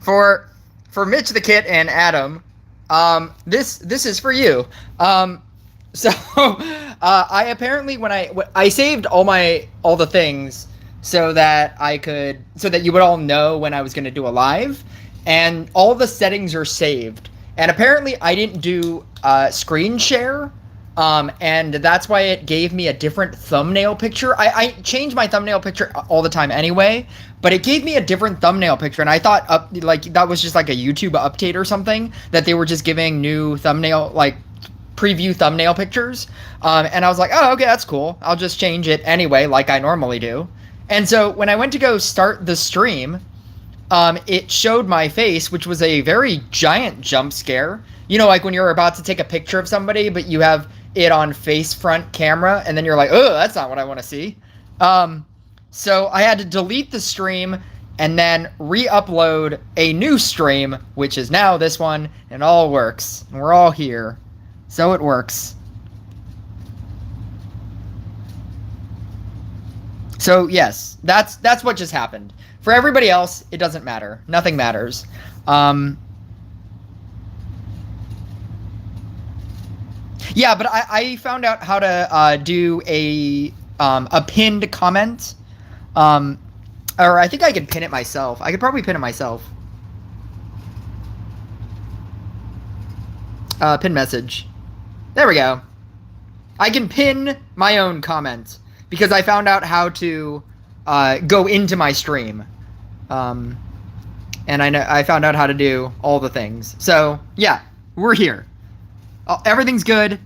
for Mitch the Kit and Adam, this is for you. So I apparently when I saved all the things so that you would all know when I was going to do a live, and all the settings are saved. And apparently I didn't do screen share. And that's why it gave me a different thumbnail picture. I change my thumbnail picture all the time anyway, but it gave me a different thumbnail picture, and I thought that was just like a YouTube update or something, that they were just giving new thumbnail, like preview thumbnail pictures. And I was like, oh, okay, that's cool. I'll just change it anyway, like I normally do. And so when I went to go start the stream, it showed my face, which was a very giant jump scare. You know, like when you're about to take a picture of somebody, but you have it on face front camera, and then you're like, oh, that's not what I want to see. So I had to delete the stream and then re-upload a new stream, which is now this one, and all works. And we're all here. So it works. So yes, that's what just happened. For everybody else, it doesn't matter. Nothing matters. Yeah, but I found out how to do a pinned comment. Or I think I could pin it myself. I could probably pin it myself. Pin message. There we go. I can pin my own comment because I found out how to go into my stream. And I found out how to do all the things. So, yeah, we're here. Everything's good.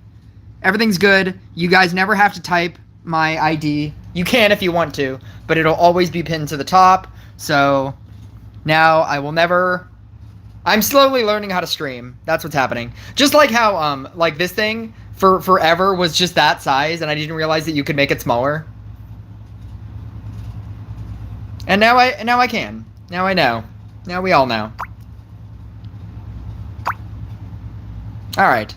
Everything's good. You guys never have to type my ID. You can if you want to, but it'll always be pinned to the top. So now I will never... I'm slowly learning how to stream. That's what's happening. Just like how, like this thing for forever was just that size, and I didn't realize that you could make it smaller. And now I can. Now I know. Now we all know. All right.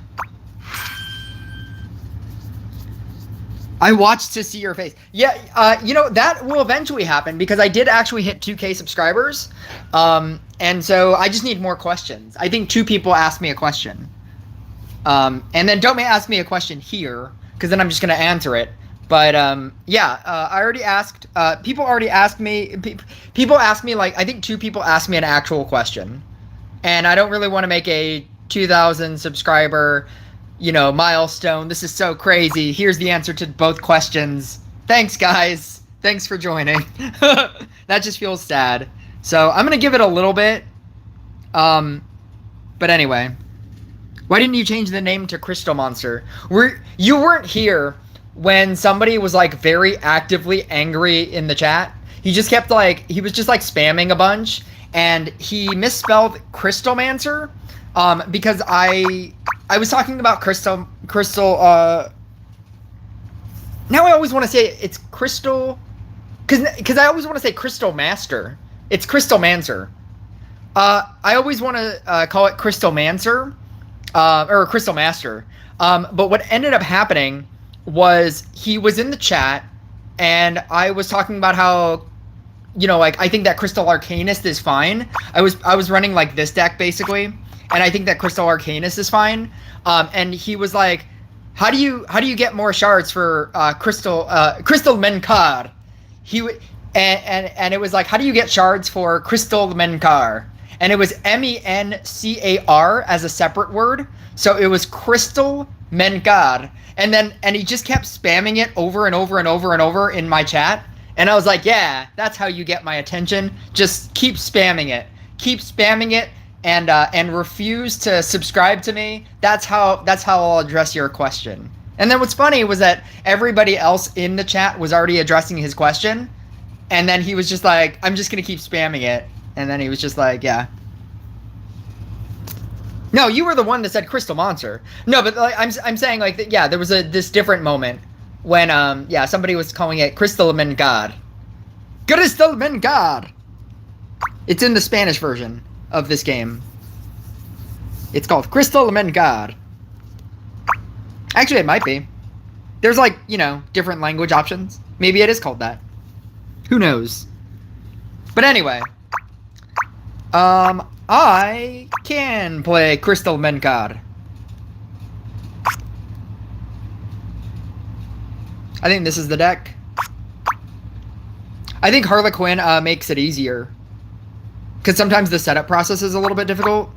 I watched to see your face. Yeah, you know, that will eventually happen because I did actually hit 2K subscribers. And so I just need more questions. I think 2 people asked me a question. And then don't ask me a question here because then I'm just going to answer it. But yeah, I already asked, people already asked me, people asked me, like, I think 2 people asked me an actual question. And I don't really want to make a 2,000 subscriber, you know, milestone. This is so crazy. Here's the answer to both questions. Thanks, guys. Thanks for joining. That just feels sad. So I'm going to give it a little bit. But anyway. Why didn't you change the name to Crystlamancer? You weren't here when somebody was, like, very actively angry in the chat. He just kept, like, he was just, like, spamming a bunch. And he misspelled Crystlamancer. Because I was talking about crystal, now I always want to say it's crystal, because I always want to say Crystal Master. It's Crystlamancer. I always want to call it Crystlamancer, or Crystal Master. But what ended up happening was he was in the chat, and I was talking about how, you know, like, I think that Crystal Arcanist is fine. I was running, like, this deck, basically. And I think that Crystal Arcanist is fine. And he was like, how do you get more shards for Crystlamancer? And it was like, how do you get shards for Crystlamancer? And it was Mencar as a separate word. So it was Crystlamancer. And he just kept spamming it over and over and over and over in my chat. And I was like, yeah, that's how you get my attention. Just keep spamming it. Keep spamming it. And refuse to subscribe to me. That's how I'll address your question. And then what's funny was that everybody else in the chat was already addressing his question, and then he was just like, I'm just gonna keep spamming it. And then he was just like, yeah. No, you were the one that said Crystlamancer. No, but like, I'm saying, like, yeah, there was this different moment when yeah, somebody was calling it Crystlamancer. Crystlamancer. It's in the Spanish version of this game. It's called Crystlamancer. Actually, it might be. There's, like, you know, different language options. Maybe it is called that. Who knows? But anyway. I can play Crystlamancer. I think this is the deck. I think Harlequin makes it easier. Because sometimes the setup process is a little bit difficult.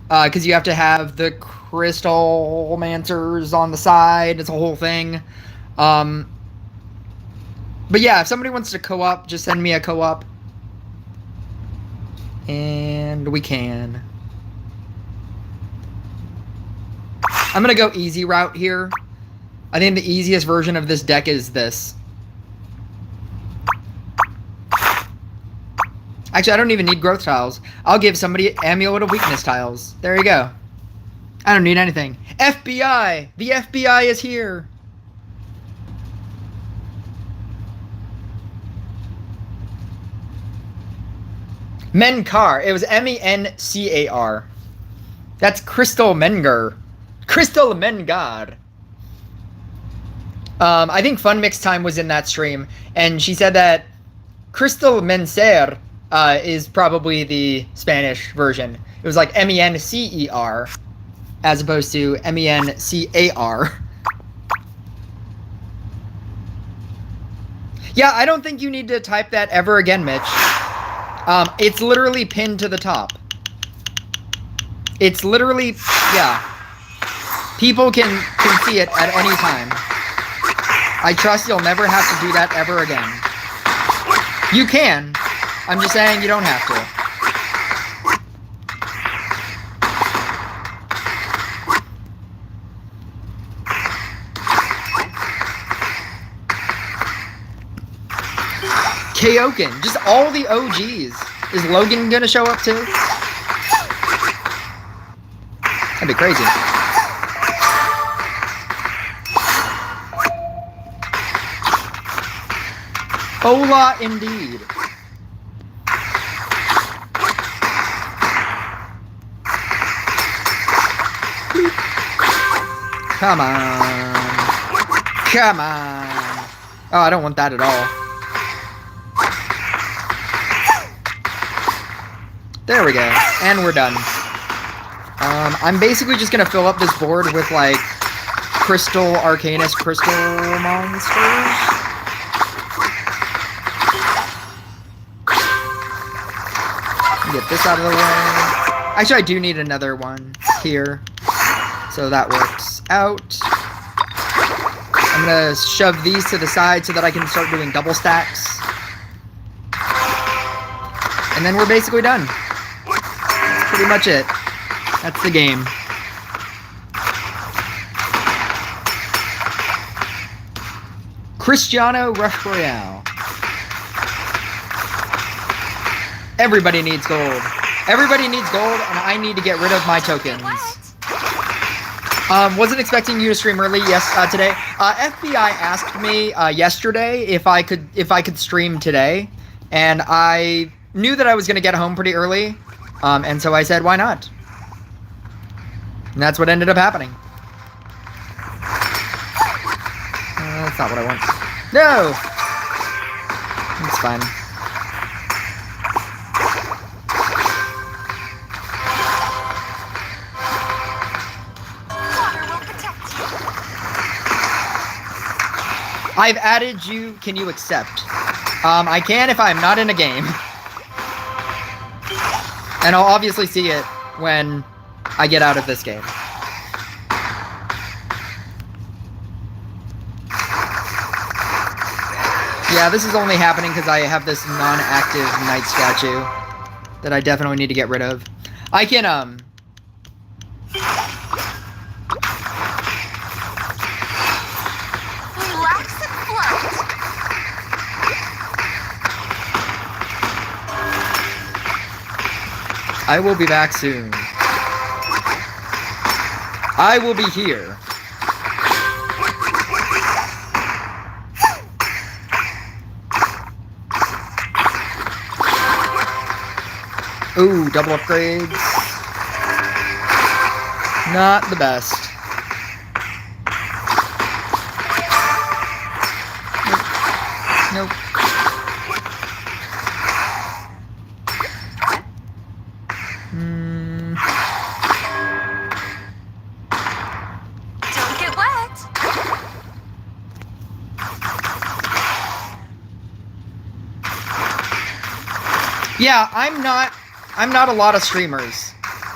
Because you have to have the Crystlamancer's on the side. It's a whole thing. But yeah, if somebody wants to co-op, just send me a co-op. And we can. I'm going to go easy route here. I think the easiest version of this deck is this. Actually, I don't even need growth tiles. I'll give somebody Amulet of Weakness tiles. There you go. I don't need anything. FBI! The FBI is here! Mencar. It was Mencar. That's Crystlamancer. Crystlamancer. I think Fun Mix Time was in that stream, and she said that Crystlamancer is probably the Spanish version. It was like Mencer as opposed to Mencar. Yeah, I don't think you need to type that ever again, Mitch. It's literally pinned to the top. It's literally, yeah. People can see it at any time. I trust you'll never have to do that ever again. You can. I'm just saying you don't have to. Kaoken. Just all the OGs. Is Logan gonna show up too? That'd be crazy. Hola, indeed. Come on. Come on. Oh, I don't want that at all. There we go. And we're done. I'm basically just gonna fill up this board with, like, Crystal Arcanist Crystal Monsters. Get this out of the way. Actually, I do need another one here. So that works out. I'm gonna shove these to the side so that I can start doing double stacks. And then we're basically done. That's pretty much it. That's the game. Cristiano Rush Royale. Everybody needs gold. Everybody needs gold, and I need to get rid of my tokens. Wasn't expecting you to stream early. Yes, today. FBI asked me yesterday if I could stream today, and I knew that I was gonna get home pretty early, and so I said, why not? And that's what ended up happening. That's not what I want. No! It's fine. I've added you. Can you accept? I can if I'm not in a game. And I'll obviously see it when I get out of this game. Yeah, this is only happening because I have this non-active knight statue that I definitely need to get rid of. I can, I will be back soon. I will be here. Ooh, double upgrades. Not the best. Nope. Mm. Don't get wet. Yeah, I'm not a lot of streamers.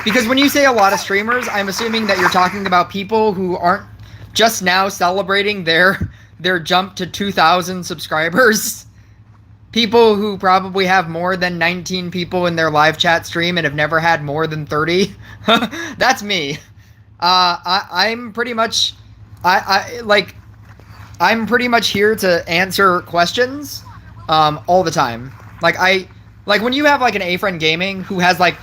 Because when you say a lot of streamers, I'm assuming that you're talking about people who aren't just now celebrating their jump to 2,000 subscribers. People who probably have more than 19 people in their live chat stream and have never had more than 30. That's me. I'm pretty much I'm pretty much here to answer questions all the time. Like when you have like an A-Friend Gaming who has like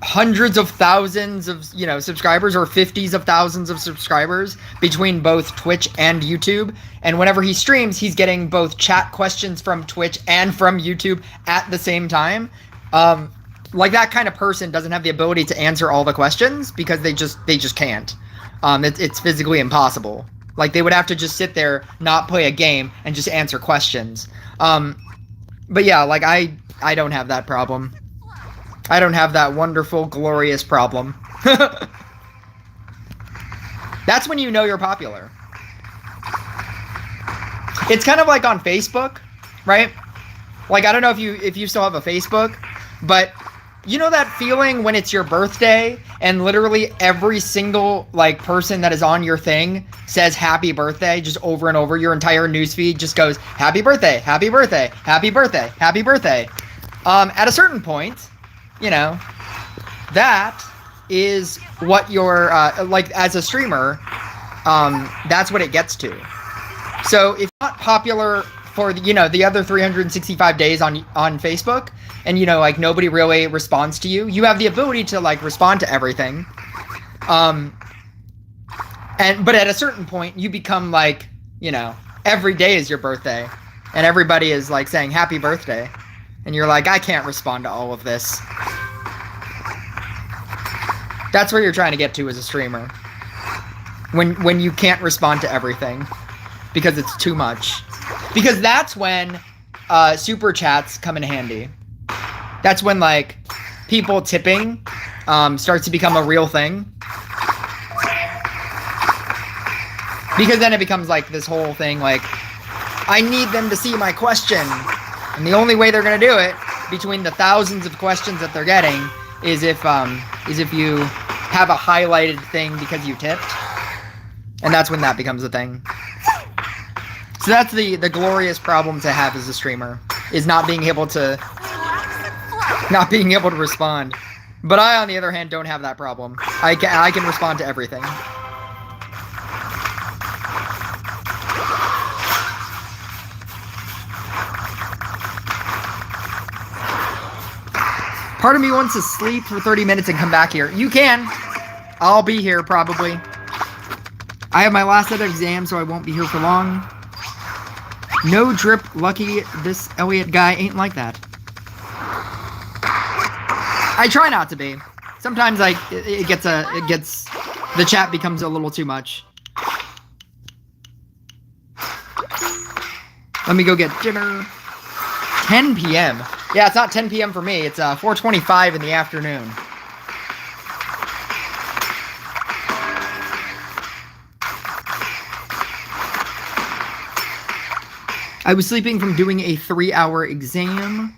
hundreds of thousands of, you know, subscribers or 50s of thousands of subscribers between both Twitch and YouTube, and whenever he streams he's getting both chat questions from Twitch and from YouTube at the same time. Like that kind of person doesn't have the ability to answer all the questions because they just can't. It's physically impossible. Like they would have to just sit there, not play a game, and just answer questions. But yeah, like I don't have that problem. I don't have that wonderful, glorious problem. That's when you know you're popular. It's kind of like on Facebook, right? Like, I don't know if you still have a Facebook, but you know that feeling when it's your birthday and literally every single, like, person that is on your thing says happy birthday just over and over. Your entire newsfeed just goes, happy birthday, happy birthday, happy birthday, happy birthday. At a certain point, you know, that is what you're, like, as a streamer, that's what it gets to. So if you're not popular for, you know, the other 365 days on Facebook, and, you know, like, nobody really responds to you, you have the ability to, like, respond to everything. But at a certain point, you become, like, you know, every day is your birthday, and everybody is, like, saying happy birthday. And you're like, I can't respond to all of this. That's where you're trying to get to as a streamer. When you can't respond to everything. Because it's too much. Because that's when super chats come in handy. That's when, like, people tipping starts to become a real thing. Because then it becomes, like, this whole thing, like, I need them to see my question. And the only way they're gonna do it, between the thousands of questions that they're getting, is if you have a highlighted thing because you tipped. And that's when that becomes a thing. So that's the glorious problem to have as a streamer, is not being able to respond. But I, on the other hand, don't have that problem. I can respond to everything. Part of me wants to sleep for 30 minutes and come back here. You can. I'll be here, probably. I have my last set of exams, so I won't be here for long. No drip, lucky. This Elliot guy ain't like that. I try not to be. Sometimes, like, the chat becomes a little too much. Let me go get dinner. 10 p.m. Yeah, it's not 10 p.m. for me. It's 4:25 in the afternoon. I was sleeping from doing a 3-hour exam.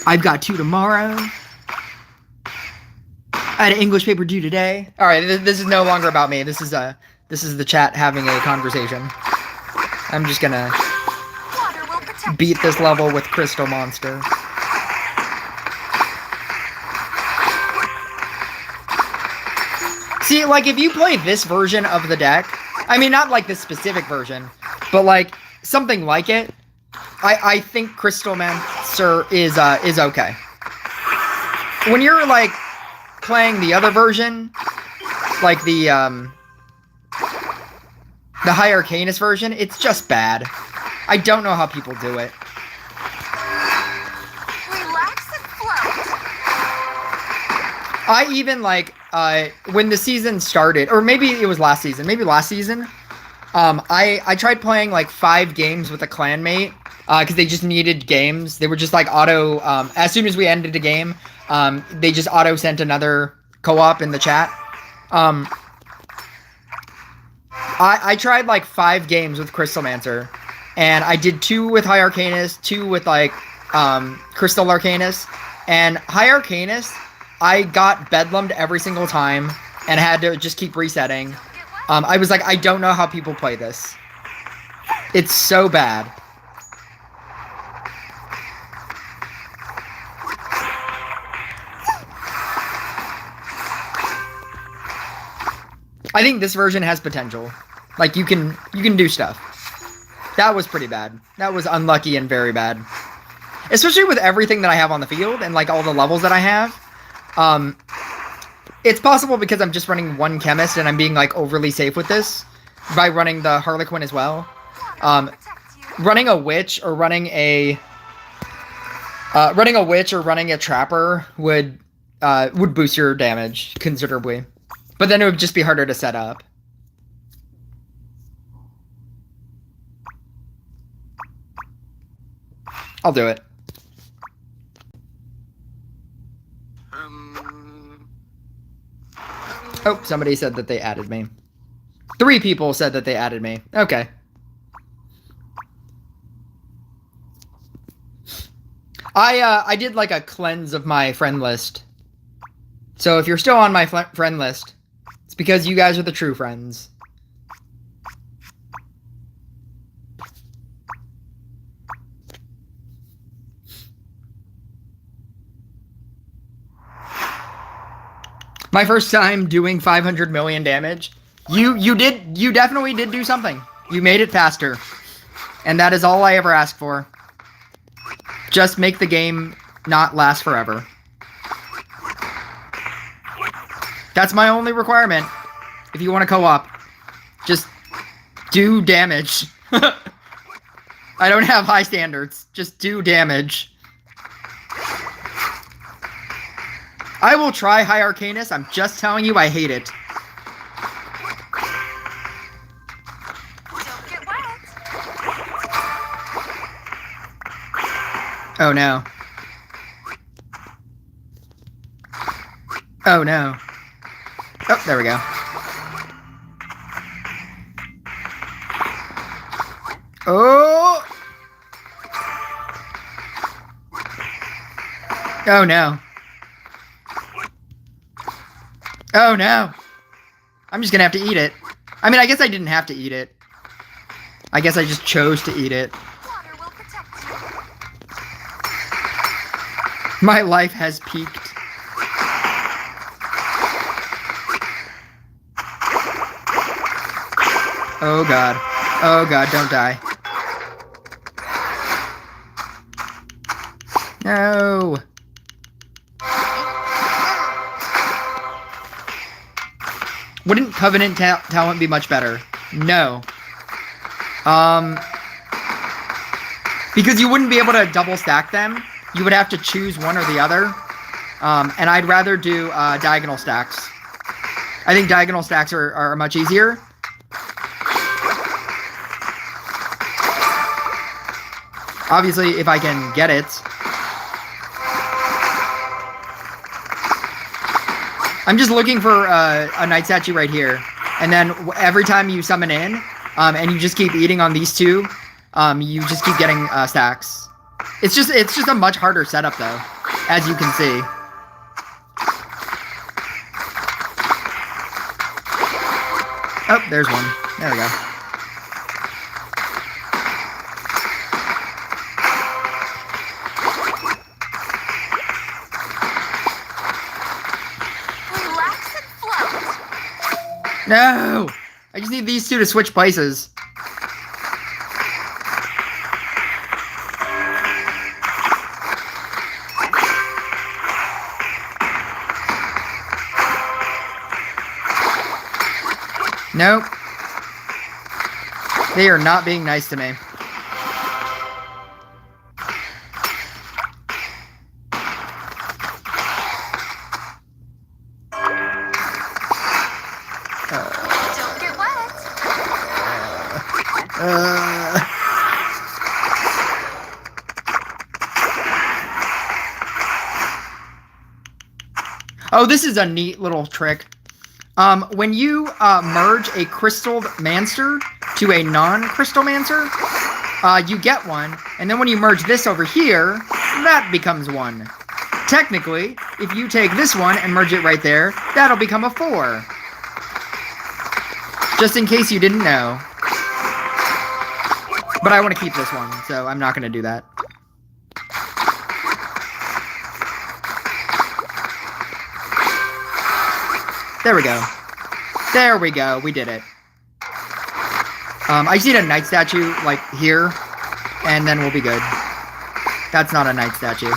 I've got 2 tomorrow. I had an English paper due today. All right, this is no longer about me. This is the chat having a conversation. I'm just gonna beat this level with Crystlamancer. See, like, if you play this version of the deck, I mean, not like this specific version, but like something like it, I think Crystlamancer is okay. When you're like playing the other version, like the High Arcanist version, it's just bad. I don't know how people do it. Relax and float. I even, like, when the season started, or maybe it was last season, I tried playing, like, 5 games with a clanmate, because they just needed games. They were just, like, auto, as soon as we ended a game, They just auto sent another co-op in the chat. I tried like 5 games with Crystlamancer, and I did 2 with High Arcanist, 2 with like Crystal Arcanist, and High Arcanist, I got bedlammed every single time and had to just keep resetting. I was like, I don't know how people play this. It's so bad. I think this version has potential. Like, you can do stuff. That was pretty bad. That was unlucky and very bad. Especially with everything that I have on the field and, like, all the levels that I have. It's possible because I'm just running 1 chemist and I'm being, like, overly safe with this. By running the Harlequin as well. Running a witch or running a... trapper would boost your damage considerably. But then it would just be harder to set up. I'll do it. Oh, somebody said that they added me. 3 people said that they added me. Okay. I did like a cleanse of my friend list. So if you're still on my friend list, it's because you guys are the true friends. My first time doing 500 million damage. You definitely did do something. You made it faster. And that is all I ever ask for. Just make the game not last forever. That's my only requirement. If you want to co-op, just do damage. I don't have high standards. Just do damage. I will try High Arcanist. I'm just telling you I hate it. Don't get wet. Oh no. Oh no. Oh, there we go. Oh! Oh no. Oh no. I'm just gonna have to eat it. I mean, I guess I didn't have to eat it. I guess I just chose to eat it. Water will protect you. My life has peaked. Oh god. Oh god, don't die. No. Wouldn't Covenant talent be much better? No. Because you wouldn't be able to double stack them. You would have to choose one or the other. And I'd rather do diagonal stacks. I think diagonal stacks are much easier. Obviously, if I can get it. I'm just looking for a night statue right here. And then every time you summon in, and you just keep eating on these 2, you just keep getting stacks. It's just a much harder setup though, as you can see. Oh, there's one. There we go. Relax and float. No! I just need these 2 to switch places. Nope. They are not being nice to me. Don't get wet. Oh, this is a neat little trick. When you merge a Crystlamancer to a non-Crystlamancer, you get one, and then when you merge this over here, that becomes 1. Technically, if you take this one and merge it right there, that'll become a 4. Just in case you didn't know. But I want to keep this one, so I'm not going to do that. There we go. There we go. We did it. I just need a knight statue, like, here, and then we'll be good. That's not a knight statue.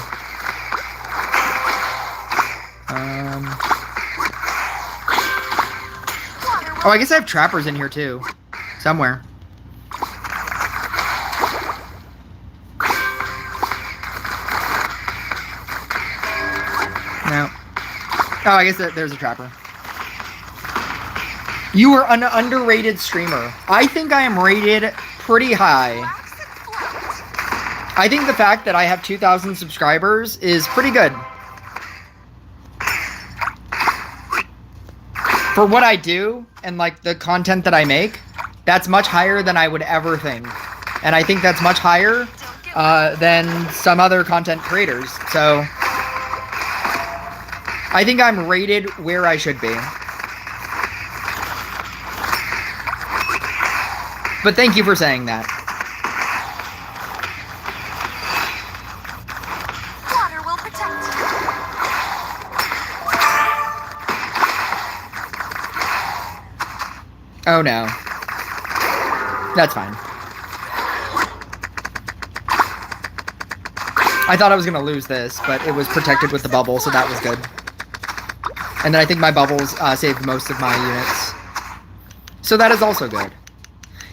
Oh, I guess I have trappers in here, too. Somewhere. No. Oh, I guess there's a trapper. You are an underrated streamer. I think I am rated pretty high. I think the fact that I have 2,000 subscribers is pretty good. For what I do, and like the content that I make, that's much higher than I would ever think. And I think that's much higher than some other content creators. So, I think I'm rated where I should be. But thank you for saying that. Water will protect you. Oh no. That's fine. I thought I was gonna lose this, but it was protected with the bubble, so that was good. And then I think my bubbles saved most of my units. So that is also good.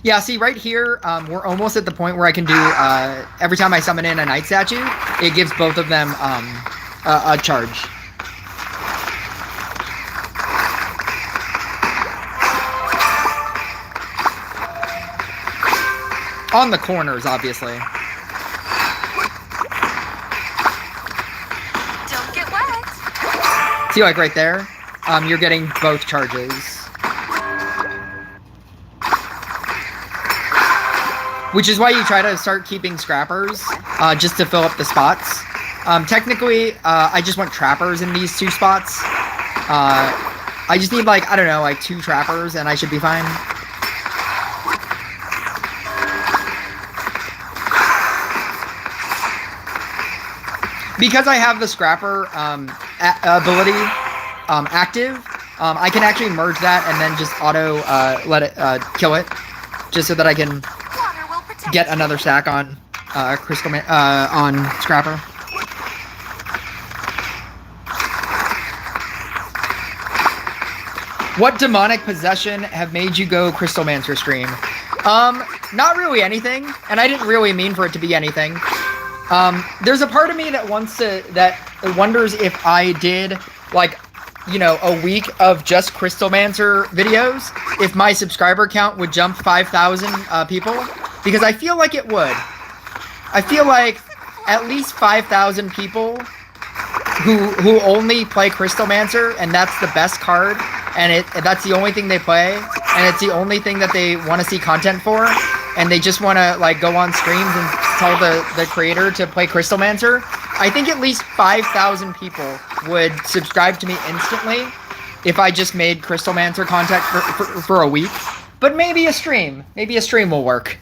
Yeah, see, right here, we're almost at the point where I can do, every time I summon in a knight statue, it gives both of them, a charge. On the corners, obviously. Don't get wet. See, like, right there? You're getting both charges. Which is why you try to start keeping scrappers, just to fill up the spots. Technically, I just want trappers in these 2 spots. I just need, like, I don't know, like 2 trappers, and I should be fine. Because I have the scrapper ability active, I can actually merge that and then just auto let it kill it, just so that I can get another stack on on Scrapper. What demonic possession have made you go Crystlamancer stream? Not really anything, and I didn't really mean for it to be anything. There's a part of me that wonders if I did, like, you know, a week of just Crystlamancer videos, if my subscriber count would jump 5,000 people. Because I feel like it would. I feel like at least 5,000 people who only play Crystlamancer, and that's the best card, and that's the only thing they play, and it's the only thing that they want to see content for, and they just want to, like, go on streams and tell the creator to play Crystlamancer. I think at least 5,000 people would subscribe to me instantly if I just made Crystlamancer content for a week. But maybe a stream. Maybe a stream will work.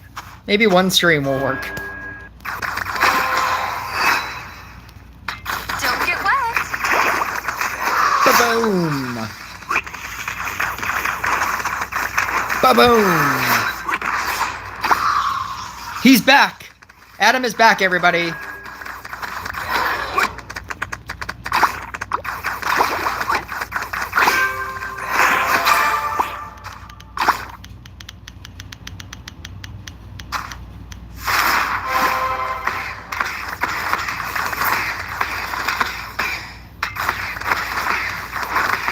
Maybe one stream will work. Don't get wet. Ba-boom. Ba-boom. He's back. Adam is back, everybody.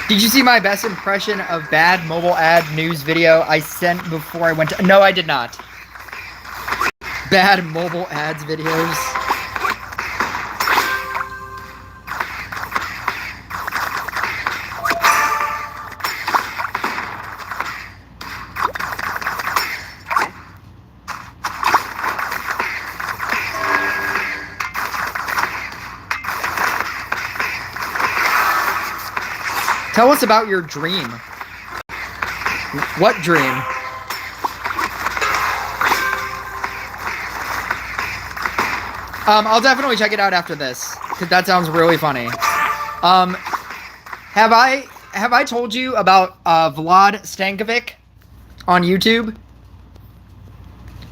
Did you see my best impression of bad mobile ad news video I sent before I went to... No, I did not. Bad mobile ads videos. Tell us about your dream. What dream? I'll definitely check it out after this, because that sounds really funny. Have I told you about Vlad Stankovic on YouTube?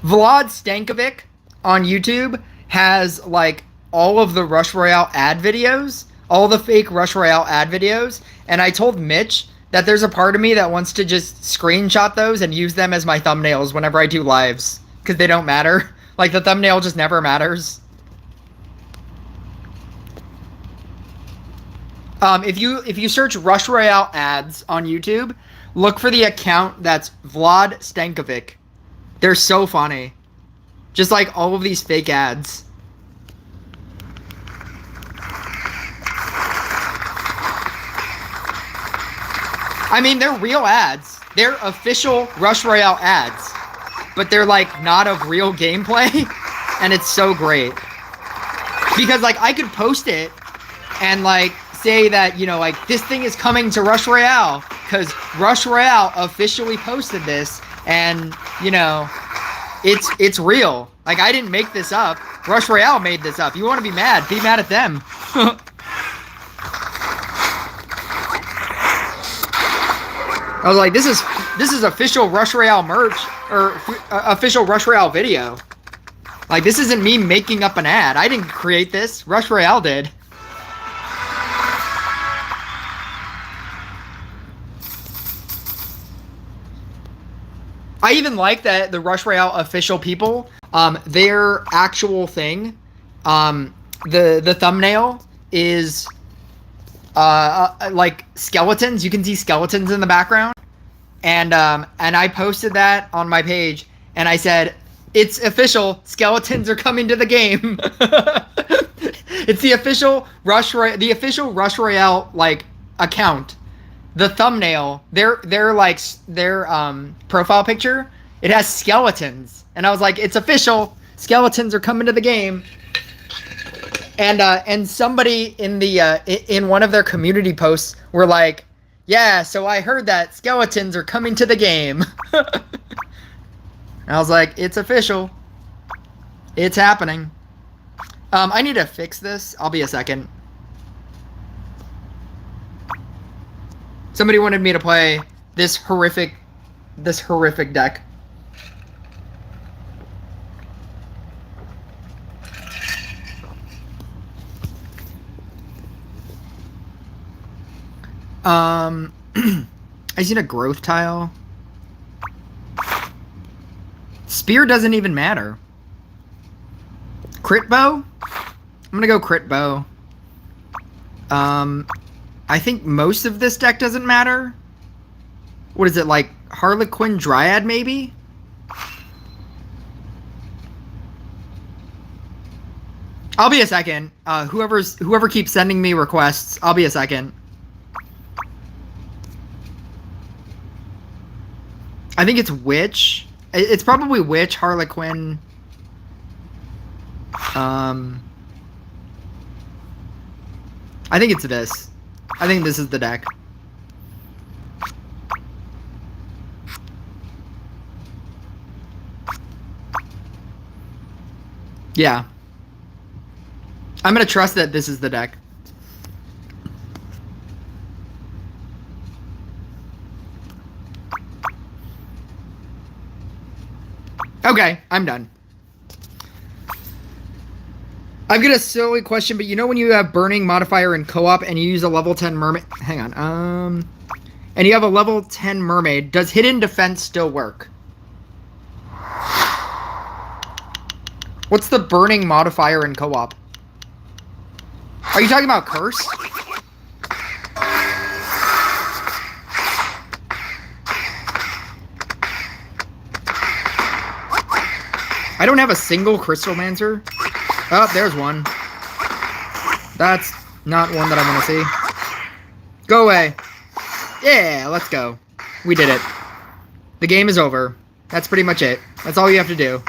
Vlad Stankovic on YouTube has like all of the Rush Royale ad videos, all the fake Rush Royale ad videos, and I told Mitch that there's a part of me that wants to just screenshot those and use them as my thumbnails whenever I do lives, because they don't matter. Like, the thumbnail just never matters. If you search Rush Royale ads on YouTube, look for the account that's Vlad Stankovic. They're so funny. Just like all of these fake ads. I mean, they're real ads. They're official Rush Royale ads. But they're like not of real gameplay. And it's so great. Because like I could post it and like say that, you know, like this thing is coming to Rush Royale because Rush Royale officially posted this, and you know, it's real. Like, I didn't make this up. Rush Royale made this up. You want to be mad at them. I was like, this is official Rush Royale merch, or official Rush Royale video. Like, this isn't me making up an ad. I didn't create this. Rush Royale did. I even like that the Rush Royale official people, their actual thing, the thumbnail is like skeletons. You can see skeletons in the background, and I posted that on my page, and I said, "It's official. Skeletons are coming to the game." It's the official Rush Royale like account. The thumbnail, their profile picture, it has skeletons, and I was like, it's official. Skeletons are coming to the game. And somebody in one of their community posts were like, yeah, so I heard that skeletons are coming to the game. And I was like, it's official. It's happening. I need to fix this. I'll be a second. Somebody wanted me to play this horrific deck. I just need a growth tile. Spear doesn't even matter. Crit bow? I'm gonna go crit bow. I think most of this deck doesn't matter. What is it, like Harlequin Dryad maybe? I'll be a second. Whoever keeps sending me requests, I'll be a second. I think it's Witch. It's probably Witch, Harlequin. I think it's this. I think this is the deck. Yeah. I'm gonna trust that this is the deck. Okay, I'm done. I've got a silly question, but you know when you have burning modifier in co-op and you use a level 10 mermaid... Hang on, and you have a level 10 mermaid, does hidden defense still work? What's the burning modifier in co-op? Are you talking about curse? I don't have a single Crystlamancer. Oh, there's one. That's not one that I want to see. Go away. Yeah, let's go. We did it. The game is over. That's pretty much it. That's all you have to do.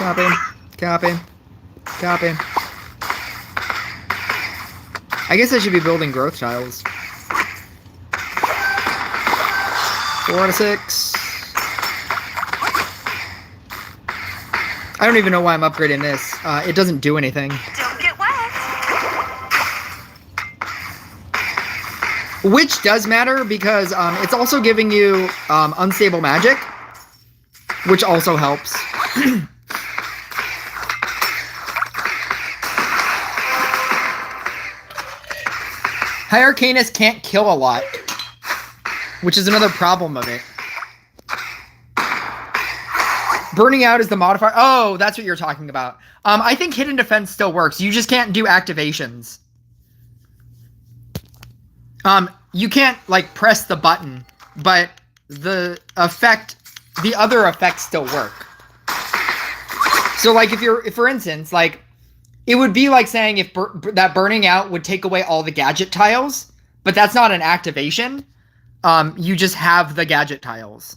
Copy. Copy. Copy. I guess I should be building growth tiles. 4 out of 6. I don't even know why I'm upgrading this. It doesn't do anything. Don't get wet. Which does matter because it's also giving you unstable magic, which also helps. High Arcanist can't kill a lot, which is another problem of it. Burning out is the modifier. Oh, that's what you're talking about. I think Hidden Defense still works. You just can't do activations. You can't, like, press the button, but the other effects still work. So, like, if for instance, like, it would be like saying if that burning out would take away all the gadget tiles, but that's not an activation. You just have the gadget tiles.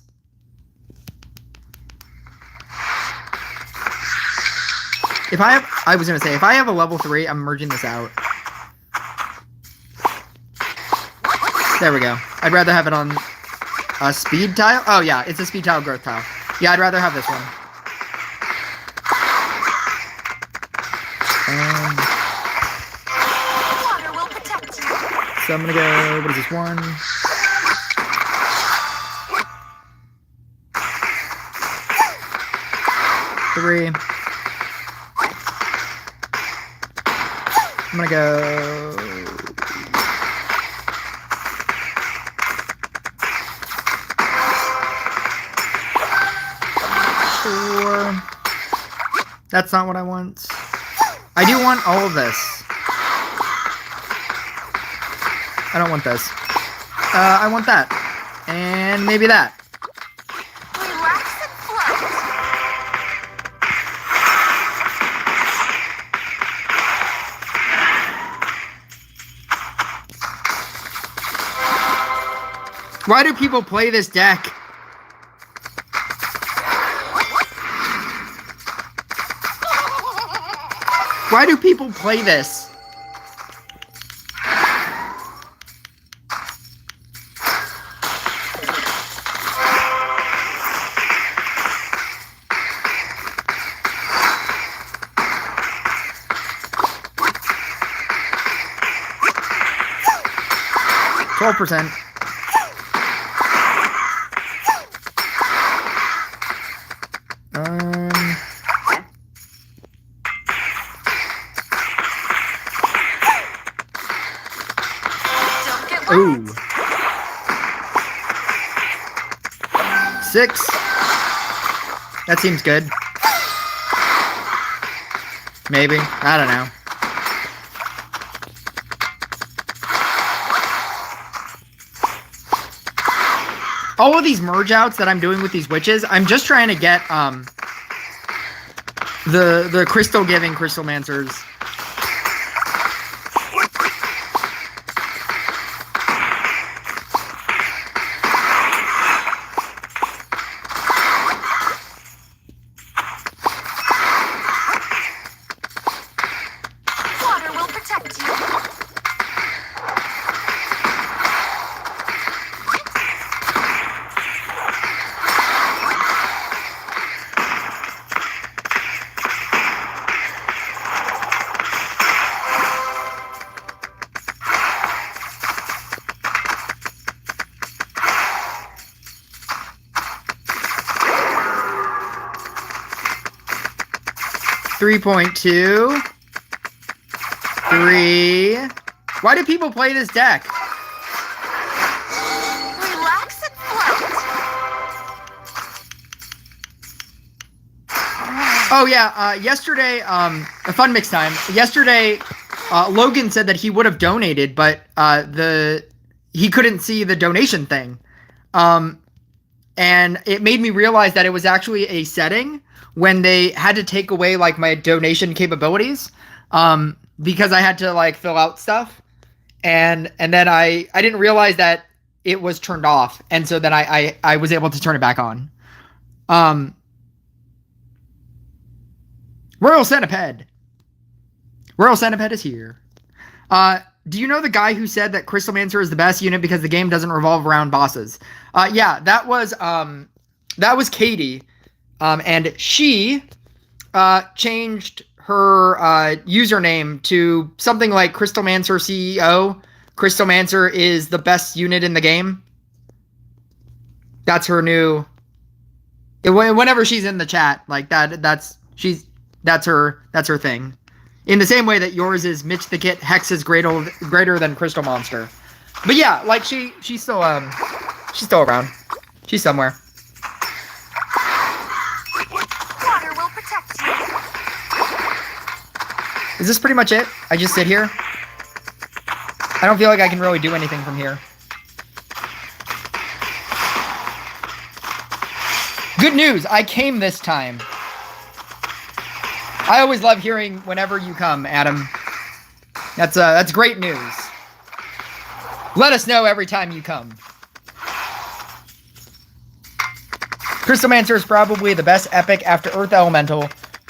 If I was gonna say, if I have a level 3, I'm merging this out. There we go. I'd rather have it on a speed tile. Oh yeah, it's a speed tile growth tile. Yeah, I'd rather have this one. Water will protect you. So I'm gonna go, what is this, 1? Three. I'm gonna go... 4. That's not what I want. I do want all of this. I don't want this. I want that. And maybe that. Relax and float. Why do people play this deck? Why do people play this? %. Ooh. 6. That seems good. Maybe. I don't know. All of these merge outs that I'm doing with these witches, I'm just trying to get the crystal giving Crystlamancer's. Water will protect you. .2 3. Why do people play this deck? Relax and float. Oh yeah, yesterday, a fun mix time. Yesterday, Logan said that he would have donated, but he couldn't see the donation thing. And it made me realize that it was actually a setting when they had to take away like my donation capabilities, because I had to like fill out stuff, and then I didn't realize that it was turned off, and so then I was able to turn it back on. Royal Centipede. Royal Centipede is here. Do you know the guy who said that Crystlamancer is the best unit because the game doesn't revolve around bosses? Yeah, that was Katie. And she changed her username to something like Crystlamancer CEO. Crystlamancer is the best unit in the game. That's her new. Whenever she's in the chat, like that's her thing. In the same way that yours is Mitch the Kit, Hex is greater than Crystlamancer. But yeah, like she's still around. She's somewhere. Water will protect you. Is this pretty much it? I just sit here? I don't feel like I can really do anything from here. Good news, I came this time. I always love hearing whenever you come, Adam. That's great news. Let us know every time you come. Crystlamancer is probably the best epic after Earth Elemental,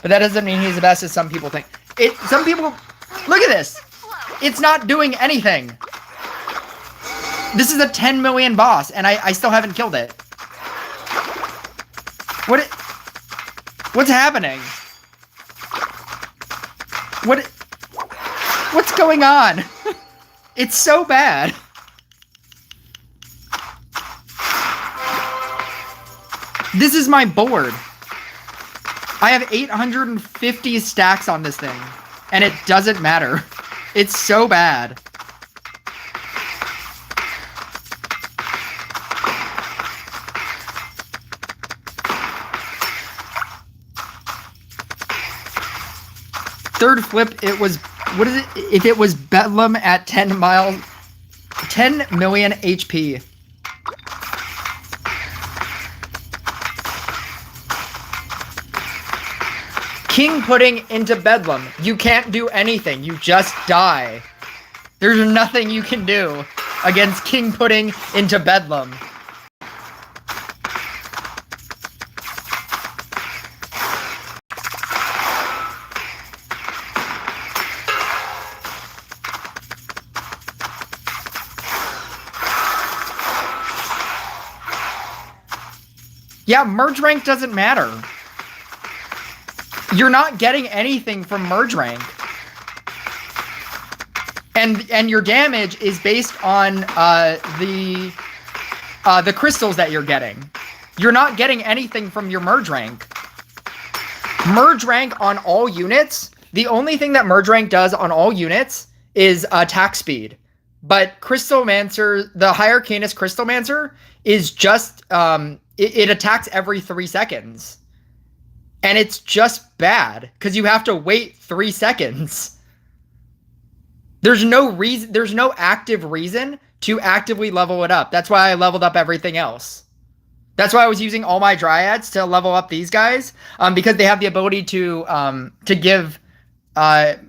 but that doesn't mean he's the best as some people think. Some people, look at this. It's not doing anything. This is a 10 million boss, and I still haven't killed it. What's happening? What's going on? It's so bad. This is my board. I have 850 stacks on this thing, and it doesn't matter. It's so bad. Third flip, it was, what is it? If it was Bedlam at 10 million HP. King Pudding into Bedlam. You can't do anything. You just die. There's nothing you can do against King Pudding into Bedlam. Yeah, merge rank doesn't matter. You're not getting anything from merge rank. And your damage is based on the crystals that you're getting. You're not getting anything from your merge rank. Merge rank on all units, the only thing that merge rank does on all units is attack speed. But Crystlamancer, the higher Canis Crystlamancer, is just it attacks every 3 seconds. And it's just bad because you have to wait 3 seconds. There's no reason, there's no active reason to actively level it up. That's why I leveled up everything else. That's why I was using all my dryads to level up these guys, because they have the ability to give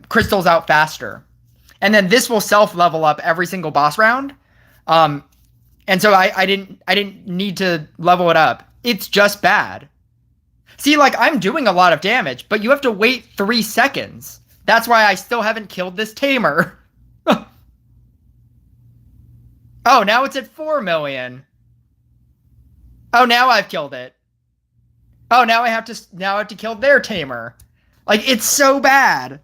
crystals out faster. And then this will self-level up every single boss round. And so I didn't need to level it up. It's just bad. See, like, I'm doing a lot of damage, but you have to wait 3 seconds. That's why I still haven't killed this tamer. Oh, now it's at 4 million. Oh, now I've killed it. Oh, now I have to kill their tamer. Like, it's so bad.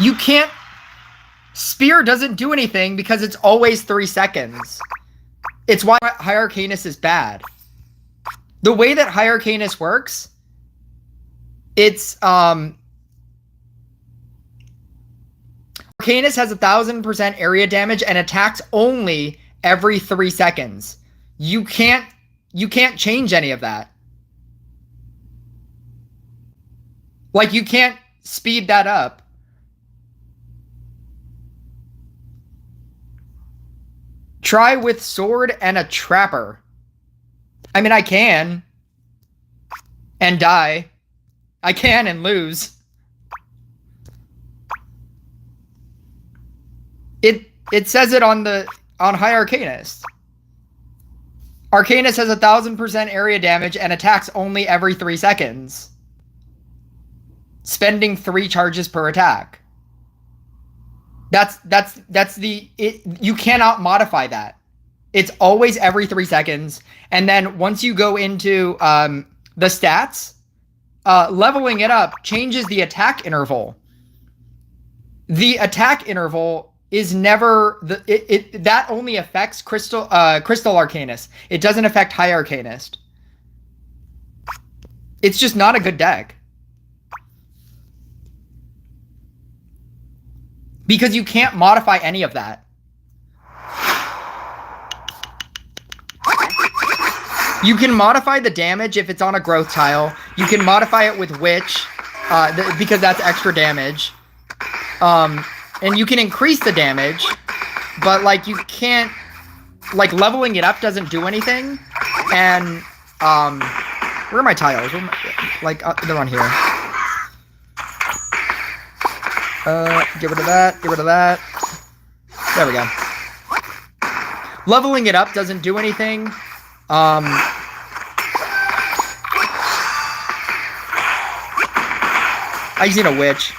You can't... Spear doesn't do anything because it's always 3 seconds. It's why Higher Canis is bad. The way that Higher Canis works, it's... Canis has 1,000% area damage and attacks only every 3 seconds. You can't change any of that. Like, you can't speed that up. Try with sword and a trapper. I mean, I can. And die. I can and lose. It says it on High Arcanist. Arcanist has 1000% area damage and attacks only every 3 seconds. Spending 3 charges per attack. You cannot modify that. It's always every 3 seconds. And then once you go into the stats, leveling it up changes the attack interval. The attack interval is never that only affects Crystal Arcanist. It doesn't affect High Arcanist. It's just not a good deck. Because you can't modify any of that. You can modify the damage if it's on a growth tile. You can modify it with Witch, because that's extra damage. And you can increase the damage, but, like, you can't... Like, leveling it up doesn't do anything. And, where are my tiles? They're on here. Get rid of that, get rid of that. There we go. Leveling it up doesn't do anything. I just need a Witch.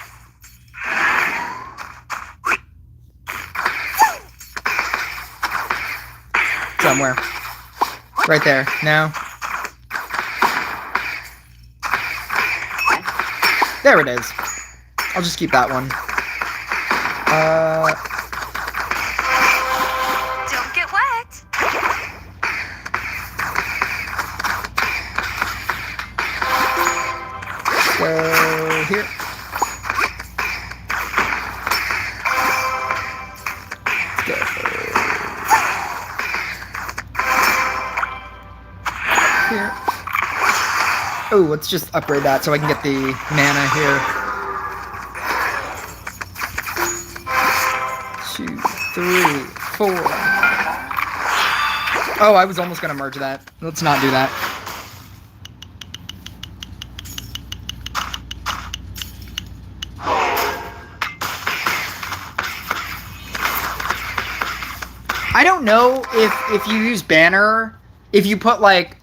Somewhere. Right there. No. There it is. I'll just keep that one. Don't get wet. Go here. Here. Oh, let's just upgrade that so I can get the mana here. 2, 3, 4. Oh, I was almost gonna merge that. Let's not do that. I don't know if you use banner, if you put, like,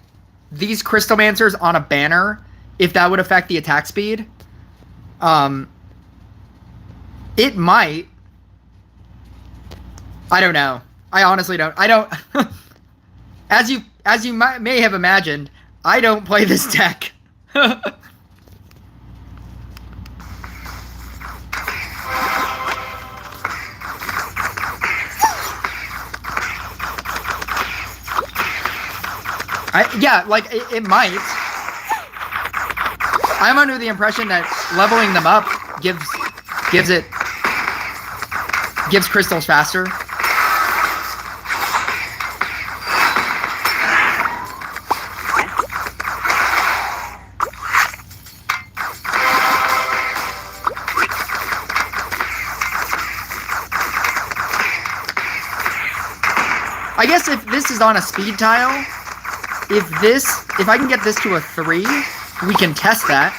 these Crystlamancer's on a banner, if that would affect the attack speed. It might. I don't know. I honestly don't. I don't... As you may have imagined, I don't play this deck. Yeah, like, it might. I'm under the impression that leveling them up gives crystals faster. I guess if this is on a speed tile, if I can get this to a 3, we can test that.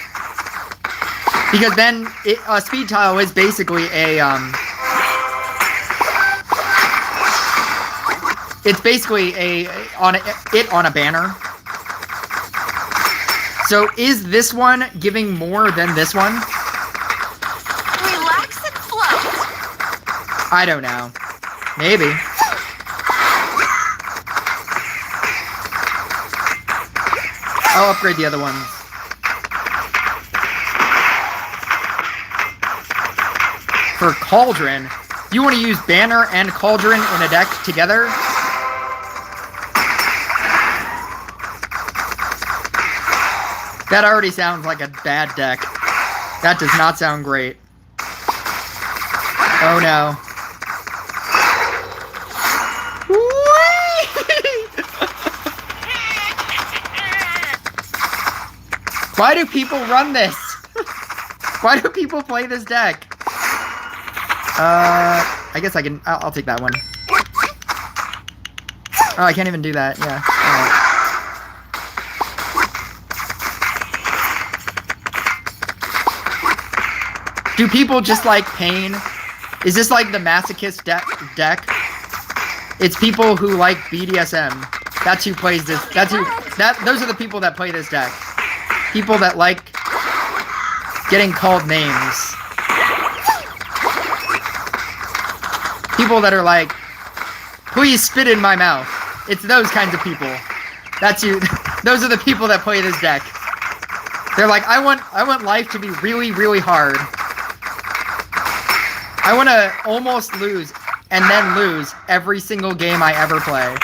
Because then a speed tile is basically it's basically on a banner. So is this one giving more than this one? Relax and float. I don't know. Maybe. I'll upgrade the other ones. For Cauldron, you want to use Banner and Cauldron in a deck together? That already sounds like a bad deck. That does not sound great. Oh no. Why do people run this? Why do people play this deck? I guess I'll take that one. Oh, I can't even do that, yeah. Alright. Do people just like pain? Is this like the masochist deck? It's people who like BDSM. That's who plays this. Those are the people that play this deck. People that like getting called names. People that are like, please spit in my mouth. It's those kinds of people. That's you. Those are the people that play this deck. They're like, I want life to be really, really hard. I want to almost lose and then lose every single game I ever play.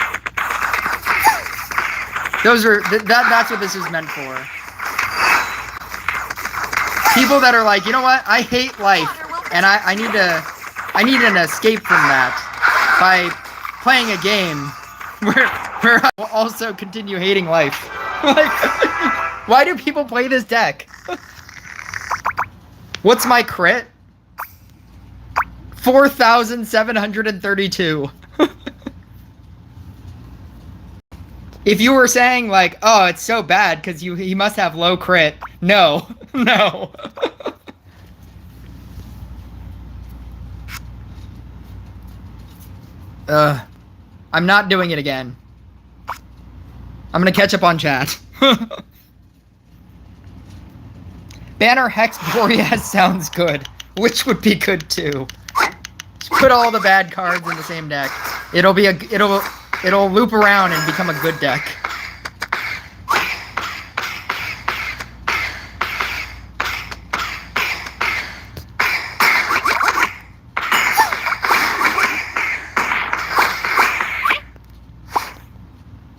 That's what this is meant for. People that are like, you know what? I hate life, and I need an escape from that by playing a game where I will also continue hating life. Like, why do people play this deck? What's my crit? 4,732. If you were saying like, oh, it's so bad because he must have low crit. No, no. I'm not doing it again. I'm gonna catch up on chat. Banner Hex Boreas sounds good. Which would be good too. Just put all the bad cards in the same deck. It'll loop around and become a good deck.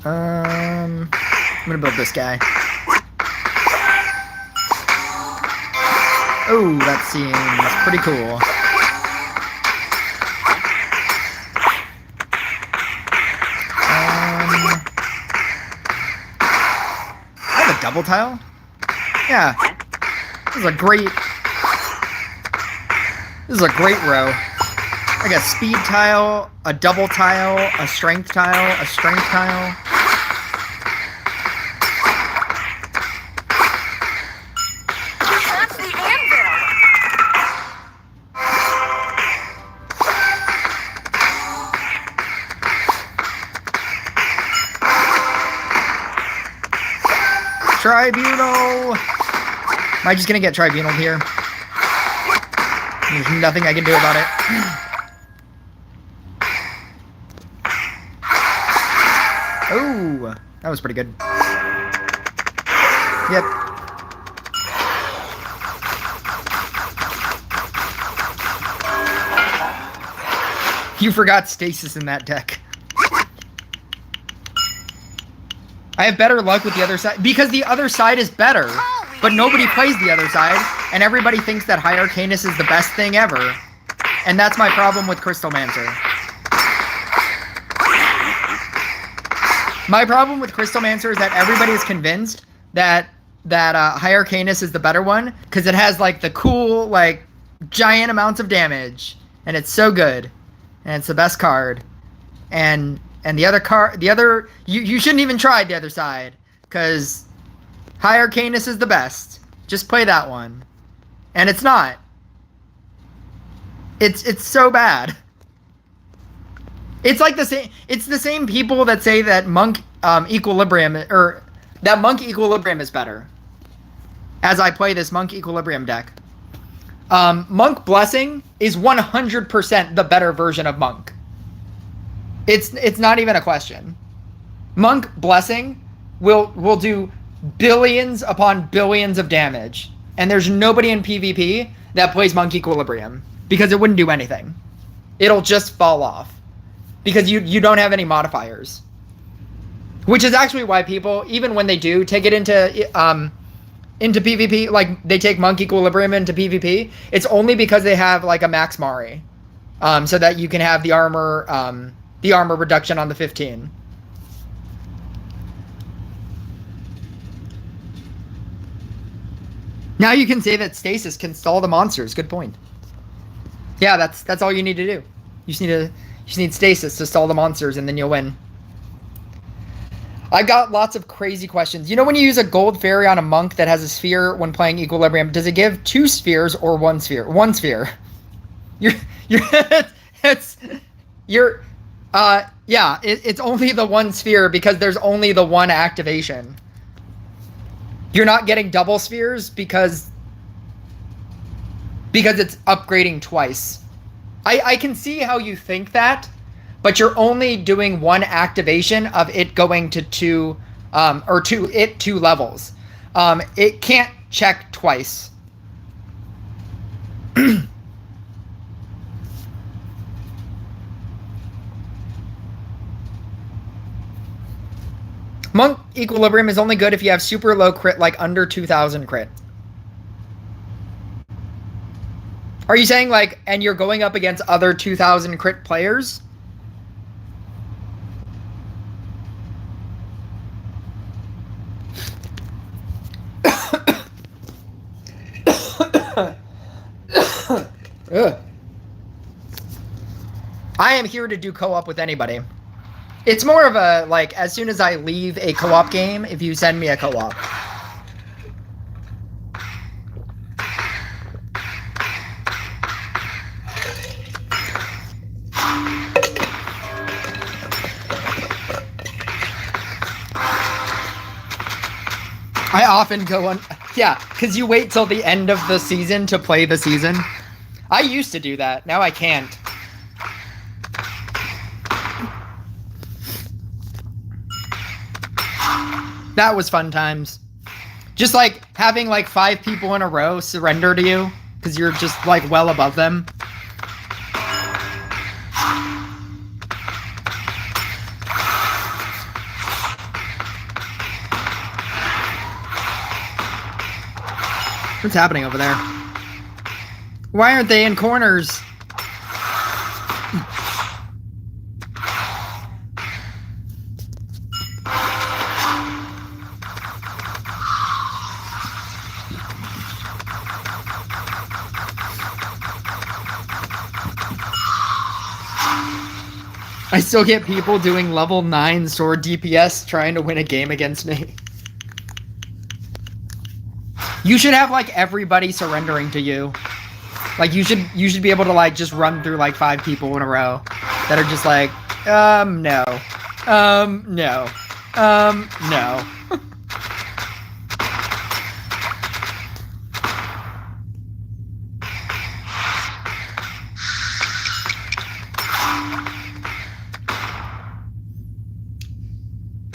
I'm gonna build this guy. Oh, that seems pretty cool. I have a double tile? Yeah. This is a great row. I got a speed tile, a double tile, a strength tile, a strength tile. That's the anvil. Tribunal! Am I just gonna get Tribunal here? There's nothing I can do about it. Oh, that was pretty good. Yep. You forgot Stasis in that deck. I have better luck with the other side because the other side is better, but nobody plays the other side, and everybody thinks that High Arcanus is the best thing ever, and that's my problem with Crystlamancer. My problem with Crystlamancer is that everybody is convinced that High Arcanus is the better one because it has like the cool like giant amounts of damage, and it's so good, and it's the best card, and the other you shouldn't even try the other side because High Arcanus is the best. Just play that one, and it's not. It's so bad. It's like the same. It's the same people that say that Monk Equilibrium or that Monk Equilibrium is better. As I play this Monk Equilibrium deck, Monk Blessing is 100% the better version of Monk. It's not even a question. Monk Blessing will do billions upon billions of damage, and there's nobody in PvP that plays Monk Equilibrium because it wouldn't do anything. It'll just fall off. Because you don't have any modifiers. Which is actually why people, even when they do take it into PvP, like they take Monk Equilibrium into PvP, it's only because they have like a Max Mari. So that you can have the armor reduction on the 15. Now you can say that Stasis can stall the monsters. Good point. Yeah, that's all you need to do. You just need Stasis to stall the monsters, and then you'll win. I've got lots of crazy questions. You know when you use a gold fairy on a monk that has a sphere when playing Equilibrium, does it give 2 spheres or 1 sphere? 1 sphere. Yeah, it's only the one sphere because there's only the one activation. You're not getting double spheres because it's upgrading twice. I can see how you think that, but you're only doing one activation of it going to two levels. It can't check twice. Monk Equilibrium is only good if you have super low crit, like under 2,000 crit. Are you saying, like, and you're going up against other 2,000 crit players? I am here to do co-op with anybody. It's more of a, like, as soon as I leave a co-op game, if you send me a co-op. I often go on... Yeah, because you wait till the end of the season to play the season. I used to do that. Now I can't. That was fun times. Just like having like 5 people in a row surrender to you because you're just like well above them. What's happening over there? Why aren't they in corners? I still get people doing level 9 sword DPS trying to win a game against me. You should have like everybody surrendering to you. Like you should be able to like just run through like 5 people in a row that are just like, no. No. No.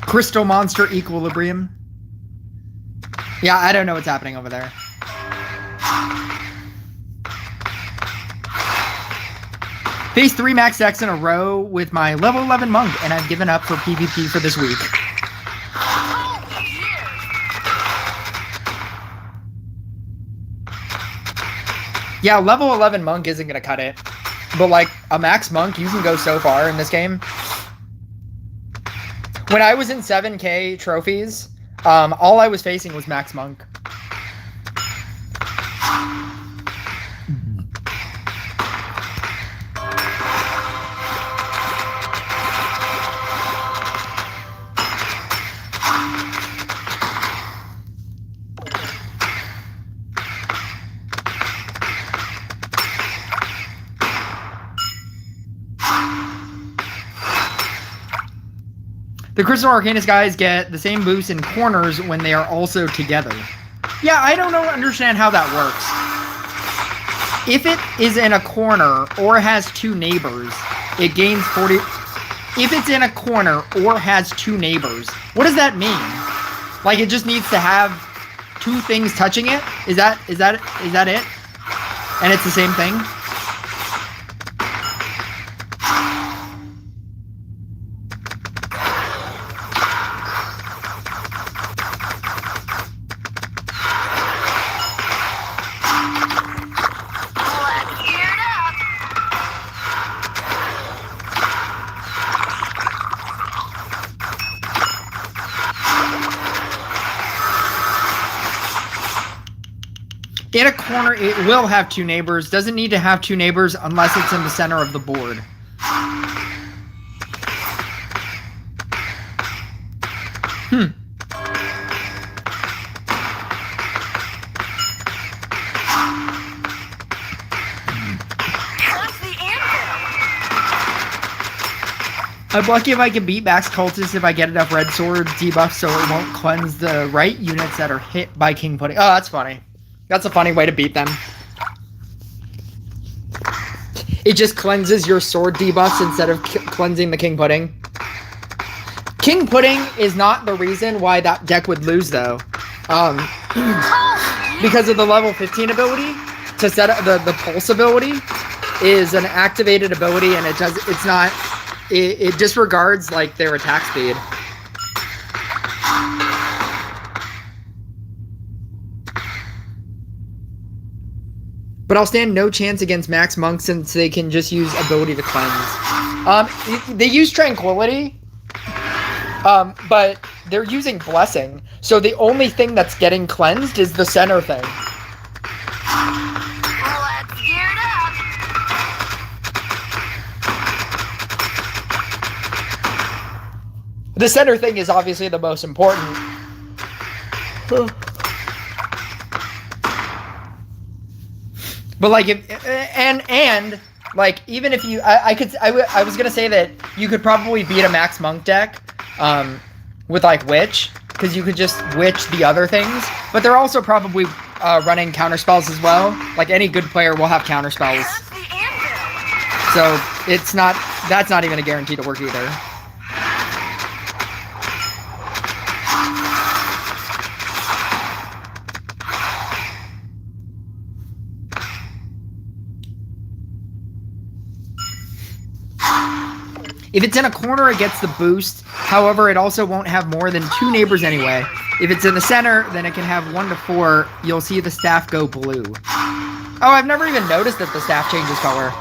Crystlamancer Equilibrium. Yeah, I don't know what's happening over there. Faced 3 max decks in a row with my level 11 monk, and I've given up for PvP for this week. Yeah, level 11 monk isn't gonna cut it. But like, a max monk, you can go so far in this game. When I was in 7K trophies, all I was facing was max monk. The Crystal Arcanist guys get the same boost in corners when they are also together. Yeah, I don't understand how that works. If it is in a corner or has 2 neighbors, it gains 40... If it's in a corner or has 2 neighbors, what does that mean? Like, it just needs to have 2 things touching it? Is that it? And it's the same thing? In a corner, it will have 2 neighbors. Doesn't need to have 2 neighbors unless it's in the center of the board. I'm lucky if I can beat Max Cultist if I get enough red sword debuff so it won't cleanse the right units that are hit by King Pudding. Oh, that's funny. That's a funny way to beat them. It just cleanses your sword debuffs instead of cleansing the King Pudding. King Pudding is not the reason why that deck would lose, though. Because of the level 15 ability, to set up the Pulse ability is an activated ability, and it disregards, like, their attack speed. But I'll stand no chance against Max Monk since they can just use ability to cleanse. They use Tranquility, but they're using Blessing. So the only thing that's getting cleansed is the center thing. Let's gear it up. The center thing is obviously the most important. But like, like, even if you, I was gonna say that you could probably beat a Max Monk deck, with like Witch, because you could just Witch the other things. But they're also probably running counter spells as well. Like any good player will have counter spells. So that's not even a guarantee to work either. If it's in a corner, it gets the boost. However, it also won't have more than 2 neighbors anyway. If it's in the center, then it can have 1 to 4. You'll see the staff go blue. Oh, I've never even noticed that the staff changes color.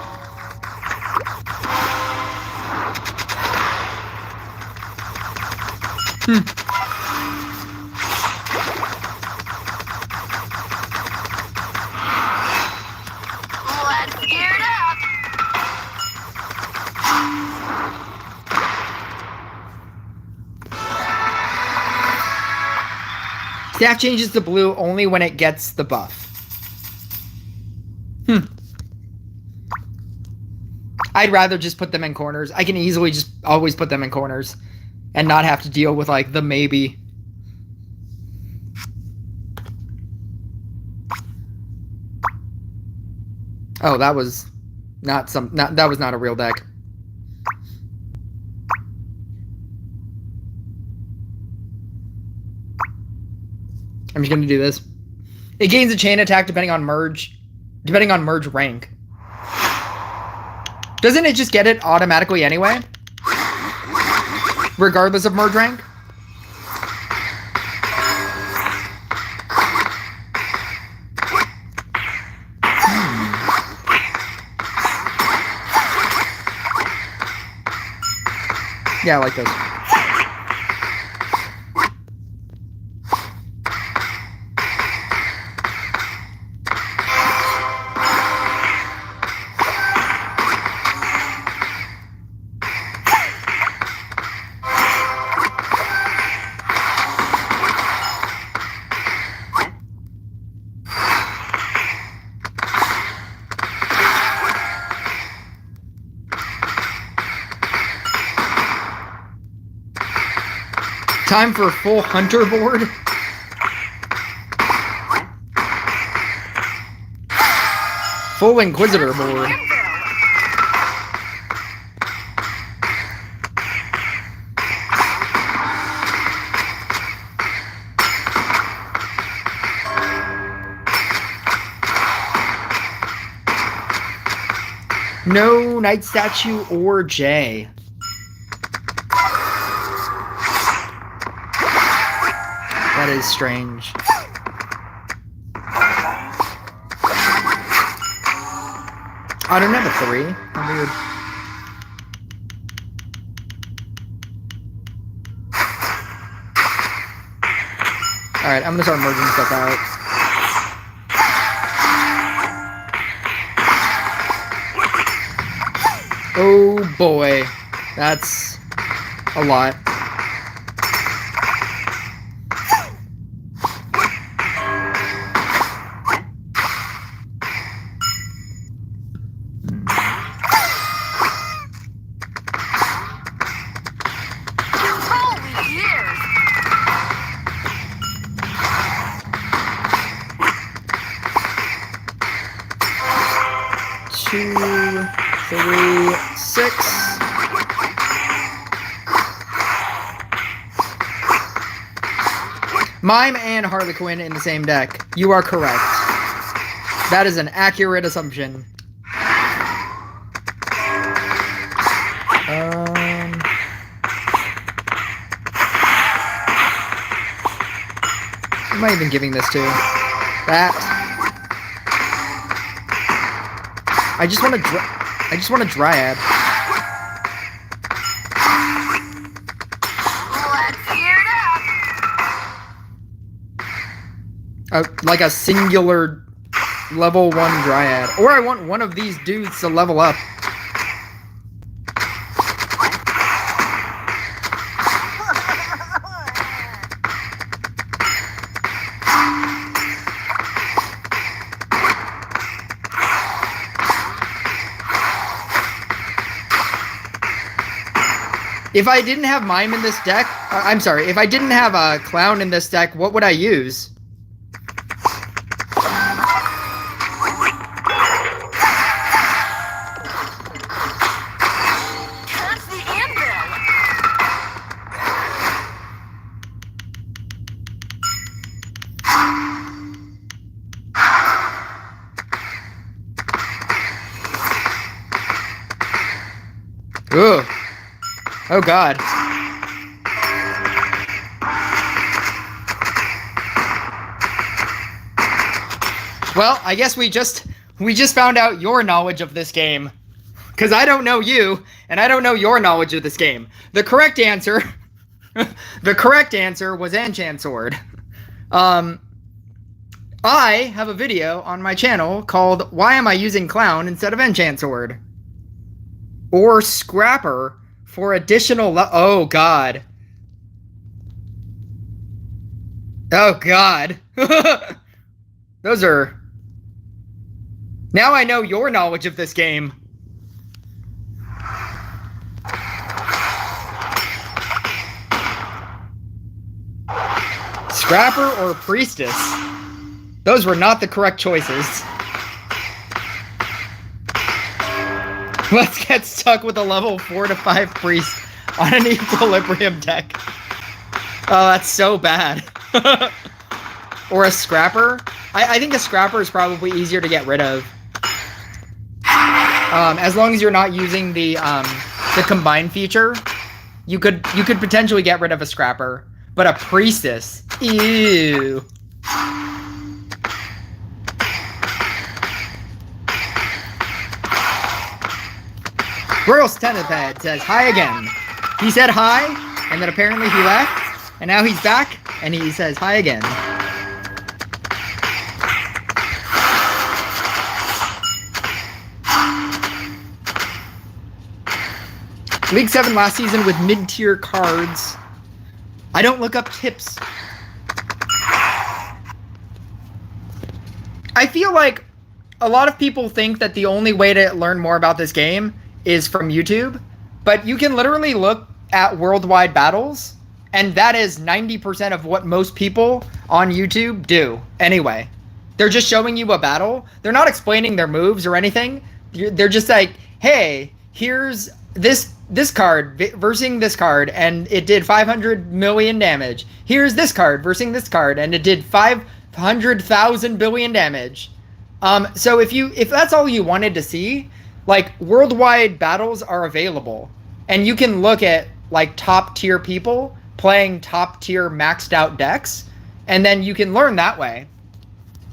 Let's gear it up. Staff changes to blue only when it gets the buff. I'd rather just put them in corners. I can easily just always put them in corners and not have to deal with, like, the maybe. Oh, that was not that was not a real deck. I'm just gonna do this. It gains a chain attack depending on merge rank. Doesn't it just get it automatically anyway? Regardless of merge rank? Yeah, I like those. Time for full hunter board. Full inquisitor board. No Knight Statue or J. That is strange. I don't have a 3. How weird. Alright, I'm gonna start merging stuff out. Oh boy. That's a lot. 2, 3, 6. Mime and Harlequin in the same deck. You are correct. That is an accurate assumption. Who am I even giving this to? That. I just want a Dryad. Let's gear it up. Like a singular level 1 Dryad. Or I want one of these dudes to level up. If I didn't have Mime in this deck, I'm sorry, if I didn't have a Clown in this deck, what would I use? Touch the anvil. Ugh. Oh god. Well, I guess we just found out your knowledge of this game. Because I don't know you, and I don't know your knowledge of this game. The correct answer was Enchant Sword. I have a video on my channel called Why Am I Using Clown Instead of Enchant Sword? Or Scrapper for additional oh god. Oh god. Those are... Now I know your knowledge of this game. Scrapper or Priestess? Those were not the correct choices. Let's get stuck with a level 4 to 5 priest on an equilibrium deck. Oh, that's so bad. Or a Scrapper? I think a Scrapper is probably easier to get rid of. As long as you're not using the combine feature, you could potentially get rid of a Scrapper. But a Priestess, ew. Royal Stenopad says, hi again. He said hi, and then apparently he left, and now he's back, and he says hi again. League 7 last season with mid-tier cards. I don't look up tips. I feel like a lot of people think that the only way to learn more about this game is from YouTube, but you can literally look at worldwide battles, and that is 90% of what most people on YouTube do anyway. They're just showing you a battle. They're not explaining their moves or anything. They're just like, hey, here's this card versing this card, and it did 500 million damage. Here's this card versing this card, and it did 500,000 billion damage. So if that's all you wanted to see, like, worldwide battles are available, and you can look at like top tier people playing top tier maxed out decks, and then you can learn that way.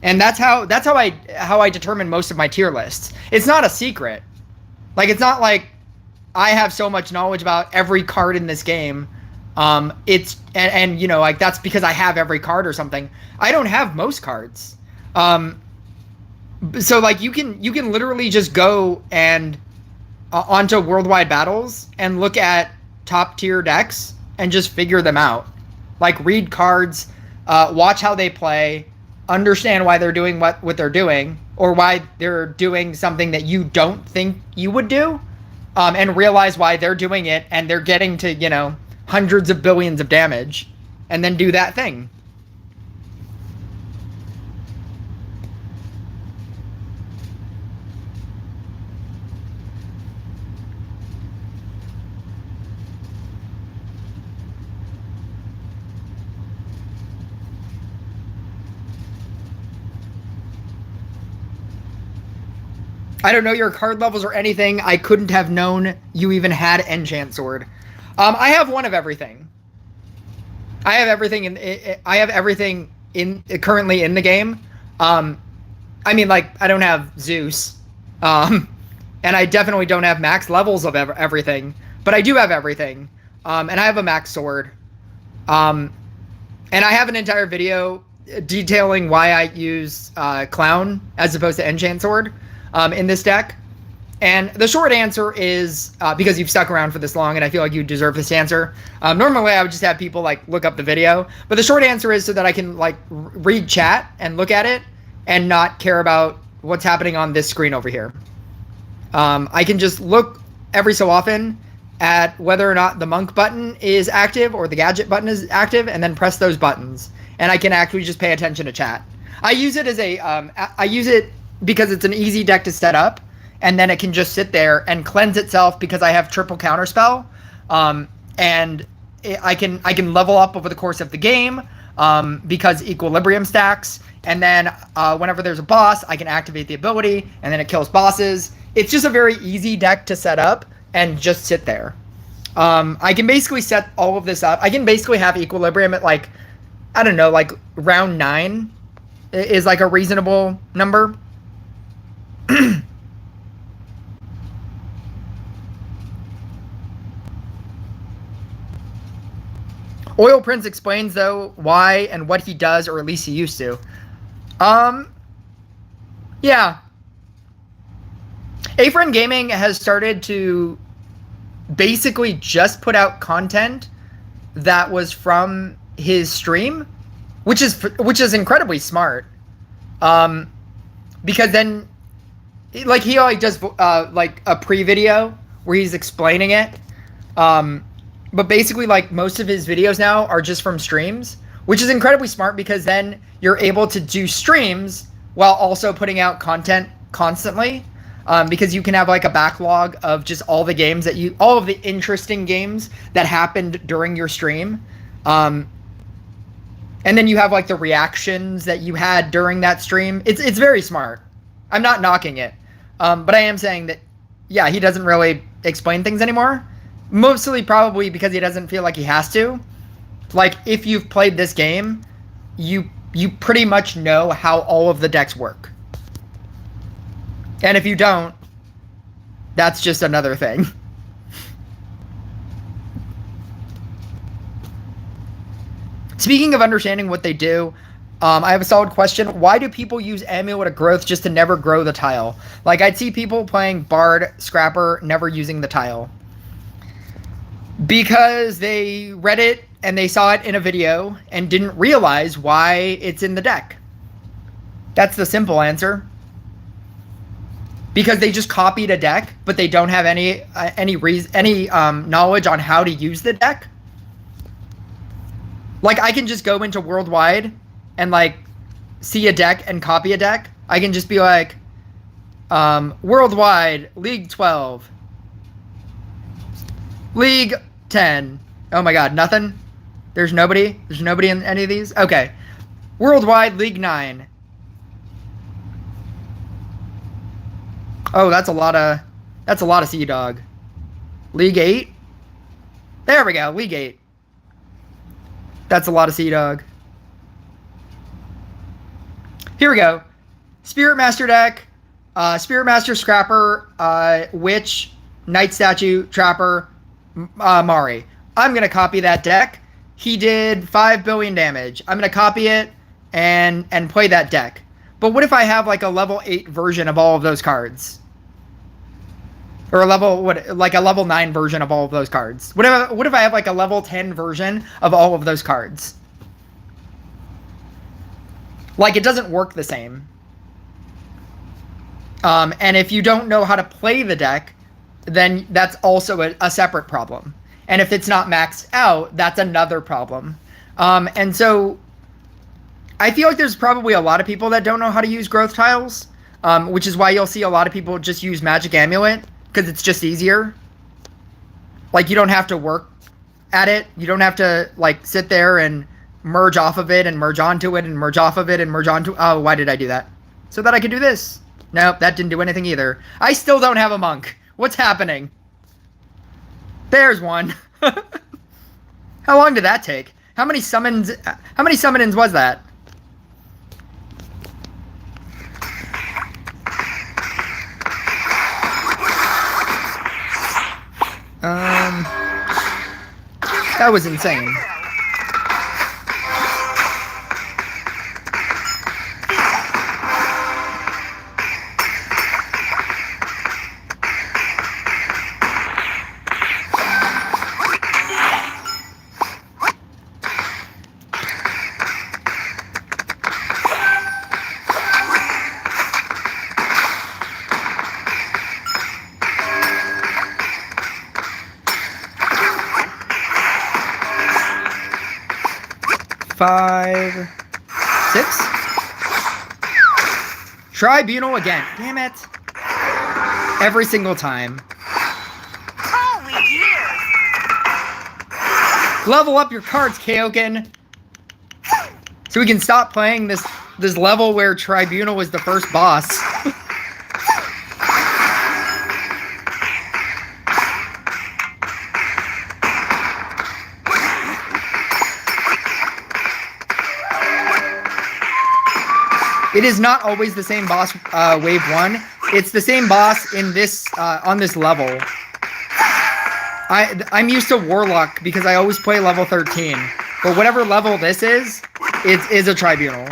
And that's how I determine most of my tier lists. It's not a secret. Like, it's not like I have so much knowledge about every card in this game. It's and you know, like, that's because I have every card or something. I don't have most cards. So like you can literally just go and onto worldwide battles and look at top tier decks and just figure them out. Like, read cards, watch how they play, understand why they're doing what they're doing, or why they're doing something that you don't think you would do, and realize why they're doing it, and they're getting to, you know, hundreds of billions of damage, and then do that thing. I don't know your card levels or anything. I couldn't have known you even had Enchant Sword. I have one of everything. I have everything in currently in the game. I mean, like, I don't have Zeus, and I definitely don't have max levels of everything, but I do have everything, and I have a max sword, and I have an entire video detailing why I use Clown as opposed to Enchant Sword in this deck. And the short answer is because you've stuck around for this long and I feel like you deserve this answer. Normally I would just have people like look up the video, but the short answer is so that I can like read chat and look at it and not care about what's happening on this screen over here. I can just look every so often at whether or not the monk button is active or the gadget button is active, and then press those buttons. And I can actually just pay attention to chat. I use it as a, I use it because it's an easy deck to set up, and then it can just sit there and cleanse itself because I have triple counterspell, and I can level up over the course of the game because equilibrium stacks, and then whenever there's a boss, I can activate the ability, and then it kills bosses. It's just a very easy deck to set up and just sit there. I can basically set all of this up. I can basically have equilibrium at like, I don't know, like round 9 is like a reasonable number. Oil Prince explains, though, why and what he does, or at least he used to. Yeah. A-Friend Gaming has started to basically just put out content that was from his stream, which is incredibly smart. Because then, like, he always does like a pre-video where he's explaining it. But basically, like, most of his videos now are just from streams, which is incredibly smart because then you're able to do streams while also putting out content constantly. Because you can have like a backlog of just all the games that all of the interesting games that happened during your stream. And then you have like the reactions that you had during that stream. It's very smart. I'm not knocking it. But I am saying that, yeah, he doesn't really explain things anymore. Mostly probably because he doesn't feel like he has to. Like, if you've played this game, you pretty much know how all of the decks work. And if you don't, that's just another thing. Speaking of understanding what they do, I have a solid question. Why do people use Amulet of Growth just to never grow the tile? Like, I'd see people playing Bard, Scrapper, never using the tile. Because they read it and they saw it in a video and didn't realize why it's in the deck. That's the simple answer. Because they just copied a deck, but they don't have any knowledge on how to use the deck. Like, I can just go into Worldwide and, like, see a deck and copy a deck. I can just be like, Worldwide, League 12. League 10. Oh my god, nothing? There's nobody? There's nobody in any of these? Okay. Worldwide, League 9. Oh, that's a lot of Sea Dog. League 8? There we go, League 8. That's a lot of Sea Dog. Here we go. Spirit Master deck. Spirit Master, Scrapper, Witch, Night Statue, Trapper, Mari. I'm going to copy that deck. He did 5 billion damage. I'm going to copy it and play that deck. But what if I have like a level 8 version of all of those cards? Or a level 9 version of all of those cards? What if I have like a level 10 version of all of those cards? Like, it doesn't work the same. And if you don't know how to play the deck, then that's also a separate problem. And if it's not maxed out, that's another problem. And so I feel like there's probably a lot of people that don't know how to use growth tiles, which is why you'll see a lot of people just use Magic Amulet, because it's just easier. Like, you don't have to work at it. You don't have to, like, sit there and merge off of it and merge onto it and merge off of it and merge onto... Oh, why did I do that? So that I could do this. Nope, that didn't do anything either. I still don't have a monk. What's happening? There's one. How long did that take? How many summons? How many summonings was that? That was insane. Five, six. Tribunal again. Damn it. Every single time. Holy dear! Level up your cards, Kaoken. So we can stop playing this level where Tribunal was the first boss. It is not always the same boss, wave 1. It's the same boss in this, on this level. I'm used to Warlock because I always play level 13. But whatever level this is, it is a Tribunal.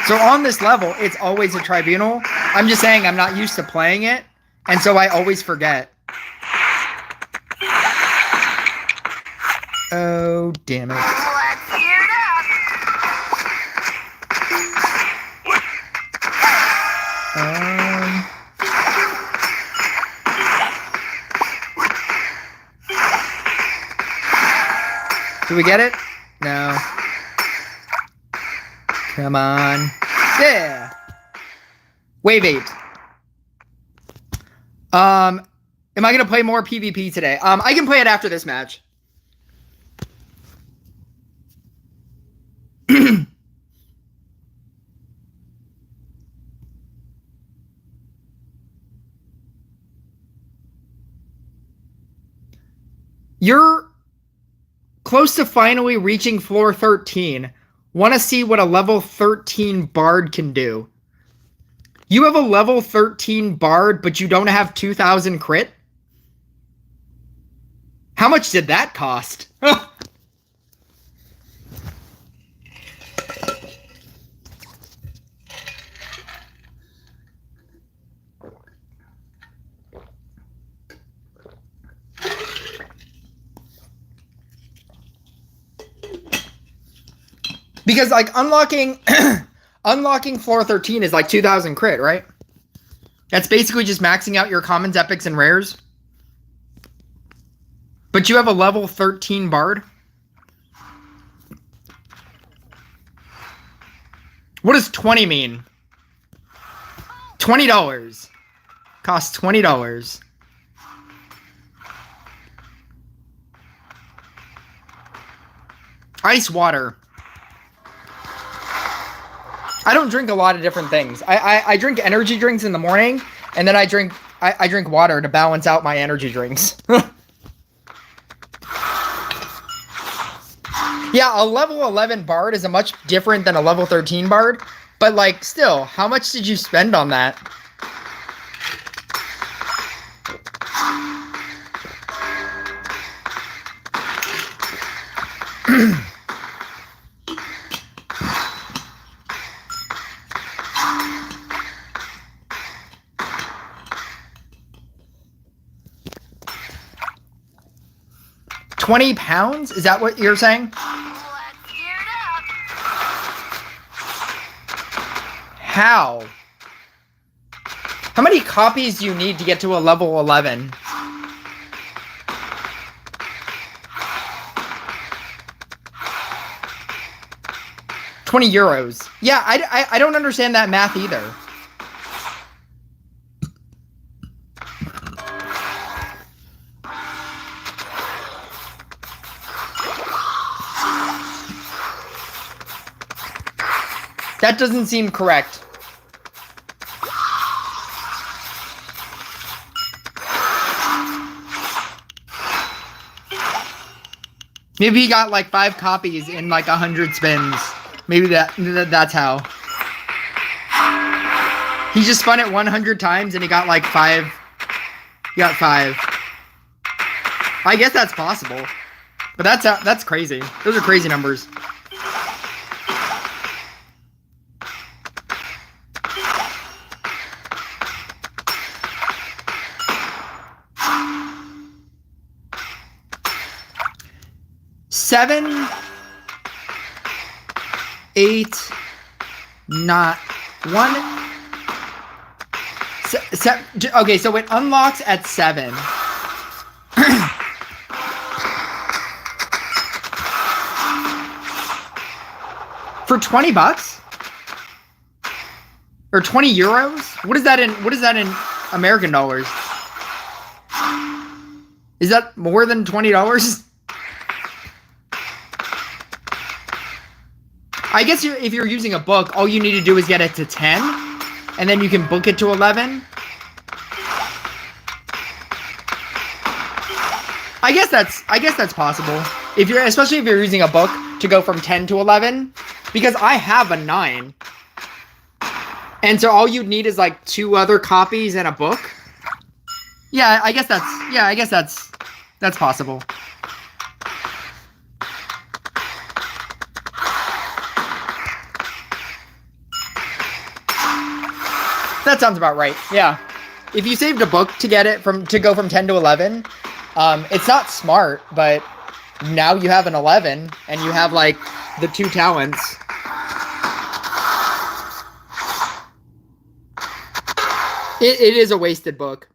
So on this level, it's always a Tribunal. I'm just saying I'm not used to playing it, and so I always forget. Oh, damn it. Let's hear it up! Do we get it? No. Come on. Yeah. Wave 8. Am I gonna play more PvP today? I can play it after this match. You're close to finally reaching floor 13. Want to see what a level 13 bard can do. You have a level 13 bard, but you don't have 2,000 crit? How much did that cost? Because, like, unlocking floor 13 is like 2,000 crit, right? That's basically just maxing out your commons, epics, and rares. But you have a level 13 bard? What does 20 mean? $20. Costs $20. Ice water. I don't drink a lot of different things. I drink energy drinks in the morning, and then I drink water to balance out my energy drinks. Yeah, a level 11 bard is a much different than a level 13 bard, but like still, how much did you spend on that? £20? Is that what you're saying? Let's hear it up! How? How many copies do you need to get to a level 11? €20. Yeah, I don't understand that math either. That doesn't seem correct. Maybe he got like 5 copies in like 100 spins. Maybe that's how. He just spun it 100 times and he got like 5. He got 5. I guess that's possible. But that's crazy. Those are crazy numbers. Seven, 8, not 1. Okay, so it unlocks at 7. For 20 bucks? Or 20 euros? What is that in American dollars? Is that more than $20? I guess if you're using a book, all you need to do is get it to 10, and then you can book it to 11. I guess that's possible. Especially if you're using a book to go from 10 to 11, because I have a 9. And so all you'd need is like 2 other copies and a book. Yeah, I guess that's possible. That sounds about right. Yeah. If you saved a book to get it to go from 10 to 11, it's not smart, but now you have an 11 and you have like the 2 talents. It is a wasted book.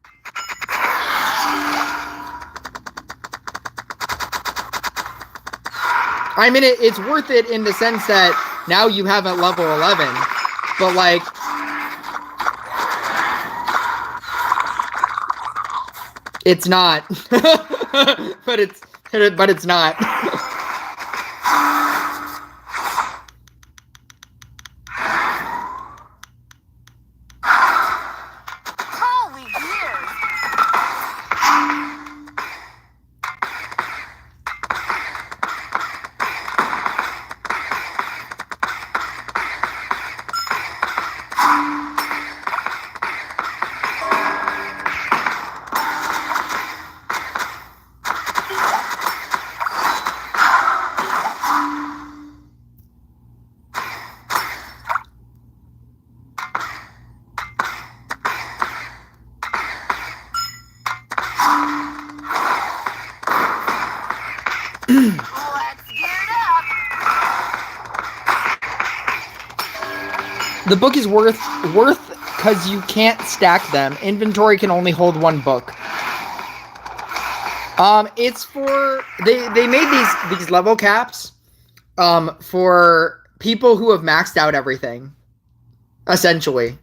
I mean, it's worth it in the sense that now you have a level 11, but like, it's not. but it's not. Holy years! Let's get it up! The book is worth because you can't stack them. Inventory can only hold 1 book. It's for they made these level caps for people who have maxed out everything, essentially.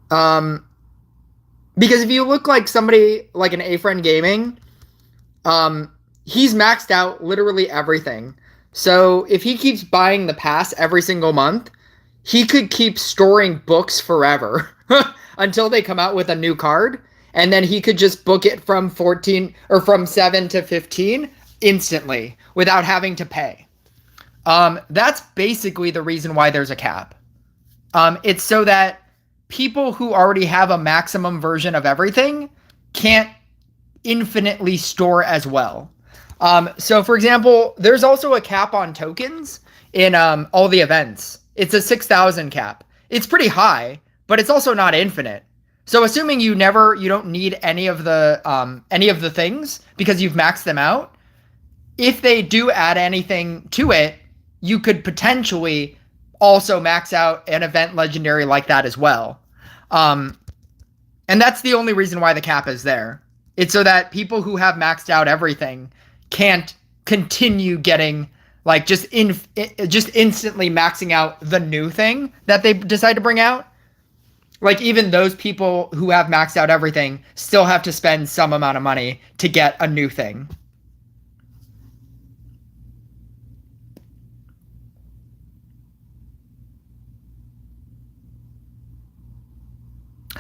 Because if you look like somebody like an A-Friend Gaming, he's maxed out literally everything. So if he keeps buying the pass every single month, he could keep storing books forever until they come out with a new card. And then he could just book it from 14 or from 7 to 15 instantly without having to pay. That's basically the reason why there's a cap. It's so that people who already have a maximum version of everything can't infinitely store as well. So for example, there's also a cap on tokens in all the events. It's a 6,000 cap. It's pretty high, but it's also not infinite. So assuming you don't need any of the things because you've maxed them out, if they do add anything to it, you could potentially also max out an event legendary like that as well. And that's the only reason why the cap is there. It's so that people who have maxed out everything can't continue getting like just instantly maxing out the new thing that they decide to bring out. Like even those people who have maxed out everything still have to spend some amount of money to get a new thing.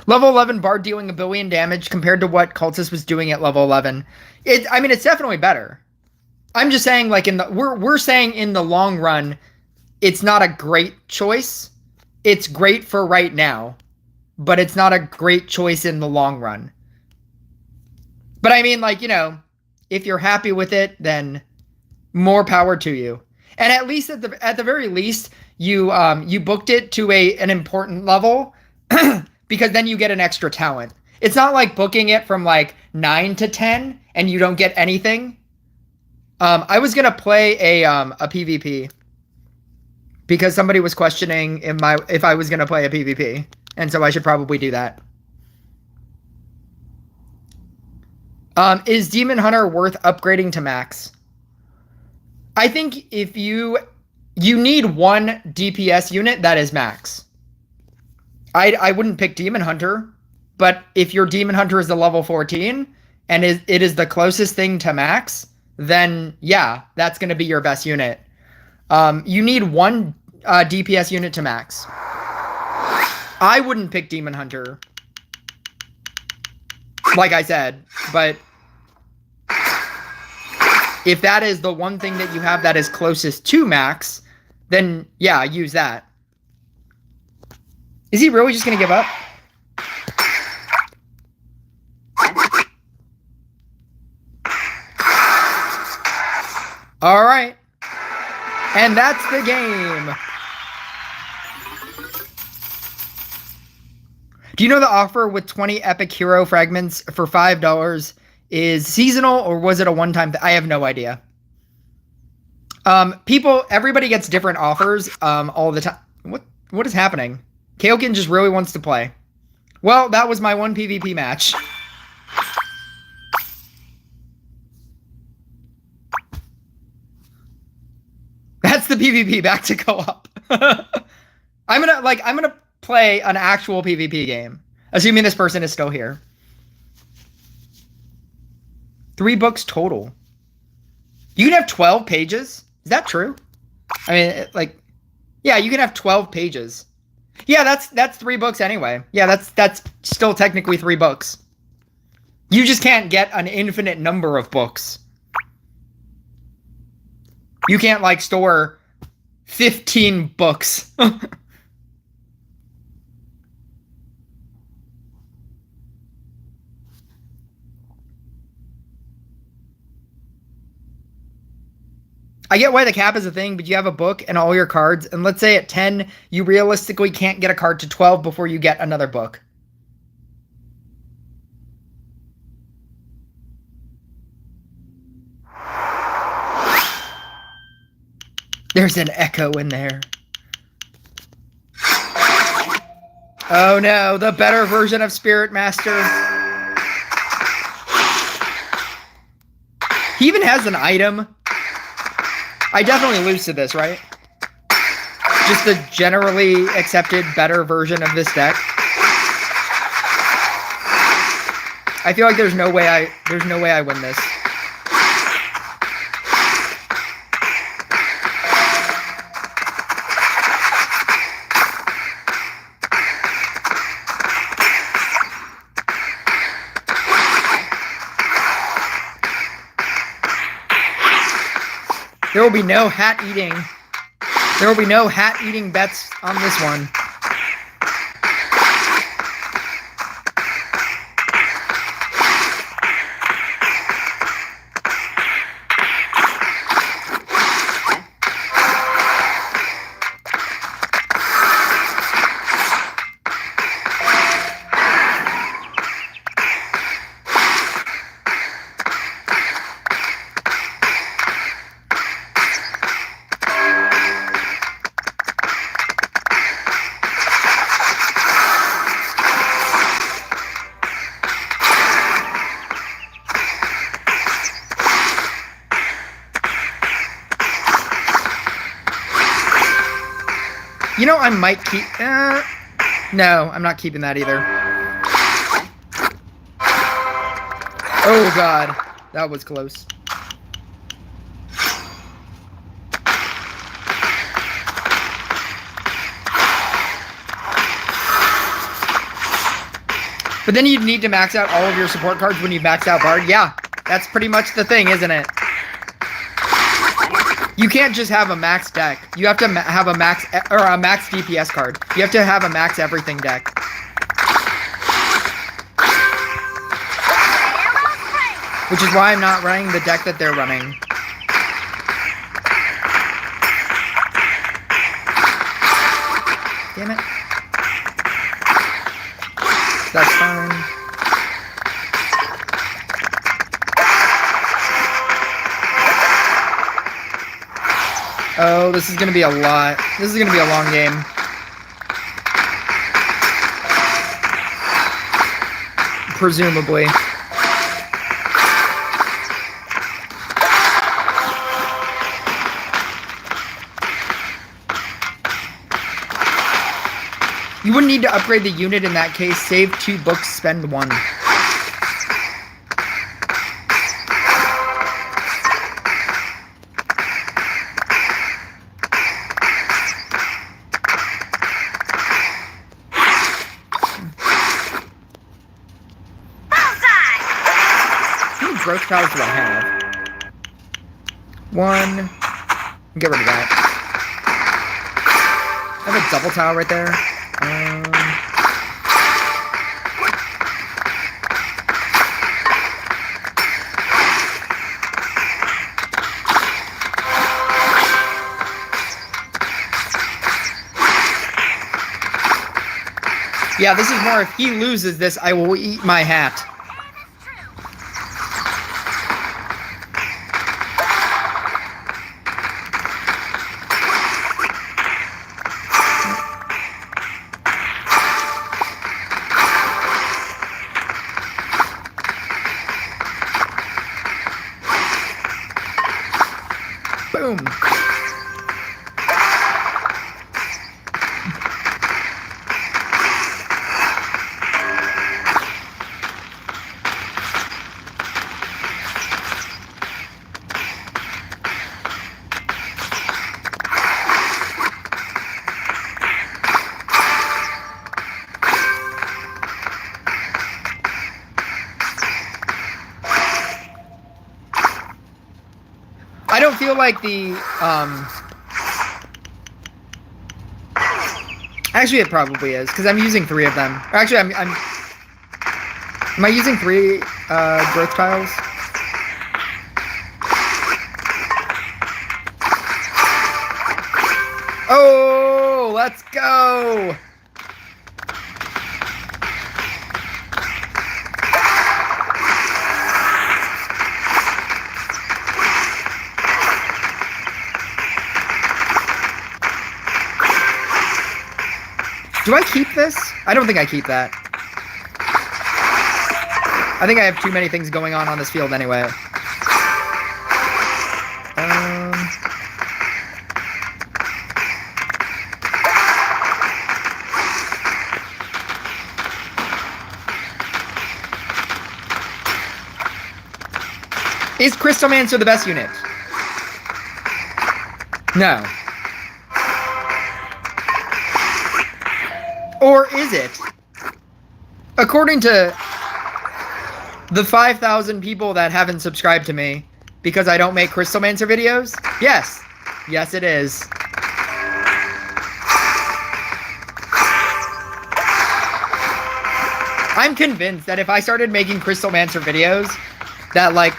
Level 11 Bard dealing 1 billion damage compared to what Cultist was doing at level 11. I mean, it's definitely better. I'm just saying, like, we're saying in the long run, it's not a great choice. It's great for right now, but it's not a great choice in the long run. But I mean, like, you know, if you're happy with it, then more power to you. And at least at the very least, you booked it to an important level because then you get an extra talent. It's not like booking it from like 9 to 10 and you don't get anything. I was gonna play a PvP because somebody was questioning if I was gonna play a PvP, and so I should probably do that. Is Demon Hunter worth upgrading to max? I think if you need 1 DPS unit that is max. I wouldn't pick Demon Hunter, but if your Demon Hunter is a level 14 and it is the closest thing to max, then yeah, that's going to be your best unit. You need 1 DPS unit to max. I wouldn't pick Demon Hunter, like I said, but if that is the one thing that you have that is closest to max, then yeah, use that. Is he really just going to give up? All right. And that's the game. Do you know the offer with 20 epic hero fragments for $5 is seasonal, or was it a one-time thing? I have no idea. Everybody gets different offers all the time. What is happening? Kaoken just really wants to play. Well, that was my 1 PvP match. That's the PvP, back to co-op. I'm gonna play an actual PvP game, assuming this person is still here. 3 books total. You can have 12 pages? Is that true? I mean, like, yeah, you can have 12 pages. Yeah, that's 3 books anyway. Yeah, that's still technically 3 books. You just can't get an infinite number of books. You can't, like, store 15 books. I get why the cap is a thing, but you have a book and all your cards, and let's say at 10, you realistically can't get a card to 12 before you get another book. There's an echo in there. Oh no, the better version of Spirit Master. He even has an item. I definitely lose to this, right? Just the generally accepted better version of this deck. I feel like there's no way I win this. There will be no hat eating. There will be no hat eating bets on this one. You know, I might keep... no, I'm not keeping that either. Oh, God. That was close. But then you'd need to max out all of your support cards when you max out Bard. Yeah, that's pretty much the thing, isn't it? You can't just have a max deck. You have to have a max or a max DPS card. You have to have a max everything deck. Which is why I'm not running the deck that they're running. Damn it. That's fine. Oh, this is gonna be a lot. This is gonna be a long game. Presumably. You wouldn't need to upgrade the unit in that case. Save 2 books, spend 1. How many growth tiles do I have? 1. Get rid of that. I have a double tile right there. Yeah, this is more if he loses this, I will eat my hat. Boom. I don't feel like the, actually it probably is, because I'm using 3 of them. Or actually, am I using 3, growth tiles? Oh, let's go! Do I keep this? I don't think I keep that. I think I have too many things going on this field anyway. Is Crystlamancer the best unit? No. Or is it? According to the 5,000 people that haven't subscribed to me because I don't make Crystlamancer videos, yes. Yes, it is. I'm convinced that if I started making Crystlamancer videos, that, like,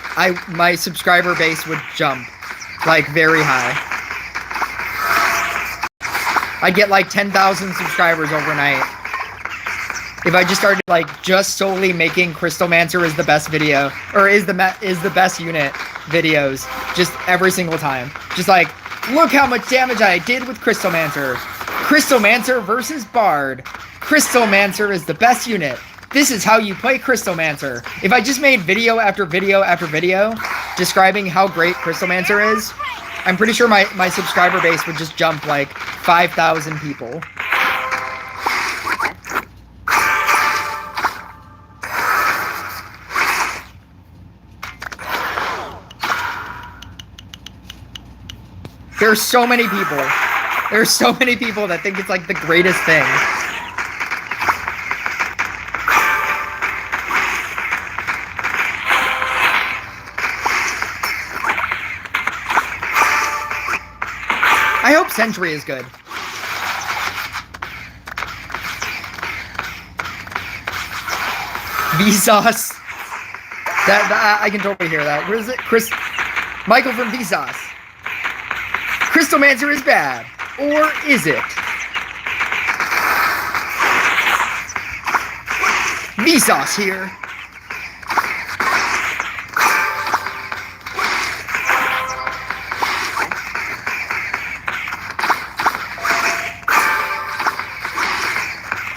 my subscriber base would jump, like, very high. I'd get like 10,000 subscribers overnight if I just started like just solely making Crystlamancer is the best video or is the best unit videos just every single time. Just like, look how much damage I did with Crystlamancer. Crystlamancer versus Bard. Crystlamancer is the best unit. This is how you play Crystlamancer. If I just made video after video after video describing how great Crystlamancer is, I'm pretty sure my subscriber base would just jump like 5,000 people. There's so many people. There's so many people that think it's like the greatest thing. Sentry is good. Vsauce. That I can totally hear that. Where is it? Michael from Vsauce. Crystlamancer is bad. Or is it? Vsauce here.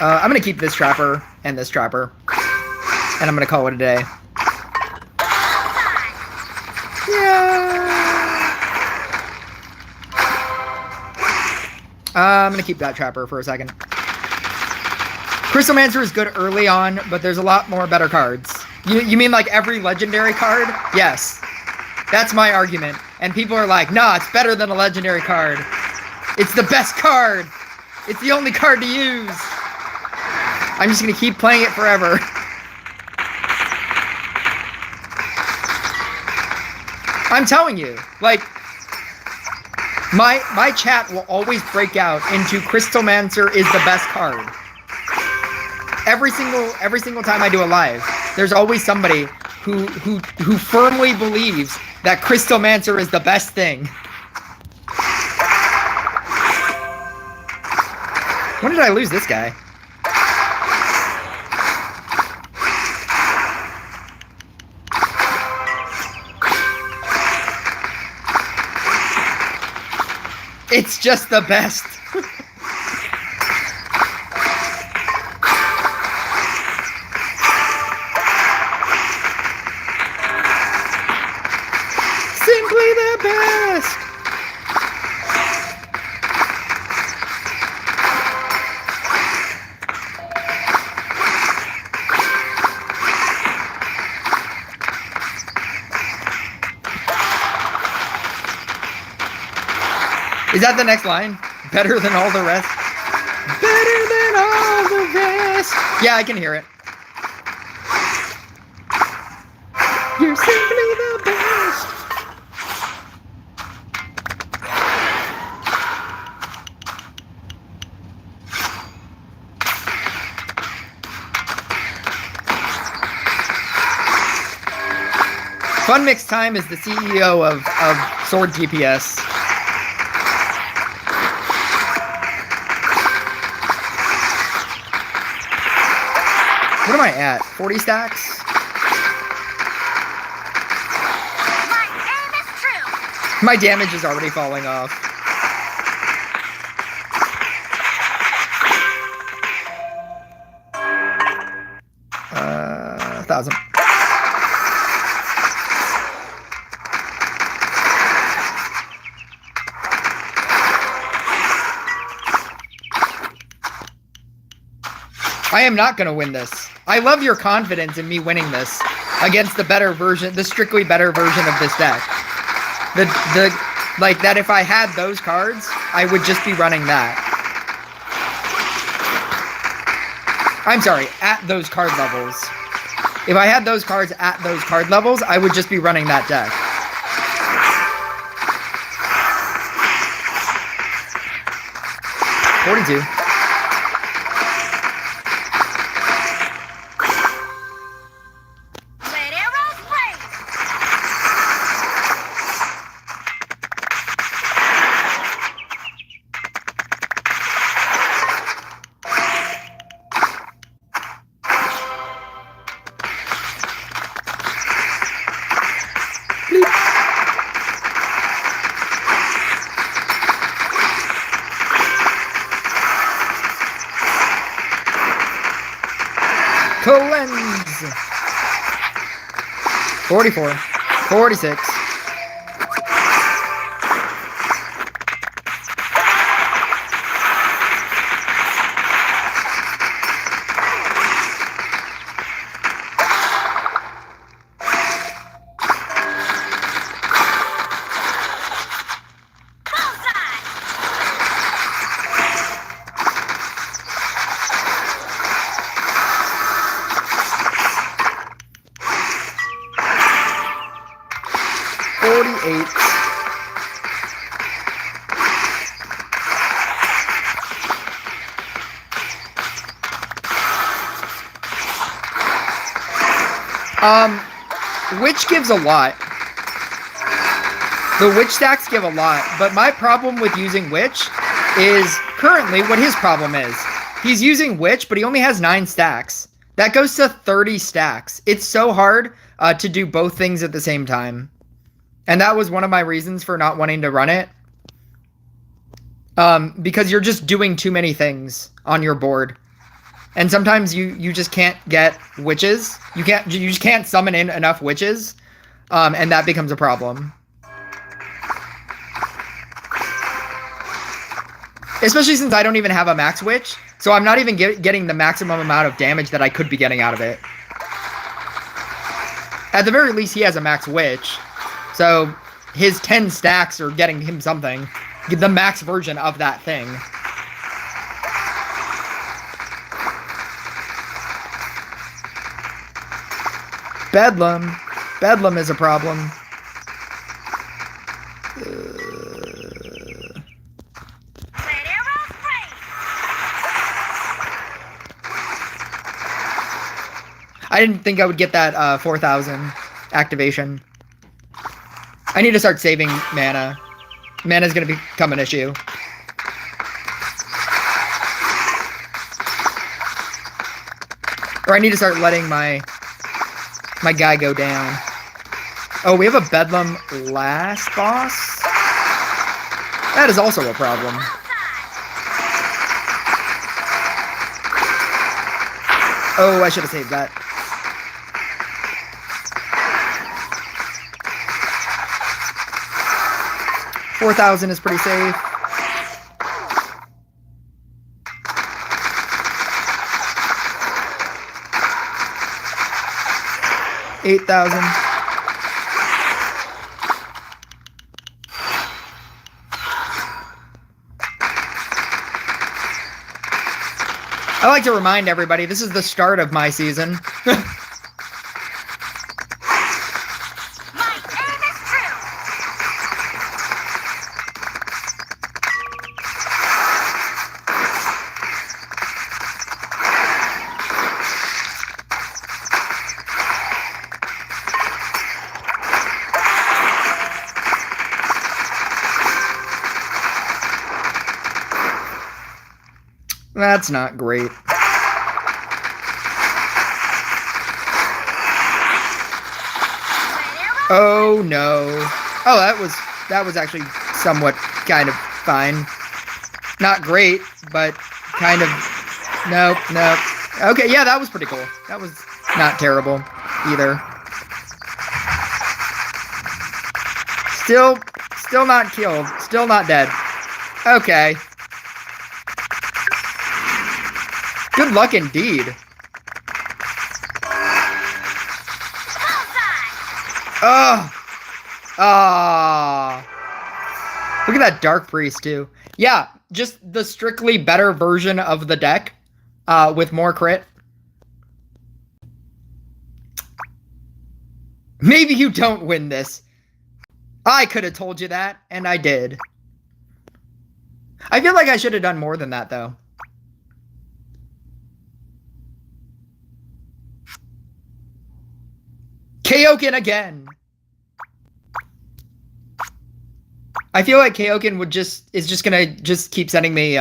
I'm gonna keep this trapper and this trapper, and I'm gonna call it a day. Yeah. I'm gonna keep that trapper for a second. Crystlamancer is good early on, but there's a lot more better cards. You mean like every legendary card? Yes. That's my argument. And people are like, nah, it's better than a legendary card. It's the best card. It's the only card to use. I'm just gonna keep playing it forever. I'm telling you, like, my chat will always break out into Crystlamancer is the best card. Every single time I do a live, there's always somebody who firmly believes that Crystlamancer is the best thing. When did I lose this guy? It's just the best. Simply the best. Is that the next line? Better than all the rest? Better than all the rest. Yeah, I can hear it. You're simply the best. Fun Mix Time is the CEO of Sword DPS. What am I at? 40 stacks? My aim is true. My damage is already falling off. Uh, 1,000. I am not going to win this. I love your confidence in me winning this against the better version, the strictly better version of this deck. Like that if I had those cards, I would just be running that. I'm sorry, at those card levels. If I had those cards at those card levels, I would just be running that deck. $42. Let arrows break. Cleanse. 44. 46. Witch gives a lot. The witch stacks give a lot, but my problem with using witch is currently what his problem is. He's using witch, but he only has 9 stacks. That goes to 30 stacks. It's so hard to do both things at the same time. And that was one of my reasons for not wanting to run it. Because you're just doing too many things on your board. And sometimes you just can't get witches. You just can't summon in enough witches. And that becomes a problem. Especially since I don't even have a max witch. So I'm not even getting the maximum amount of damage that I could be getting out of it. At the very least, he has a max witch. So his 10 stacks are getting him something. The max version of that thing. Bedlam. Bedlam is a problem. I didn't think I would get that 4,000 activation. I need to start saving mana. Mana's gonna become an issue. Or I need to start letting my guy go down. Oh, we have a Bedlam last boss? That is also a problem. Oh, I should have saved that. $4,000 is pretty safe. $8,000. I like to remind everybody, this is the start of my season. That's not great. Oh no. Oh, that was actually somewhat kind of fine. Not great, but kind of nope. Okay, yeah, that was pretty cool. That was not terrible either. Still not killed. Still not dead. Okay. Good luck indeed. Oh. Ah. Look at that Dark Priest too. Yeah, just the strictly better version of the deck with more crit. Maybe you don't win this. I could have told you that, and I did. I feel like I should have done more than that, though. Kaioken again! I feel like Kaioken is just gonna keep sending me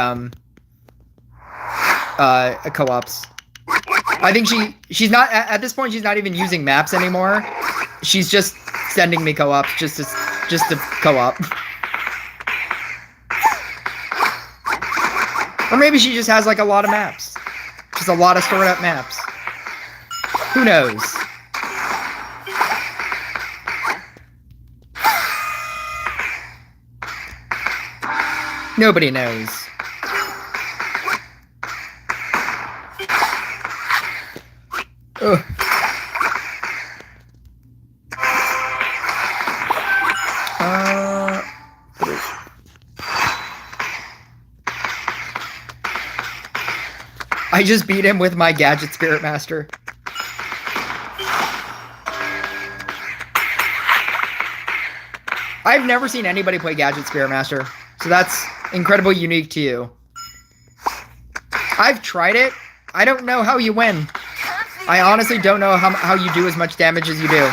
co-ops. I think she's not at this point. She's not even using maps anymore. She's just sending me co-ops just to co-op. Or maybe she just has like a lot of maps, just a lot of stored up maps. Who knows? Nobody knows. Ugh. I just beat him with my Gadget Spirit Master. I've never seen anybody play Gadget Spirit Master, so that's incredibly unique to you. I've tried it. I don't know how you win. That's the I honestly don't know how you do as much damage as you do.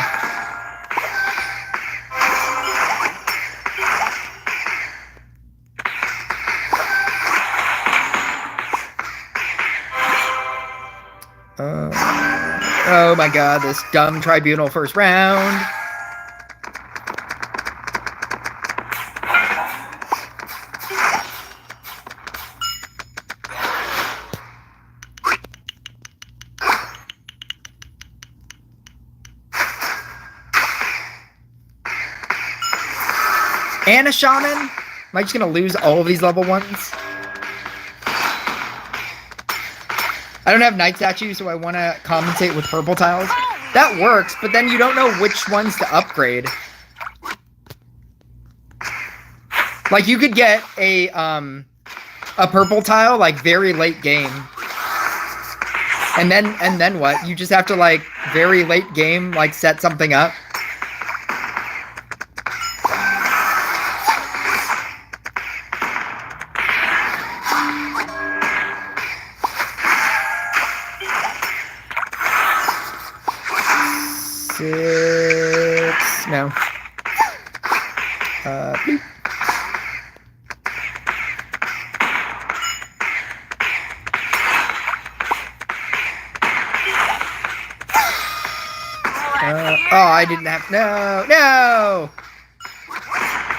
Oh my god, this dumb tribunal first round. And a shaman? Am I just gonna lose all of these level 1s? I don't have Night Statue, so I want to compensate with purple tiles. That works, but then you don't know which ones to upgrade. Like, you could get a purple tile, like, very late game. And then what? You just have to, like, very late game, like, set something up. No. Bloop. Oh, I didn't have... No! No!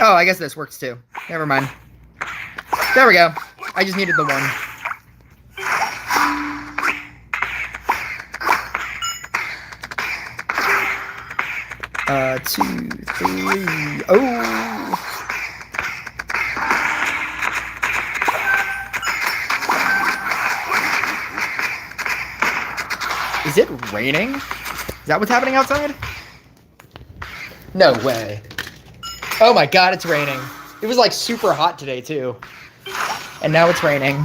Oh, I guess this works too. Never mind. There we go. I just needed the one. Two, three. Oh! Is it raining? Is that what's happening outside? No way. Oh my god, it's raining. It was like super hot today too. And now it's raining.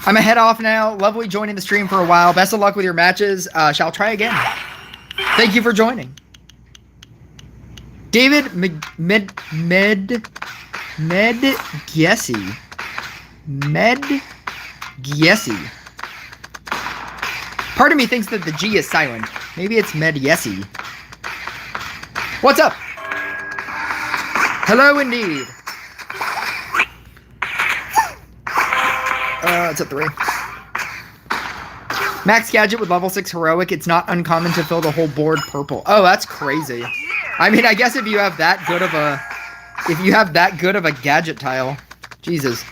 I'm gonna head off now. Lovely joining the stream for a while. Best of luck with your matches. Shall try again. Thank you for joining. David Giesi. Part of me thinks that the G is silent. Maybe it's Giesi. What's up? Hello indeed. It's a 3. Max Gadget with level 6 heroic. It's not uncommon to fill the whole board purple. Oh, that's crazy. I mean, I guess if you have that good of a gadget tile. Jesus.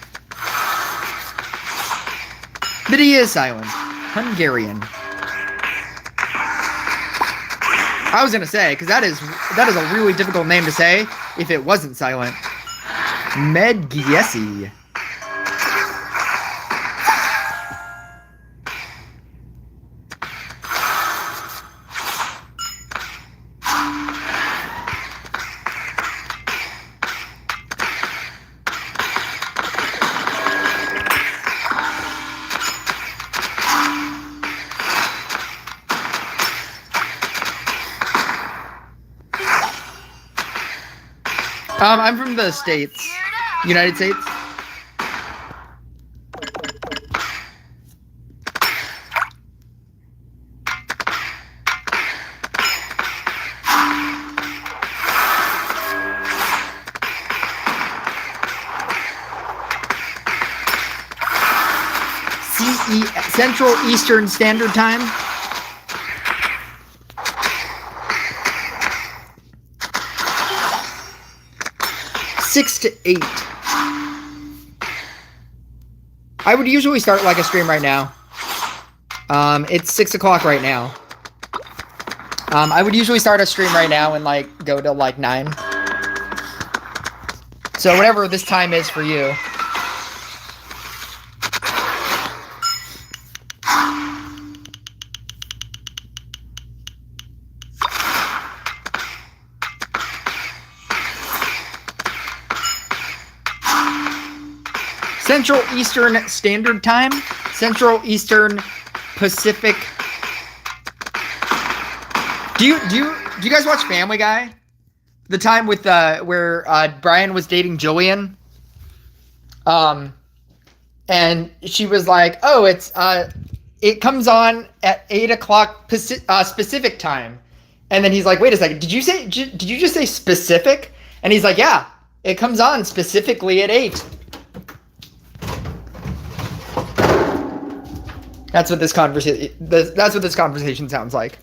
But he is silent. Hungarian. I was gonna say, because that is a really difficult name to say if it wasn't silent. Giesi. I'm from the States. United States. Central Eastern Standard Time. Six to 8. I would usually start like a stream right now. It's 6 o'clock right now. I would usually start a stream right now and like go to like 9. So whatever this time is for you. Central Eastern Standard Time, Central Eastern Pacific. Do you guys watch Family Guy? the time with where Brian was dating Jillian, and she was like, "Oh, it comes on at 8 o'clock specific time," and then he's like, "Wait a second, did you just say specific?" And he's like, "Yeah, it comes on specifically at 8." That's what this conversation sounds like.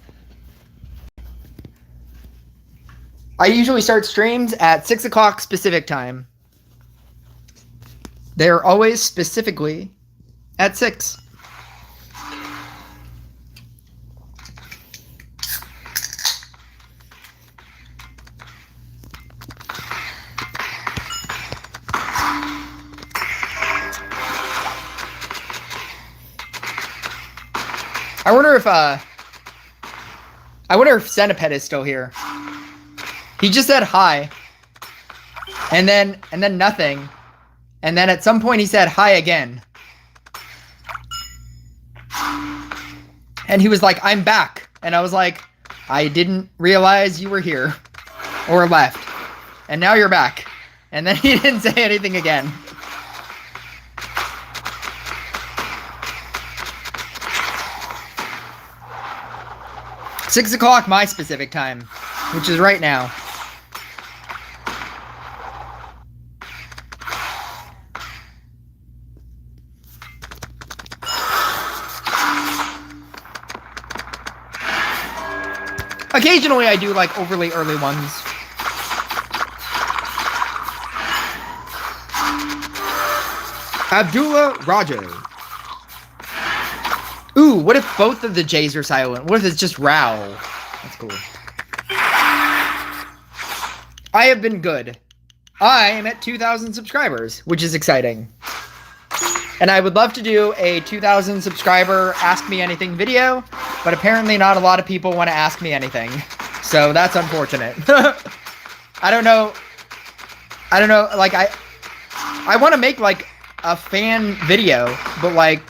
I usually start streams at 6 o'clock specific time. They're always specifically at 6. I wonder if Centipede is still here. He just said hi. And then nothing. And then at some point he said hi again. And he was like, "I'm back." And I was like, "I didn't realize you were here." Or left. And now you're back. And then he didn't say anything again. Six o'clock my specific time, which is right now. Occasionally I do like overly early ones. Abdullah Raja. Ooh, what if both of the J's are silent? What if it's just Rao? That's cool. I have been good. I am at 2,000 subscribers, which is exciting. And I would love to do a 2,000 subscriber Ask Me Anything video, but apparently not a lot of people want to ask me anything. So that's unfortunate. I don't know, like, I want to make, like, a fan video, but, like,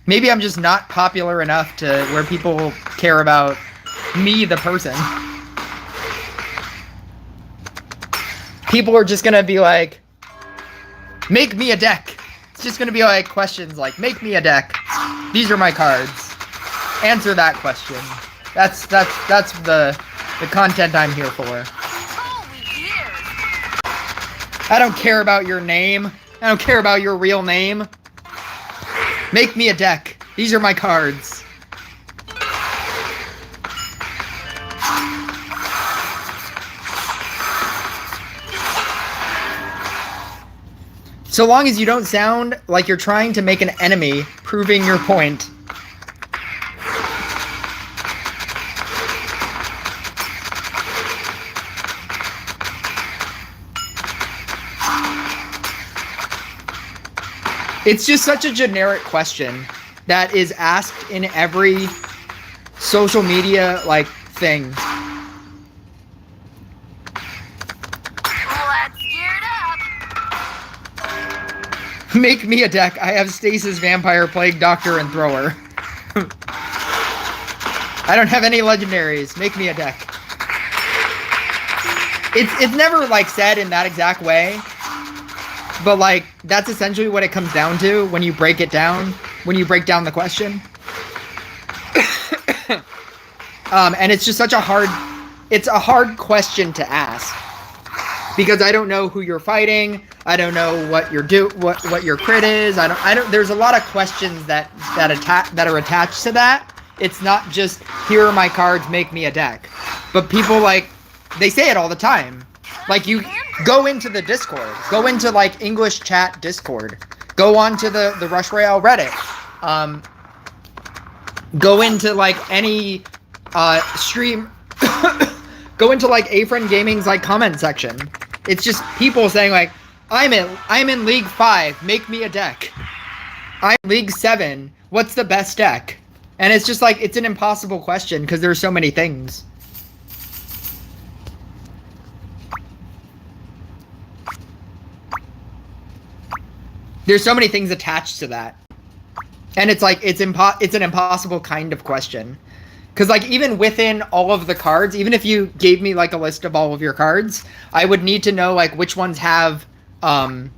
maybe I'm just not popular enough to where people care about me, the person. People are just gonna be like, "Make me a deck." It's just gonna be like questions like, "Make me a deck. These are my cards. Answer that question." That's the content I'm here for. I don't care about your name. I don't care about your real name. Make me a deck. These are my cards. So long as you don't sound like you're trying to make an enemy, proving your point. It's just such a generic question that is asked in every social media, like, thing. Let's gear it up. Make me a deck. I have Stasis, Vampire, Plague Doctor, and Thrower. I don't have any legendaries. Make me a deck. It's never, like, said in that exact way. But, like, that's essentially what it comes down to when you break it down. When you break down the question. And it's just such a hard... It's a hard question to ask. Because I don't know who you're fighting. I don't know what what your crit is. I don't there's a lot of questions that are attached to that. It's not just, "Here are my cards, make me a deck." But people, like, they say it all the time. Like, you go into the Discord. Go into, like, English chat Discord. Go on to the Rush Royale Reddit. Go into, like, any stream. Go into, like, A-Friend Gaming's, like, comment section. It's just people saying, like, I'm in League 5, make me a deck. I'm in League 7, what's the best deck? And it's just, like, it's an impossible question because there's so many things. There's so many things attached to that. And it's like, it's an impossible kind of question. Because, like, even within all of the cards, even if you gave me, like, a list of all of your cards, I would need to know, like, which ones have, what's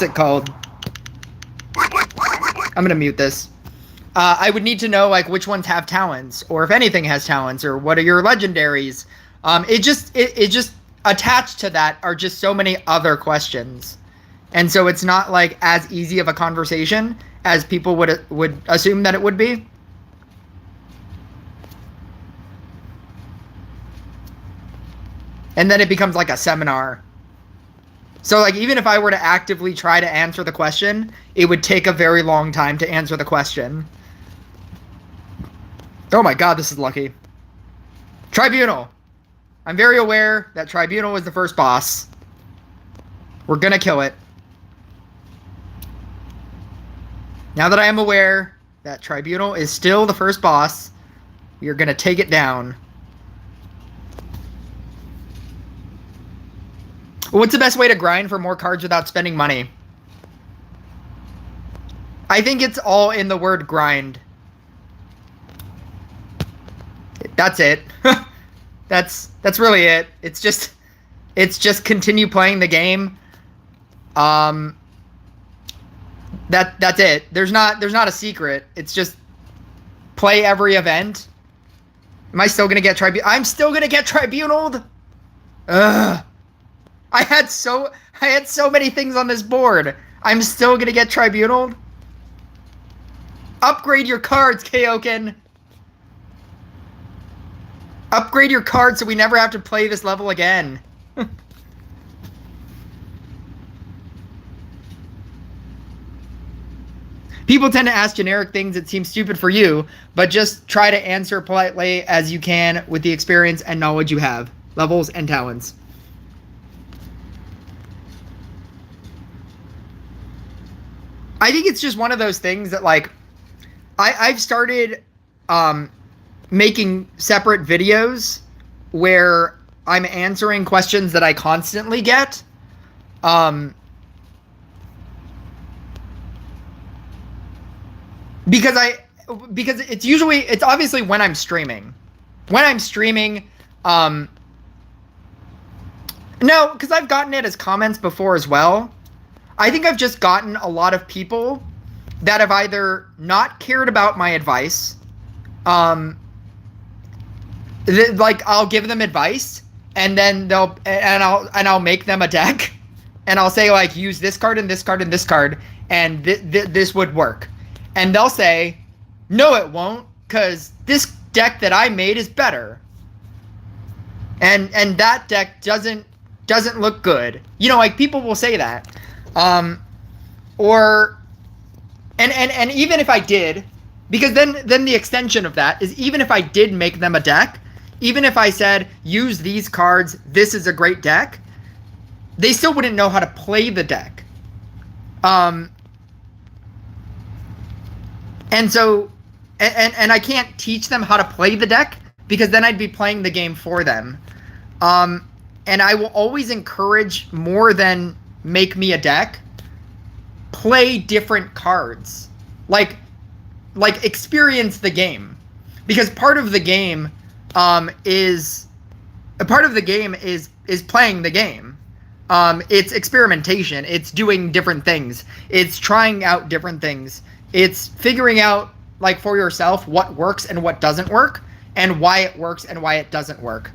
it called? I'm gonna mute this. I would need to know, like, which ones have talents, or if anything has talents, or what are your legendaries. It just attached to that are just so many other questions. And so it's not, like, as easy of a conversation as people would assume that it would be. And then it becomes like a seminar. So, like, even if I were to actively try to answer the question, it would take a very long time to answer the question. Oh my god, this is lucky. Tribunal. I'm very aware that Tribunal is the first boss. We're gonna kill it. Now that I am aware that Tribunal is still the first boss, we are gonna take it down. What's the best way to grind for more cards without spending money? I think it's all in the word grind. That's it. That's really it. It's just continue playing the game. That's it. There's not a secret. It's just play every event. Am I still gonna get I'm still gonna get tribunaled. Ugh. I had so many things on this board. I'm still gonna get tribunaled. Upgrade your cards, Kaoken. Upgrade your cards so we never have to play this level again. People tend to ask generic things that seem stupid for you, but just try to answer politely as you can with the experience and knowledge you have. Levels and talents. I think it's just one of those things that, like, I've started making separate videos where I'm answering questions that I constantly get. Because it's obviously when I'm streaming. When I'm streaming, no, because I've gotten it as comments before as well. I think I've just gotten a lot of people that have either not cared about my advice, like, I'll give them advice, and then I'll make them a deck, and I'll say, like, use this card and this card and this card, and this would work. And they'll say, no, it won't, because this deck that I made is better. And that deck doesn't look good. You know, like, people will say that. And even if I did, because then the extension of that is, even if I did make them a deck, even if I said, use these cards, this is a great deck, they still wouldn't know how to play the deck. And so, and I can't teach them how to play the deck, because then I'd be playing the game for them. And I will always encourage, more than make me a deck, play different cards. Like experience the game. Because part of the game is playing the game. It's experimentation. It's doing different things. It's trying out different things. It's figuring out, like, for yourself what works and what doesn't work, and why it works and why it doesn't work.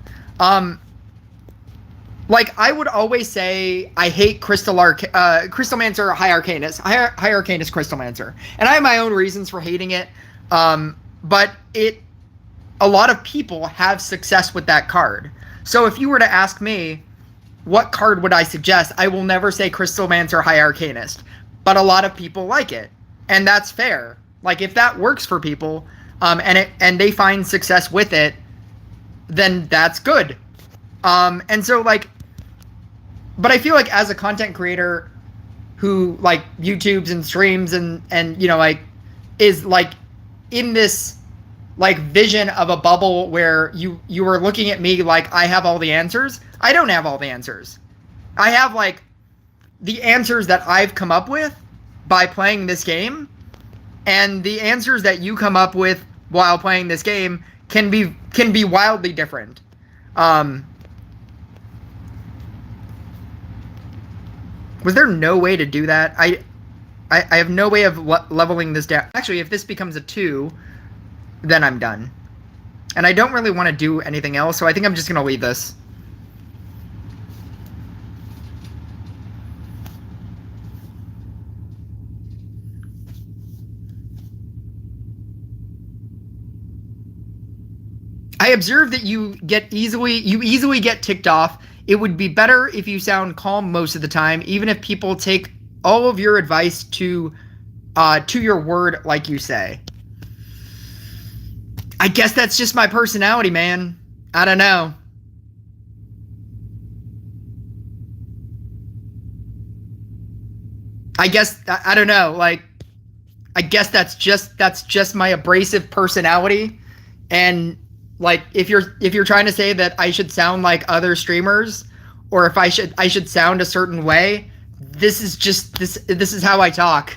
Like, I would always say I hate Crystlamancer High Arcanist Crystlamancer. And I have my own reasons for hating it. But a lot of people have success with that card. So if you were to ask me, what card would I suggest? I will never say Crystlamancer High Arcanist. But a lot of people like it. And that's fair. Like, if that works for people, and they find success with it, then that's good. And so, like, but I feel like as a content creator who, like, YouTubes and streams and you know, like, is, like, in this, like, vision of a bubble where you are looking at me like I have all the answers. I don't have all the answers. I have, like, the answers that I've come up with, by playing this game, and the answers that you come up with while playing this game can be wildly different. Was there no way to do that? I have no way of leveling this down. Actually, if this becomes a 2, then I'm done. And I don't really want to do anything else, so I think I'm just going to leave this. I observe that you easily get ticked off. It would be better if you sound calm most of the time, even if people take all of your advice to your word, like you say. I guess that's just my personality, man. I don't know. I guess I don't know. Like, I guess that's just my abrasive personality, and like if you're trying to say that I should sound like other streamers, or if I should sound a certain way, this is how I talk,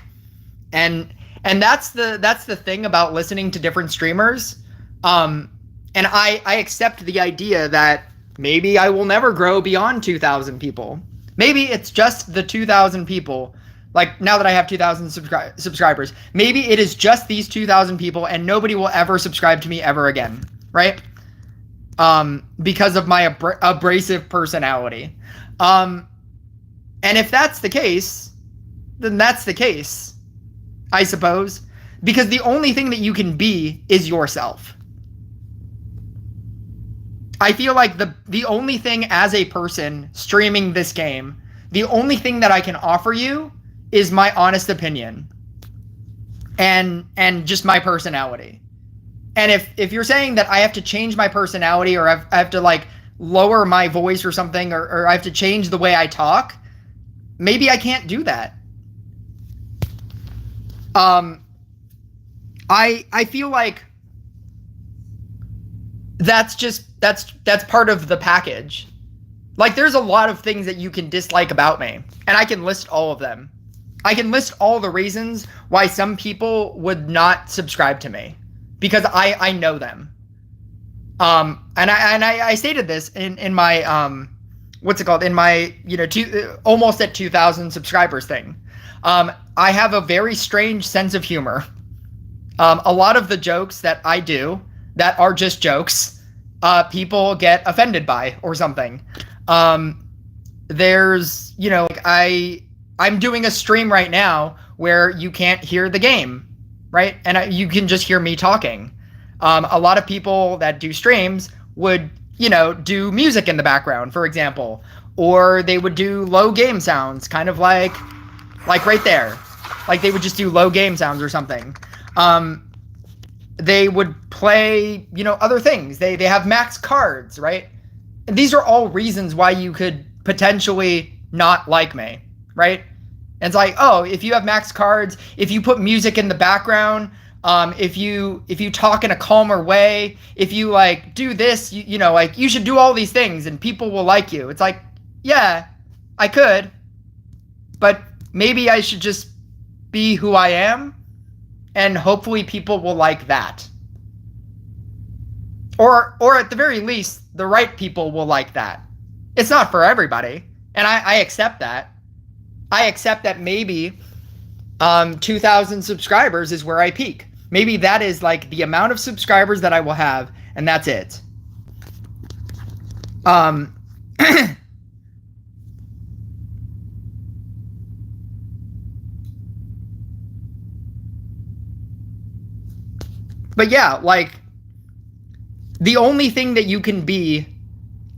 and that's the thing about listening to different streamers, and I accept the idea that maybe I will never grow beyond 2,000 people. Maybe it's just the 2,000 people. Like, now that I have 2,000 subscribers, maybe it is just these 2,000 people, and nobody will ever subscribe to me ever again, right? Because of my abrasive personality. And if that's the case, then that's the case, I suppose. Because the only thing that you can be is yourself. I feel like the only thing as a person streaming this game, the only thing that I can offer you is my honest opinion. And just my personality. And if you're saying that I have to change my personality, or I have to like lower my voice or something, or I have to change the way I talk, maybe I can't do that. I feel like that's part of the package. Like, there's a lot of things that you can dislike about me, and I can list all of them. I can list all the reasons why some people would not subscribe to me, because I know them. And I stated this in my what's it called, in my almost at 2,000 subscribers thing. I have a very strange sense of humor. A lot of the jokes that I do that are just jokes, people get offended by or something. There's like I'm doing a stream right now where you can't hear the game, right? And you can just hear me talking. A lot of people that do streams would, do music in the background, for example, or they would do low game sounds, kind of like right there. Like, they would just do low game sounds or something. They would play, other things. They have max cards, right? And these are all reasons why you could potentially not like me, right? And it's like, oh, if you have max cards, if you put music in the background, if you talk in a calmer way, if you like do this, like, you should do all these things and people will like you. It's like, yeah, I could, but maybe I should just be who I am, and hopefully people will like that. Or at the very least, the right people will like that. It's not for everybody, and I accept that. I accept that maybe 2,000 subscribers is where I peak. Maybe that is like the amount of subscribers that I will have, and that's it. But yeah, like, the only thing that you can be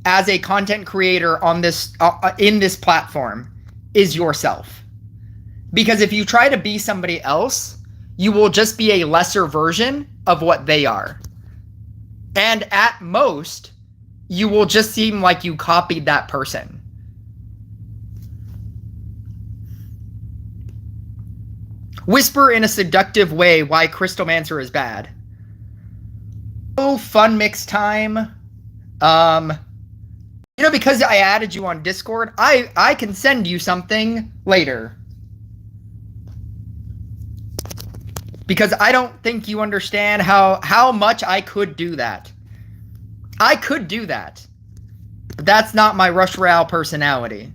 as a content creator on this in this platform is yourself. Because if you try to be somebody else, you will just be a lesser version of what they are. And at most, you will just seem like you copied that person. Whisper in a seductive way why Crystlamancer is bad. Oh, fun mix time. Because I added you on Discord, I can send you something later. Because I don't think you understand how much I could do that. I could do that. But that's not my Rush Royale personality.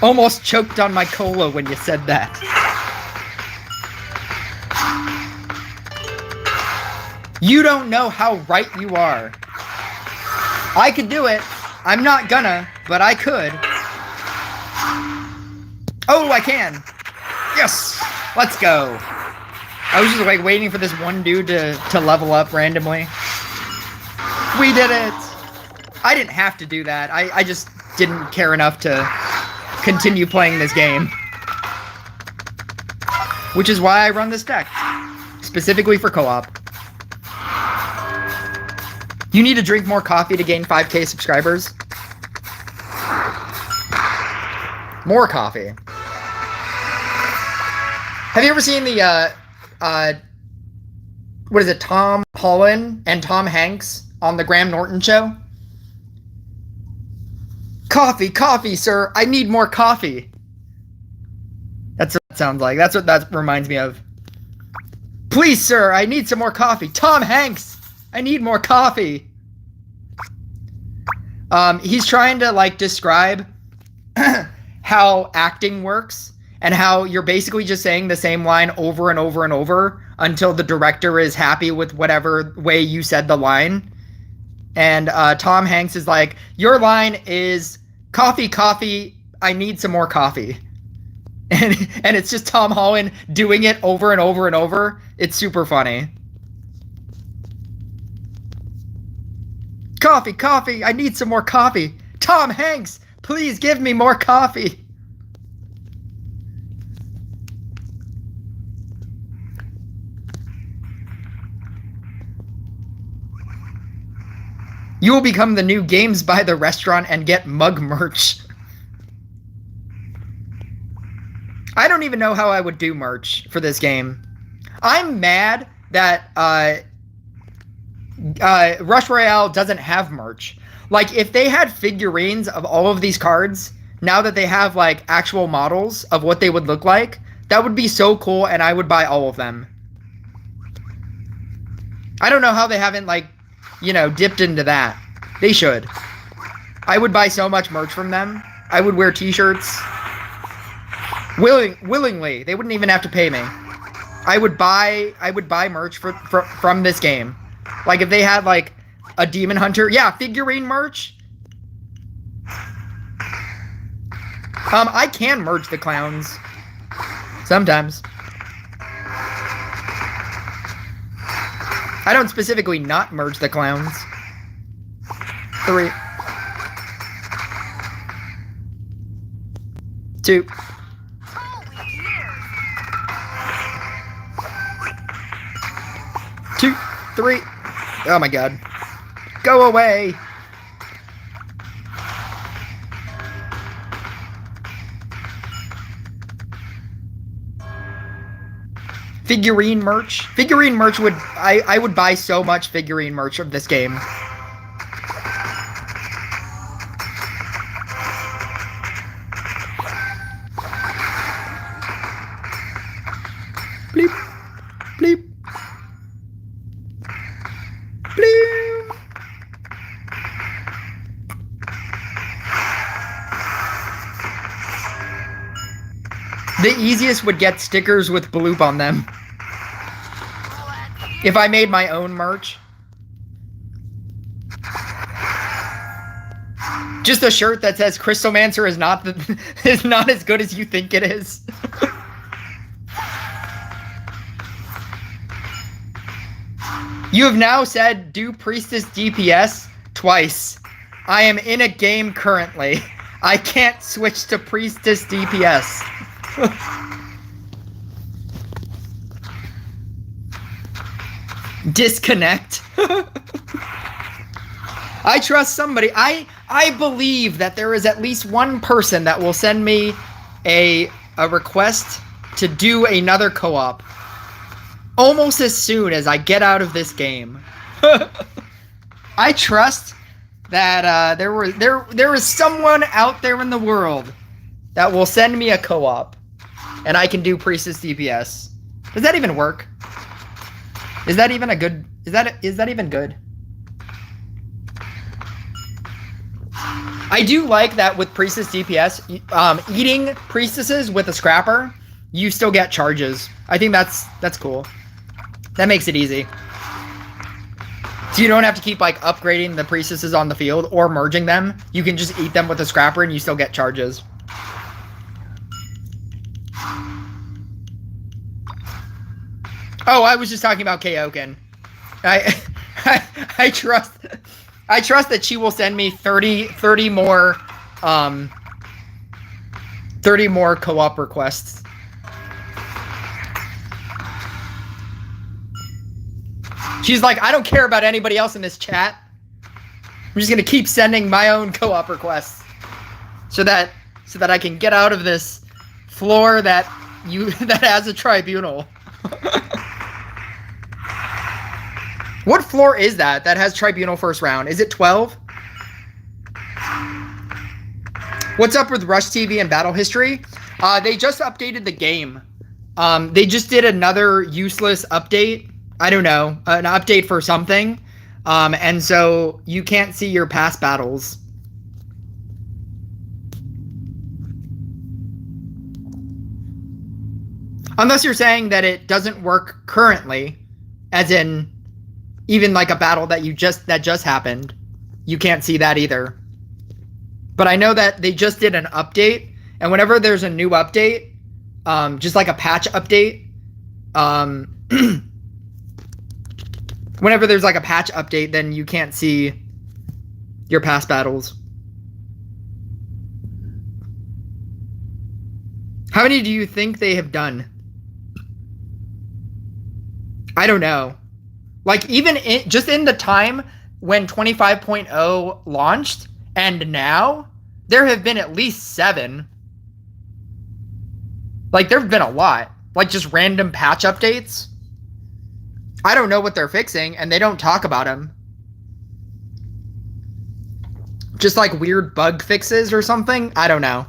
Almost choked on my cola when you said that. You don't know how right you are. I could do it. I'm not gonna, but I could. Oh, I can. Yes. Let's go. I was just like waiting for this one dude to level up randomly. We did it. I didn't have to do that. I just didn't care enough to continue playing this game. Which is why I run this deck. Specifically for co-op. You need to drink more coffee to gain 5k subscribers. More coffee. Have you ever seen the, what is it, Tom Holland and Tom Hanks on the Graham Norton show? Coffee, coffee, sir. I need more coffee. That's what it sounds like. That's what that reminds me of. Please, sir, I need some more coffee. Tom Hanks, I need more coffee. He's trying to, like, describe how acting works and how you're basically just saying the same line over and over and over until the director is happy with whatever way you said the line. And Tom Hanks is like, your line is, coffee, coffee, I need some more coffee. And it's just Tom Holland doing it over and over and over. It's super funny. Coffee, coffee, I need some more coffee. Tom Hanks, please give me more coffee. You will become the new Games by the Restaurant and get mug merch. I don't even know how I would do merch for this game. I'm mad that Rush Royale doesn't have merch. Like, if they had figurines of all of these cards, now that they have, like, actual models of what they would look like, that would be so cool, and I would buy all of them. I don't know how they haven't, like, you know, dipped into that. They should. I would buy so much merch from them. I would wear t-shirts. Willingly. They wouldn't even have to pay me. I would buy merch from this game. Like, if they had, like, a Demon Hunter. Yeah, figurine merch. I can merge the clowns. Sometimes. I don't specifically not merge the clowns. 3. 2. 2, 3. Oh my god. Go away! Figurine merch? Figurine merch would... I would buy so much figurine merch of this game. Bleep. Bleep. Bleep. The easiest would get stickers with bloop on them. If I made my own merch. Just a shirt that says Crystlamancer is not as good as you think it is. You have now said do Priestess DPS twice. I am in a game currently. I can't switch to Priestess DPS. Disconnect. I trust somebody. I believe that there is at least one person that will send me a request to do another co-op almost as soon as I get out of this game. I trust that there is someone out there in the world that will send me a co-op, and I can do Priestess DPS. Does that even work? Is that even a good? Is that even good? I do like that with Priestess DPS, eating priestesses with a scrapper, you still get charges. I think that's cool. That makes it easy. So you don't have to keep like upgrading the priestesses on the field or merging them. You can just eat them with a scrapper and you still get charges. Oh, I was just talking about Kaoken. I trust that she will send me 30 more 30 more co-op requests. She's like, I don't care about anybody else in this chat. I'm just gonna keep sending my own co-op requests, so that I can get out of this floor that has a tribunal. What floor is that has tribunal first round? Is it 12? What's up with Rush TV and Battle History? They just updated the game. They just did another useless update. I don't know, an update for something. And so you can't see your past battles. Unless you're saying that it doesn't work currently, as in even like a battle that just happened. You can't see that either. But I know that they just did an update, and whenever there's a new update, just like a patch update, whenever there's like a patch update, then you can't see your past battles. How many do you think they have done? I don't know. Like, even just in the time when 25.0 launched and now, there have been at least 7. Like, there have been a lot. Like, just random patch updates. I don't know what they're fixing, and they don't talk about them. Just like weird bug fixes or something? I don't know.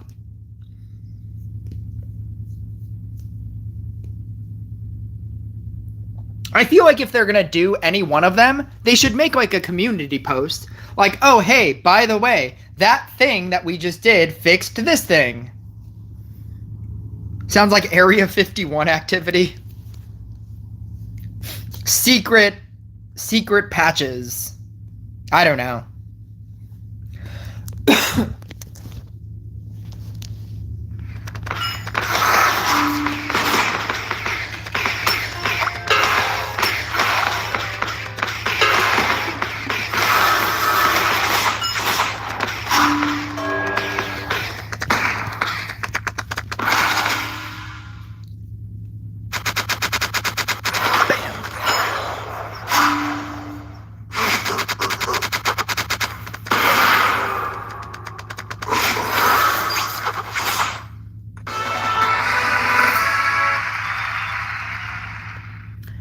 I feel like if they're gonna do any one of them, they should make like a community post. Like, oh, hey, by the way, that thing that we just did fixed this thing. Sounds like Area 51 activity. Secret patches. I don't know.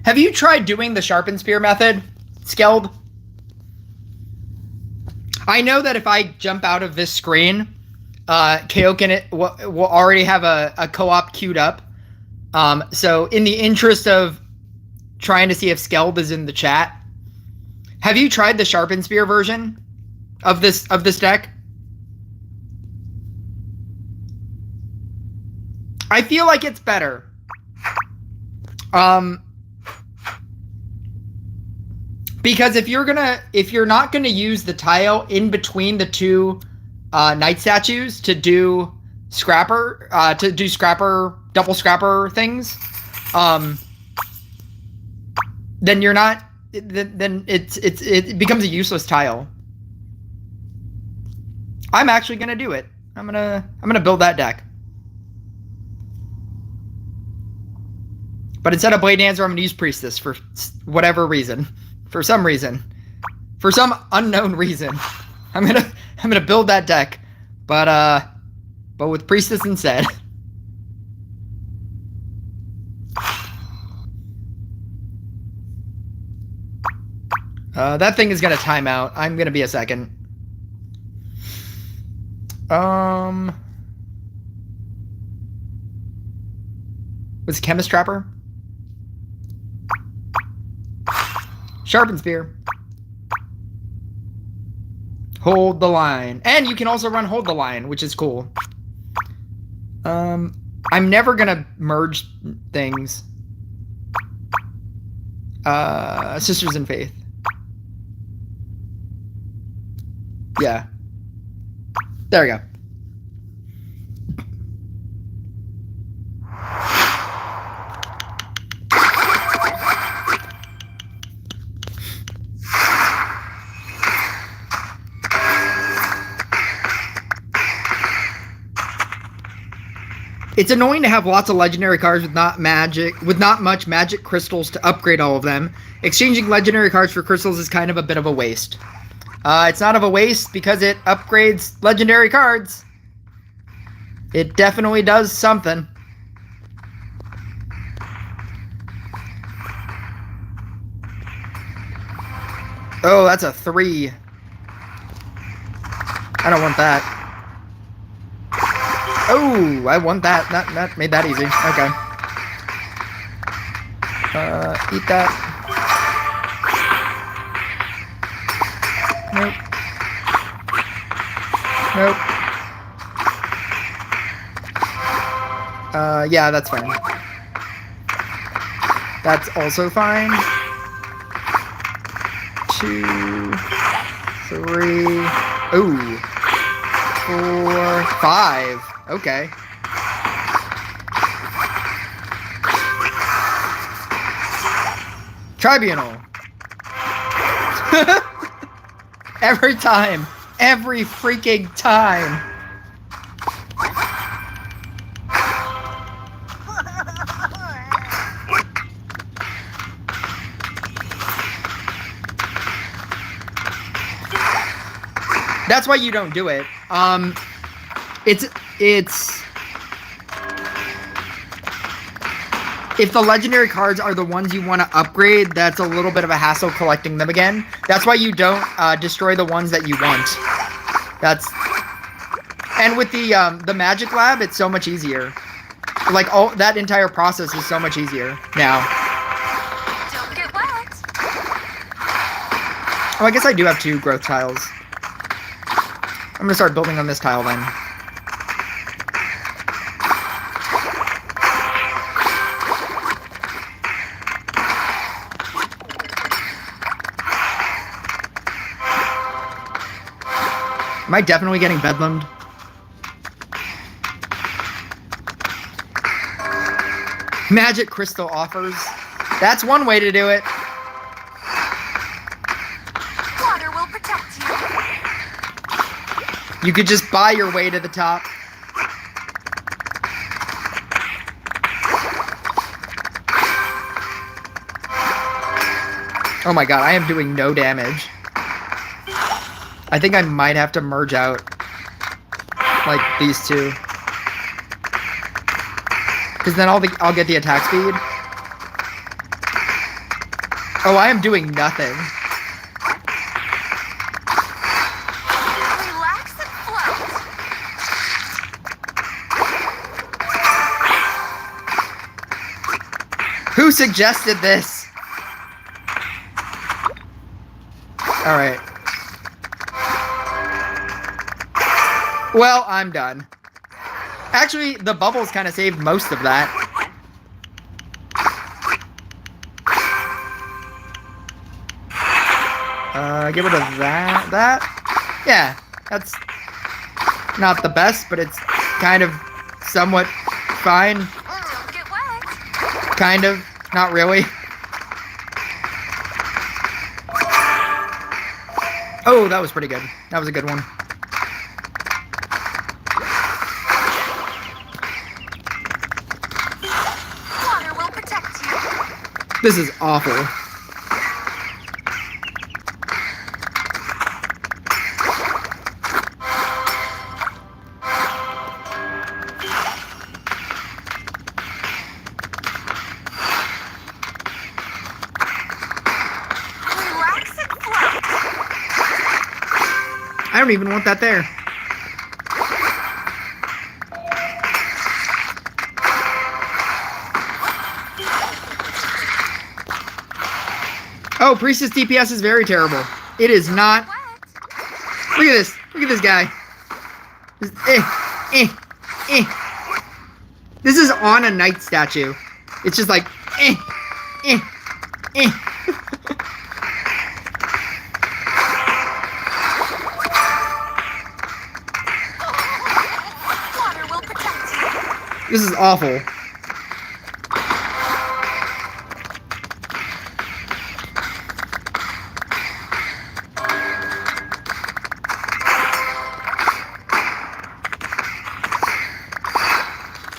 Have you tried doing the sharpened spear method, Skeld? I know that if I jump out of this screen, Kaoken will already have a co-op queued up. So in the interest of trying to see if Skeld is in the chat, have you tried the sharpened spear version of this deck? I feel like it's better. Because if you're not gonna use the tile in between the two knight statues to do scrapper double scrapper things, then you're not. Then it becomes a useless tile. I'm actually gonna do it. I'm gonna build that deck. But instead of Blade Dancer, I'm gonna use Priestess for whatever reason. For some reason. For some unknown reason. I'm gonna build that deck. But with Priestess instead. That thing is gonna time out. I'm gonna be a second. Was it Chemist Trapper? Sharpen Spear. Hold the line. And you can also run Hold the Line, which is cool. I'm never gonna merge things. Sisters in Faith. Yeah. There we go. It's annoying to have lots of legendary cards with not much magic crystals to upgrade all of them. Exchanging legendary cards for crystals is kind of a bit of a waste. It's not of a waste because it upgrades legendary cards. It definitely does something. Oh, that's a 3. I don't want that. Oh, I want that. That made that easy. Okay. Eat that. Nope. Nope. Yeah, that's fine. That's also fine. 2, 3. Ooh. 4, 5. Okay. Tribunal. Every time. Every freaking time. That's why you don't do it. It's if the legendary cards are the ones you want to upgrade, that's a little bit of a hassle collecting them again. That's why you don't destroy the ones that you want. And with the Magic Lab, it's so much easier. Like all that entire process is so much easier now. Don't get wet. Oh, I guess I do have 2 growth tiles. I'm gonna start building on this tile then. Am I definitely getting bedlammed? Magic crystal offers. That's one way to do it. Water will protect you. You could just buy your way to the top. Oh my god, I am doing no damage. I think I might have to merge out like these two. Because then I'll get the attack speed. Oh, I am doing nothing. Relax and float. Who suggested this? Alright. Well, I'm done. Actually, the bubbles kind of saved most of that. Get rid of that. Yeah, that's not the best, but it's kind of somewhat fine. Don't get wet. Kind of, not really. Oh, that was pretty good. That was a good one. Water will protect you. This is awful. Relax and float. I don't even want that there. Oh, Priestess DPS is very terrible. It is not. Wet. Look at this. Look at this guy. Eh, eh. This is on a knight statue. It's just like, eh. Water will protect you. This is awful.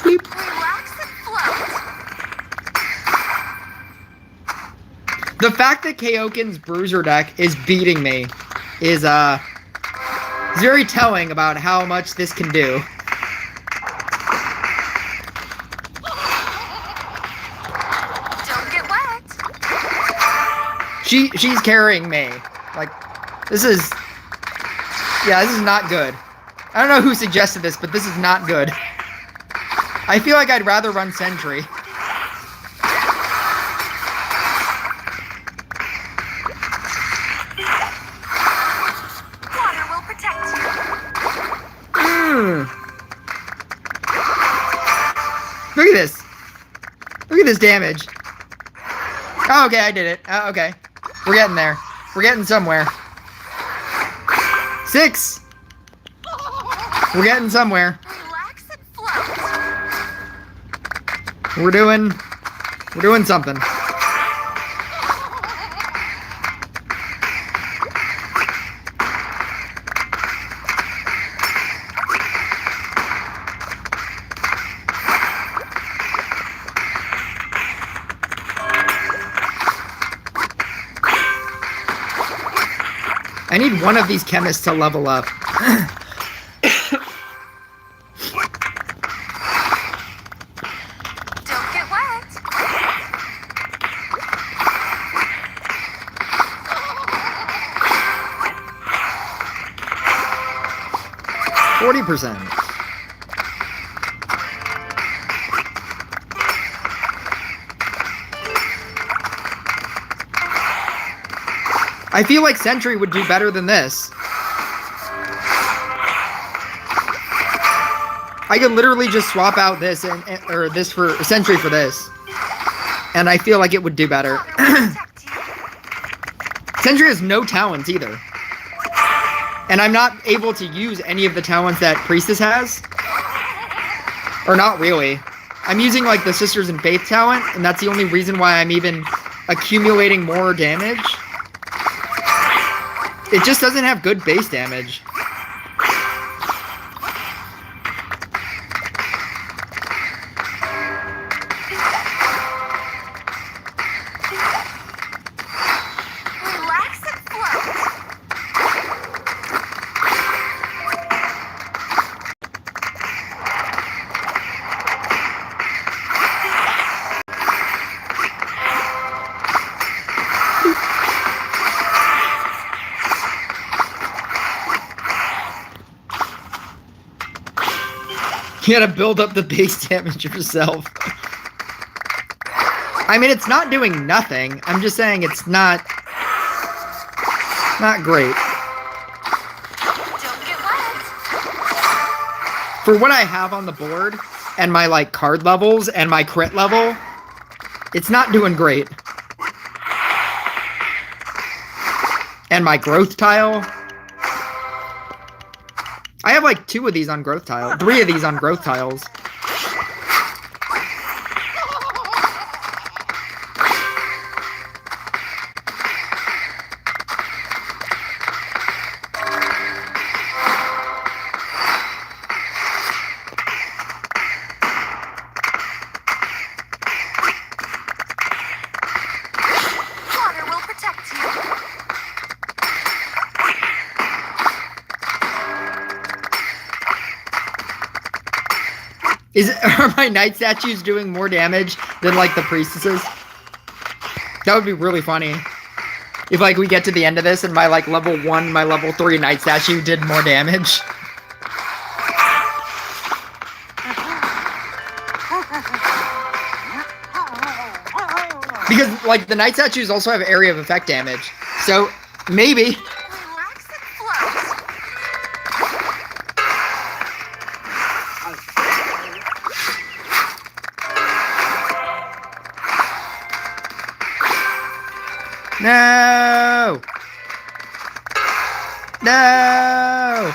Relax and float. The fact that Kaoken's Bruiser deck is beating me is very telling about how much this can do. Don't get wet. She's carrying me. Like, this is not good. I don't know who suggested this, but this is not good. I feel like I'd rather run Sentry. Water will protect you. Look at this. Look at this damage. Oh, okay, I did it. Oh, okay. We're getting there. We're getting somewhere. 6. We're getting somewhere. Relax and float. We're doing something. I need one of these chemists to level up. Don't get wet. 40%. I feel like Sentry would do better than this. I could literally just swap out this or this for Sentry for this, and I feel like it would do better. Water will protect you. Sentry has no talents either, and I'm not able to use any of the talents that Priestess has, or not really. I'm using like the Sisters in Faith talent, and that's the only reason why I'm even accumulating more damage. It just doesn't have good base damage. Relax and float. You gotta build up the base damage yourself. I mean, it's not doing nothing. I'm just saying it's not great. Don't get wet. For what I have on the board, and my like card levels, and my crit level, it's not doing great. And my growth tile. I have like 2 of these on growth tile. 3 of these on growth tiles. Water will protect you. Are my knight statues doing more damage than like the priestesses? That would be really funny. If like we get to the end of this and my like level 1, my level 3 knight statue did more damage. Because, like, the night statues also have area of effect damage. So, maybe. Relax and float. No! No!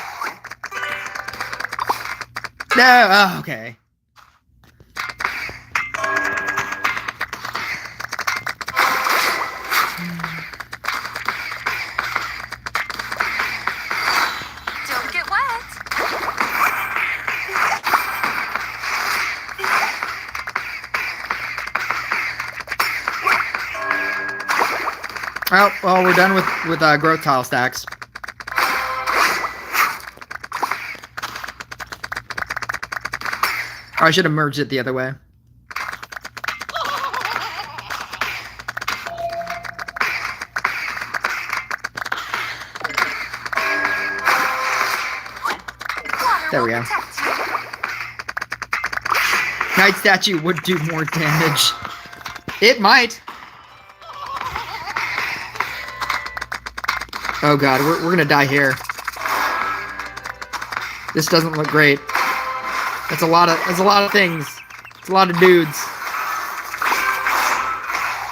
No! Oh, okay. Don't get wet. Oh, well, we're done with growth tile stacks. Or I should have merged it the other way. Water There will we go. protect you. Night statue would do more damage. It might. Oh god, we're gonna die here. This doesn't look great. That's a lot of things. It's a lot of dudes.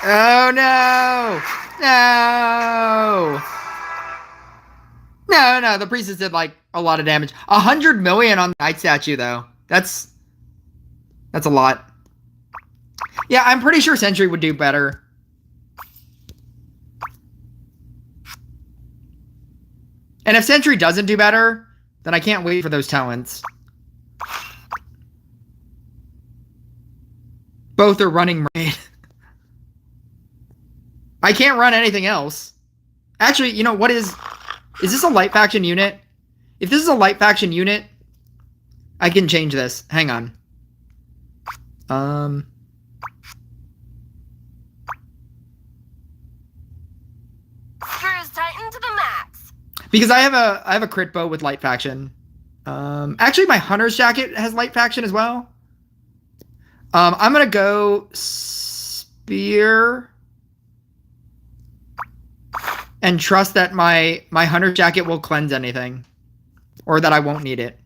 Oh no! No! No, the priestess did like a lot of damage. 100 million on the night statue though. That's a lot. Yeah, I'm pretty sure Sentry would do better. And if Sentry doesn't do better, then I can't wait for those talents. Both are running raid. I can't run anything else. Actually, you know, is this a light faction unit? If this is a light faction unit, I can change this. Hang on. Screws tighten to the max. Because I have a crit bow with light faction. Actually, my hunter's jacket has light faction as well. I'm gonna go spear and trust that my hunter's jacket will cleanse anything, or that I won't need it.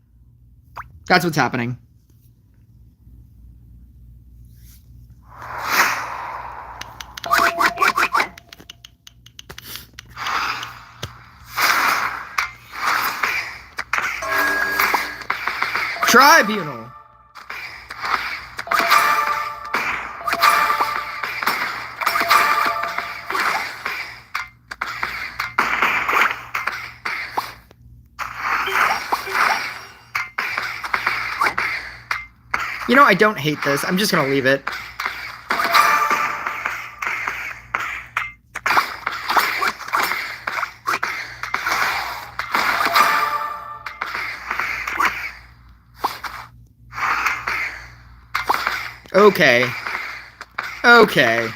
That's what's happening. Tribunal. You know, I don't hate this. I'm just gonna leave it. Okay. Okay.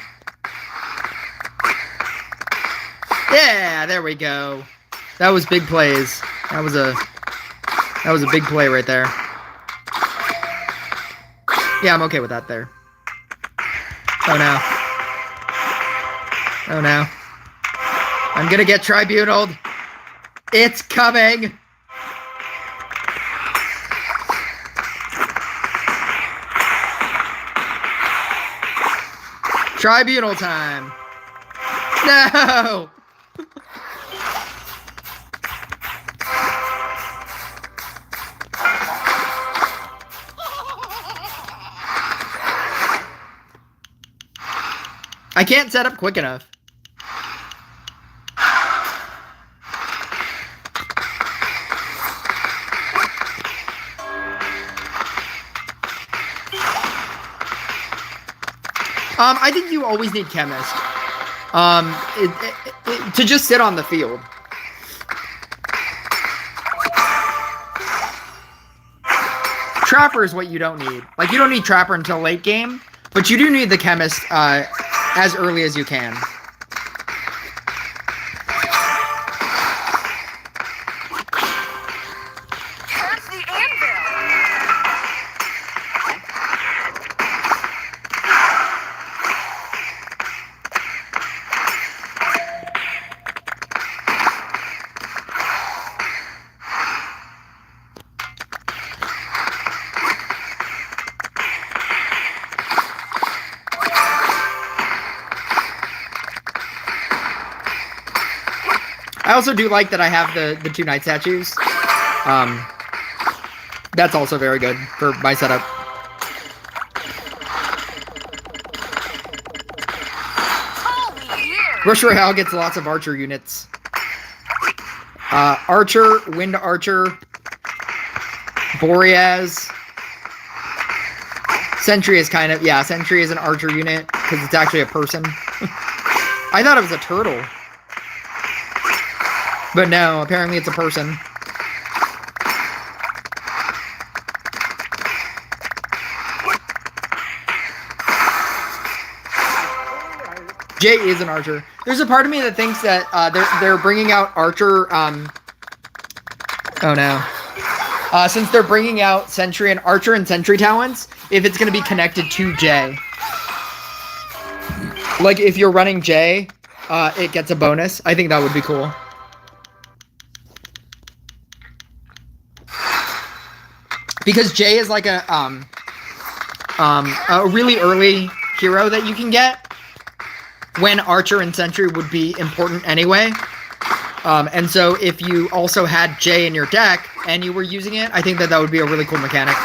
Yeah, there we go. That was big plays. That was a big play right there. Yeah, I'm okay with that there. Oh no. Oh no. I'm gonna get tribunaled. It's coming. Tribunal time. No. I can't set up quick enough. I think you always need chemist. To just sit on the field. Trapper is what you don't need. Like, you don't need Trapper until late game, but you do need the chemist as early as you can. Curse the anvil. I also do like that I have the 2 knight statues. That's also very good for my setup. Rush Royale gets lots of archer units. Archer, Wind Archer, Boreas. Sentry is kind of, yeah, Sentry is an archer unit because it's actually a person. I thought it was a turtle. But no, apparently it's a person. Jay is an archer. There's a part of me that thinks that they're bringing out archer. Oh no. Since they're bringing out Sentry and Archer and Sentry talents, if it's going to be connected to Jay. Like, if you're running Jay, it gets a bonus. I think that would be cool. Because Jay is like a really early hero that you can get when Archer and Sentry would be important anyway. And so if you also had Jay in your deck and you were using it, I think that would be a really cool mechanic.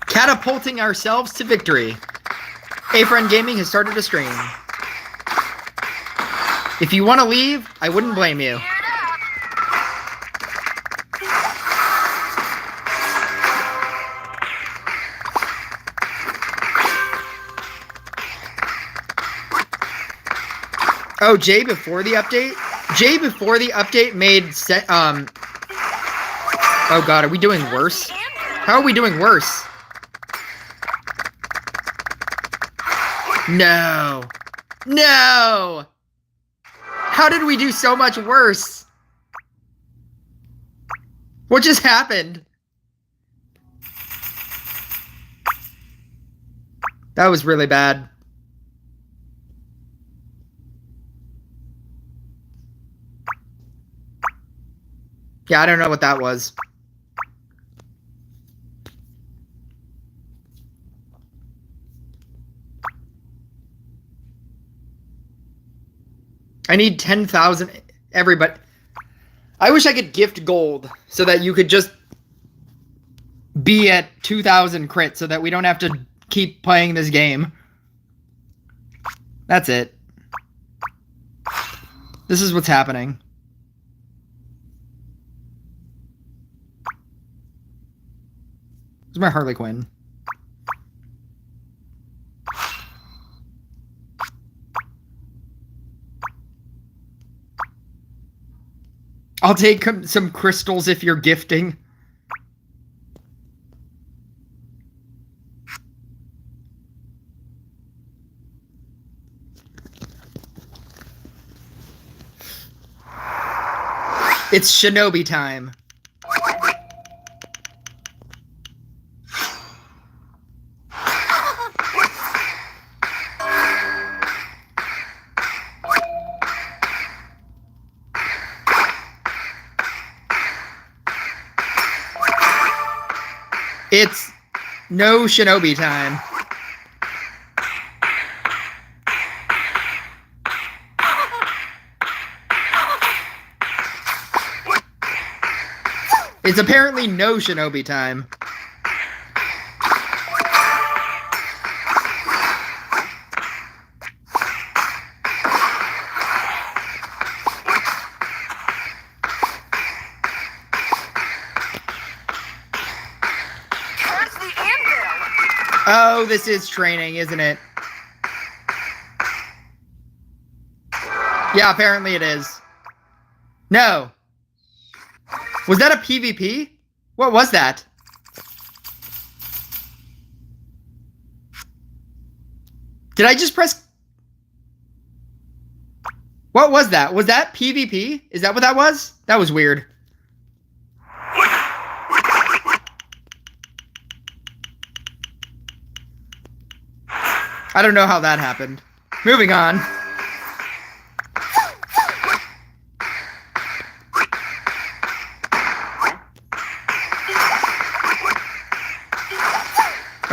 Catapulting ourselves to victory. A-Friend Gaming has started a stream. If you want to leave, I wouldn't blame you. Oh, Jay before the update? Jay before the update made oh god, are we doing worse? How are we doing worse? No. No! How did we do so much worse? What just happened? That was really bad. Yeah, I don't know what that was. I need 10,000 everybody. I wish I could gift gold so that you could just be at 2,000 crit so that we don't have to keep playing this game. That's it. This is what's happening. Where's my Harley Quinn? I'll take some crystals if you're gifting. It's Shinobi time. It's no Shinobi time. It's apparently no Shinobi time. Oh, this is training, isn't it? Yeah, apparently it is. No. Was that a PvP? What was that? Did I just press... What was that? Was that PvP? Is that what that was? That was weird. I don't know how that happened. Moving on.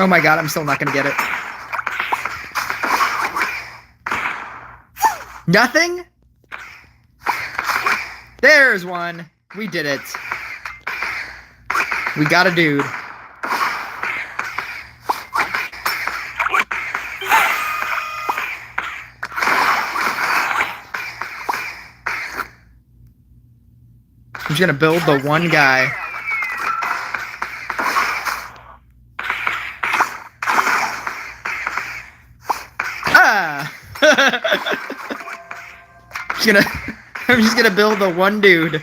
Oh my god, I'm still not gonna get it. Nothing? There's one. We did it. We got a dude. I'm just gonna build the one guy. Ah! I'm just gonna build the one dude.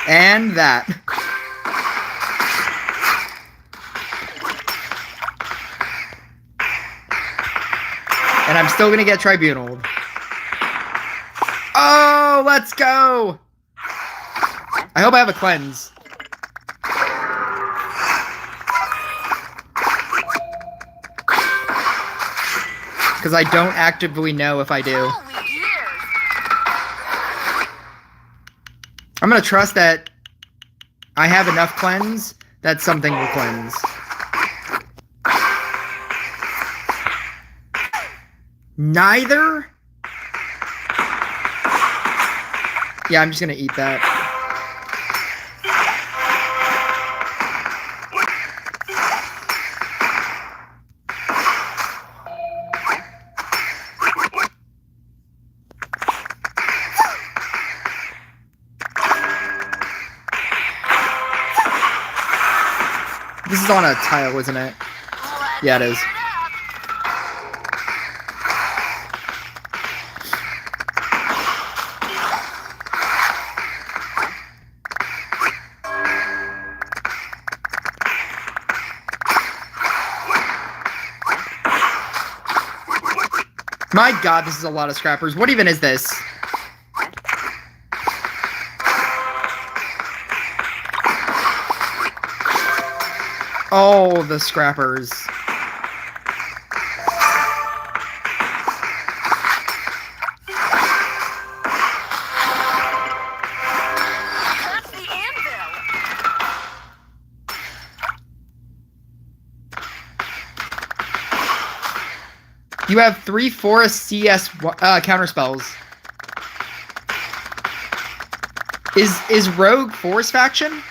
And that. And I'm still gonna get tribunaled. Oh, let's go! I hope I have a cleanse. Because I don't actively know if I do. I'm gonna trust that I have enough cleanse that something will cleanse. Neither? Yeah, I'm just gonna eat that. This is on a tile, isn't it? Yeah, it is. My god, this is a lot of scrappers. What even is this? Oh, the scrappers. That's the anvil. You have 3 Forest CS counter spells. Is Rogue Forest faction?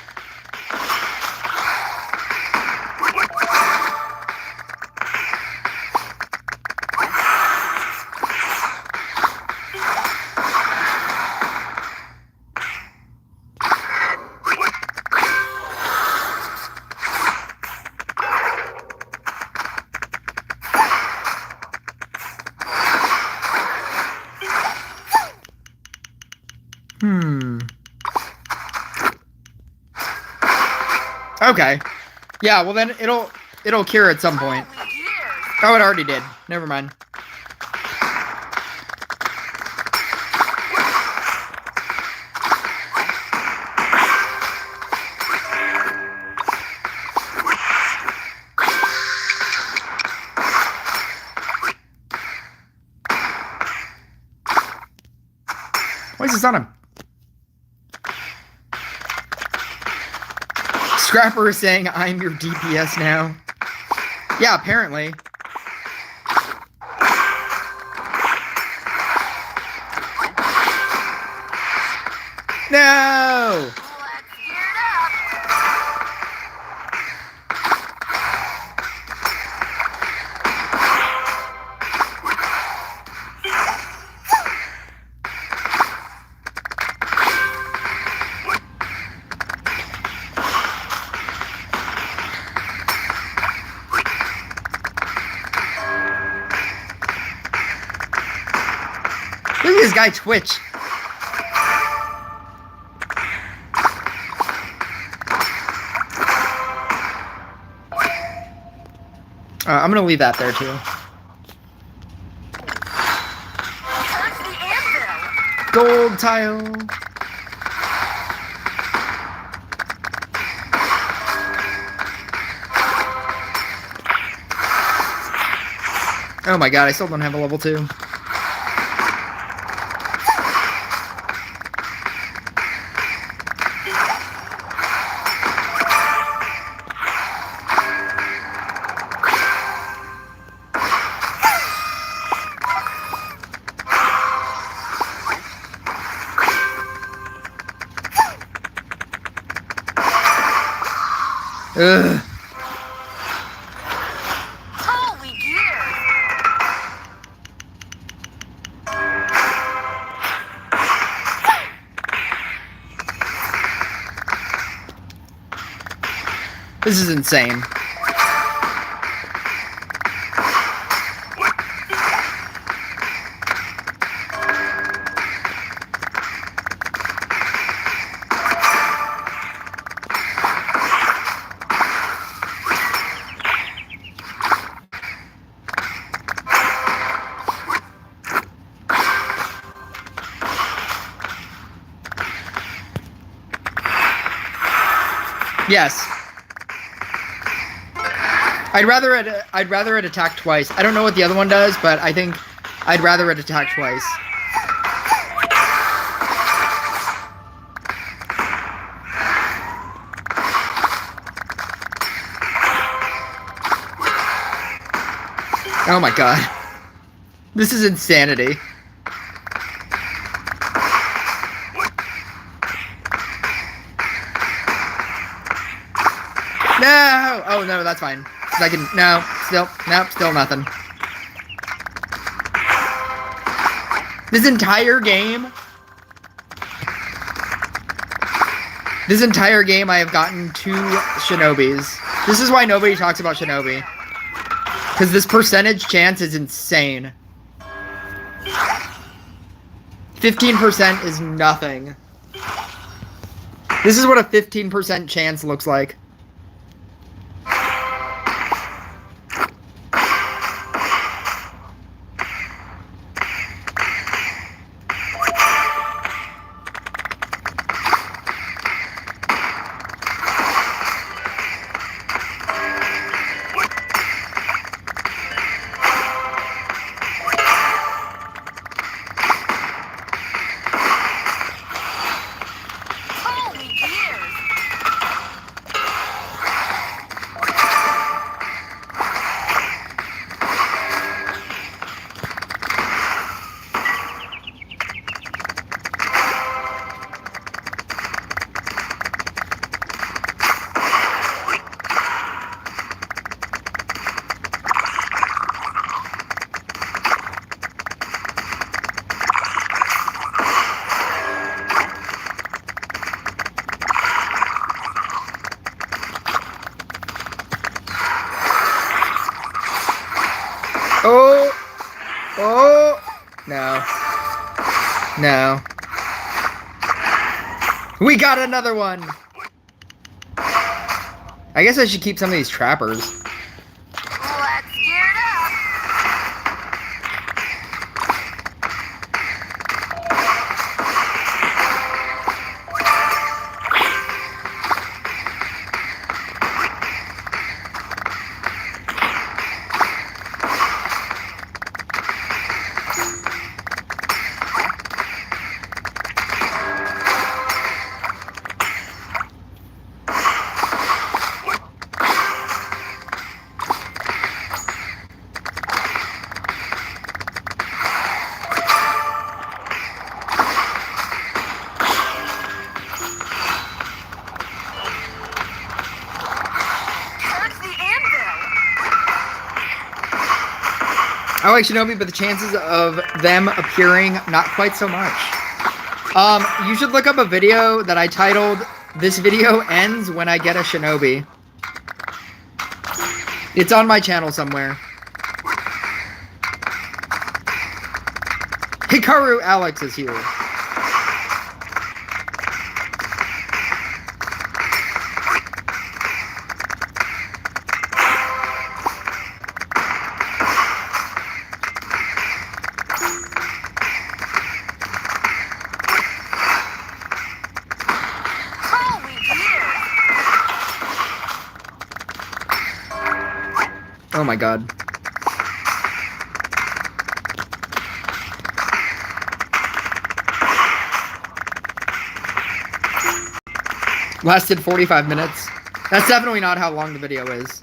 Okay. Yeah, well then it'll cure at some point. Oh, it already did. Never mind. Why is this on a... Scrapper is saying, I'm your DPS now. Yeah, apparently. No! Look at this guy twitch. I'm gonna leave that there too. Gold tile. Oh my god, I still don't have a level 2. Ugh. Holy gears! This is insane. Yes. I'd rather it attack twice. I don't know what the other one does, but I think I'd rather it attack twice. Oh my god. This is insanity. No! Oh no, that's fine. I can no, still nothing. This entire game I have gotten 2 Shinobis. This is why nobody talks about Shinobi. Because this percentage chance is insane. 15% is nothing. This is what a 15% chance looks like. Oh! Oh! No. No. We got another one! I guess I should keep some of these trappers. Let's gear it up! I like Shinobi, but the chances of them appearing, not quite so much. You should look up a video that I titled, "This video ends when I get a Shinobi." It's on my channel somewhere. Hikaru Alex is here. Oh my god. Lasted 45 minutes. That's definitely not how long the video is.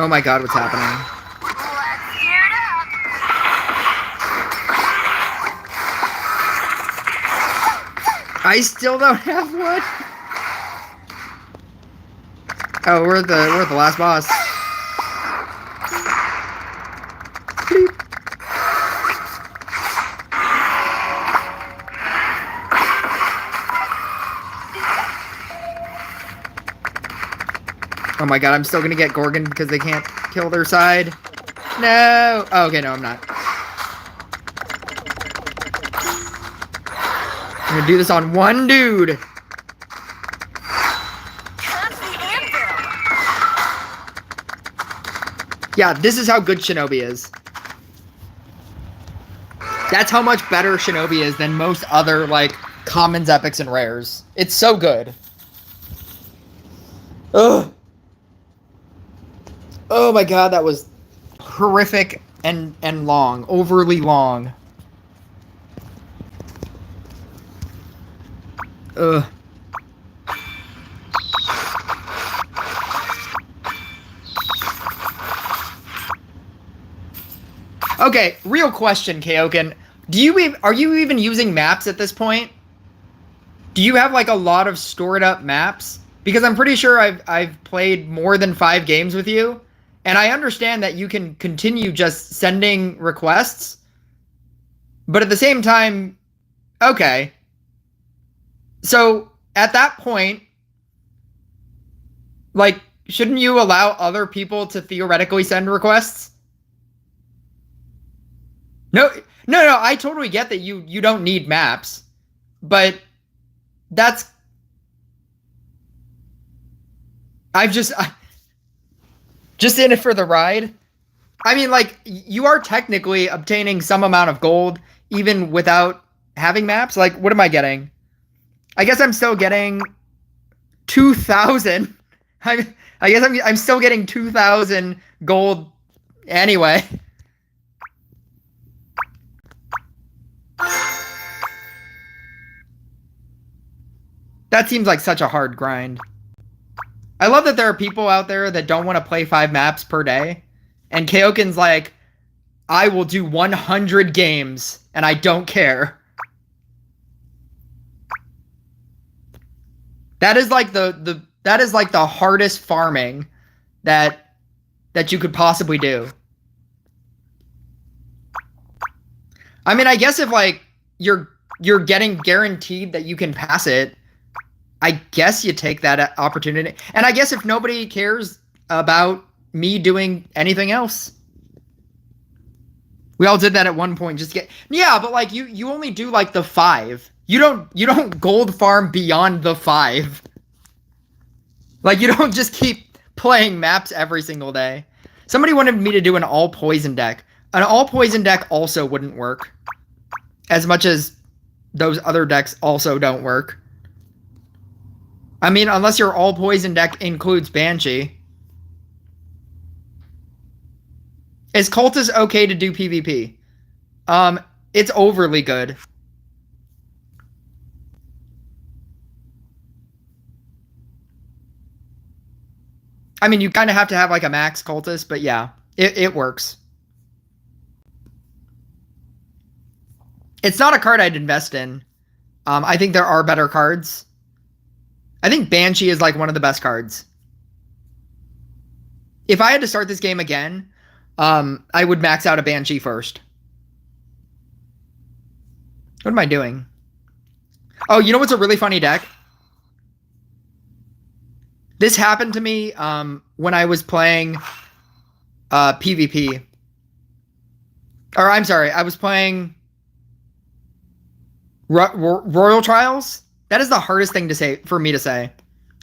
Oh my god, what's happening? Let's gear it up. I still don't have one. Oh, we're at the last boss. Beep. Oh my god, I'm still gonna get Gorgon because they can't kill their side. No! Oh, okay, no, I'm not. I'm gonna do this on one dude. That's the anvil. Yeah, this is how good Shinobi is. That's how much better Shinobi is than most other, like, commons, epics, and rares. It's so good. Ugh. Oh my god, that was horrific and long. Overly long. Ugh. Okay, real question, Kaoken. Are you even using maps at this point? Do you have like a lot of stored up maps? Because I'm pretty sure I've played more than 5 games with you, and I understand that you can continue just sending requests, but at the same time, okay. So at that point, like, shouldn't you allow other people to theoretically send requests? No, I totally get that you don't need maps, but that's... I'm just in it for the ride. I mean, like, you are technically obtaining some amount of gold even without having maps. Like, what am I getting? I guess I'm still getting 2,000. I guess I'm still getting 2,000 gold anyway. That seems like such a hard grind. I love that there are people out there that don't want to play 5 maps per day. And Kaoken's like, I will do 100 games and I don't care. That is like the hardest farming that you could possibly do. I mean, I guess if like you're getting guaranteed that you can pass it, I guess you take that opportunity. And I guess if nobody cares about me doing anything else. We all did that at one point just to get... Yeah, but like you only do like the 5. You don't gold farm beyond the 5. Like you don't just keep playing maps every single day. Somebody wanted me to do an all poison deck. An all poison deck also wouldn't work. As much as those other decks also don't work. I mean, unless your all poison deck includes Banshee. Is Cultist okay to do PvP? It's overly good. I mean, you kind of have to have like a max Cultist, but yeah, it works. It's not a card I'd invest in. I think there are better cards. I think Banshee is like one of the best cards. If I had to start this game again, I would max out a Banshee first. What am I doing? Oh, you know what's a really funny deck? This happened to me when I was playing PvP. Or I'm sorry, I was playing Royal Trials. That is the hardest thing to say for me to say.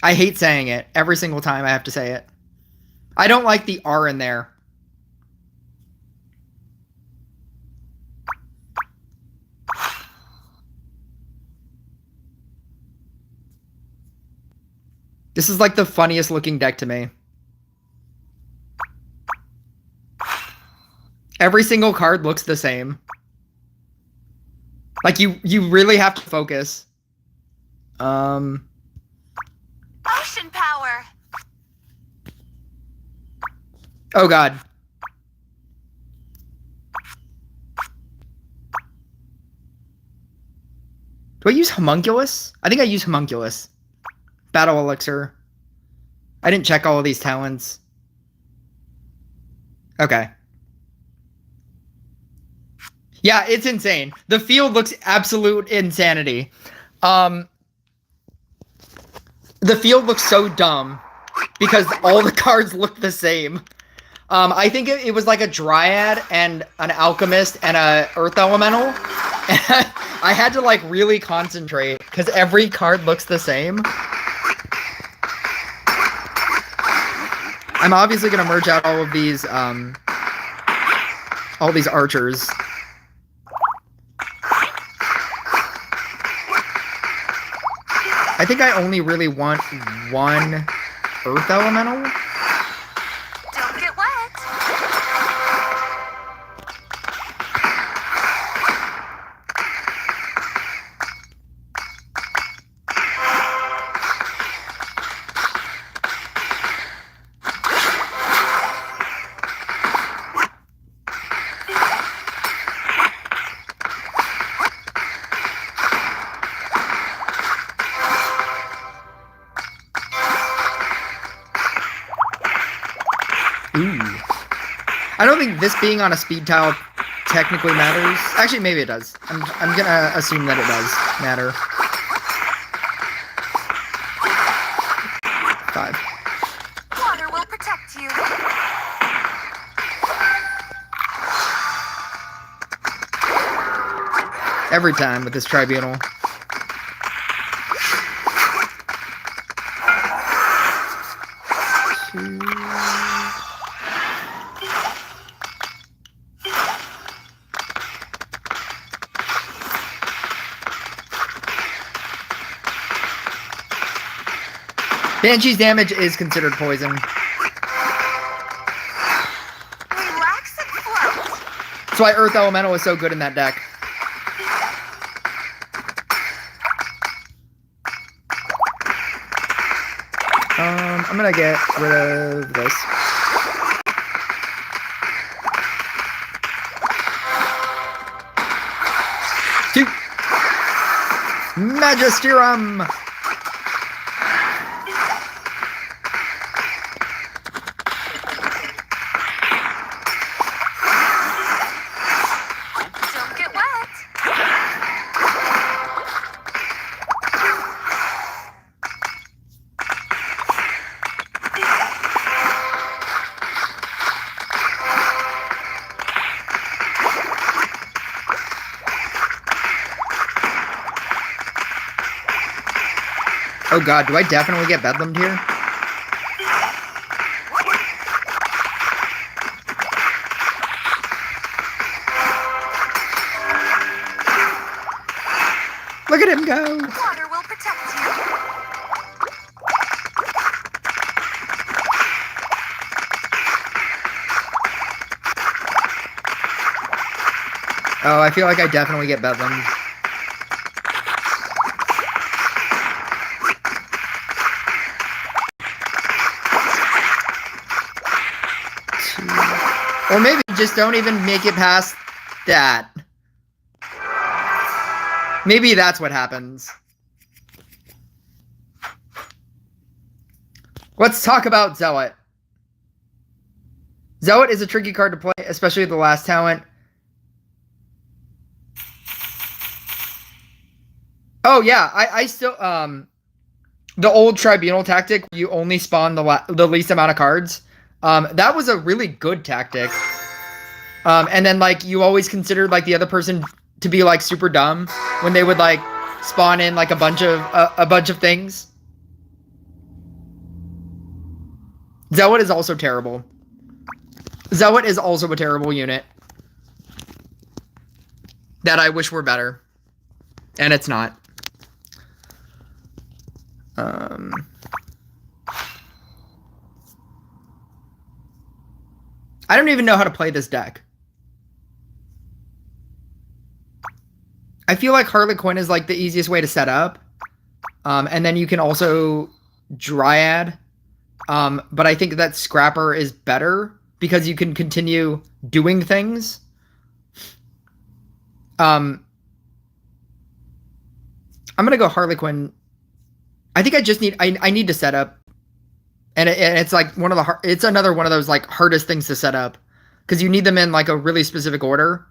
I hate saying it every single time I have to say it. I don't like the R in there. This is like the funniest looking deck to me. Every single card looks the same. Like you really have to focus. Ocean power. Oh god. Do I use Homunculus? I think I use Homunculus. Battle Elixir. I didn't check all of these talents. Okay. Yeah, it's insane. The field looks absolute insanity. The field looks so dumb because all the cards look the same. I think it was like a Dryad and an Alchemist and a Earth Elemental. I had to like really concentrate because every card looks the same. I'm obviously gonna merge out all these archers. I think I only really want one Earth Elemental. Don't get wet. I don't think this being on a speed tile technically matters. Actually, maybe it does. I'm gonna assume that it does matter. 5. Water will protect you. Every time with this tribunal. Banshee's damage is considered poison. Relax and float. That's why Earth Elemental is so good in that deck. I'm gonna get rid of this. Two. Magisterum. Don't get wet. Oh god, do I definitely get Bedlammed here? Look at him go! Water will protect you. Oh, I feel like I definitely get Bedlammed. Or maybe just don't even make it past that. Maybe that's what happens. Let's talk about Zealot. Zealot is a tricky card to play, especially the last talent. Oh yeah, I still the old tribunal tactic, you only spawn the least amount of cards. That was a really good tactic. And then like you always considered like the other person to be like super dumb when they would like spawn in like a bunch of things. Zealot is also terrible. Zealot is also a terrible unit that I wish were better, and it's not. I don't even know how to play this deck. I feel like Harlequin is like the easiest way to set up. And then you can also Dryad. But I think that Scrapper is better because you can continue doing things. I'm gonna go Harlequin. I think I just need I need to set up, and it's like one of the it's another one of those like hardest things to set up because you need them in like a really specific order.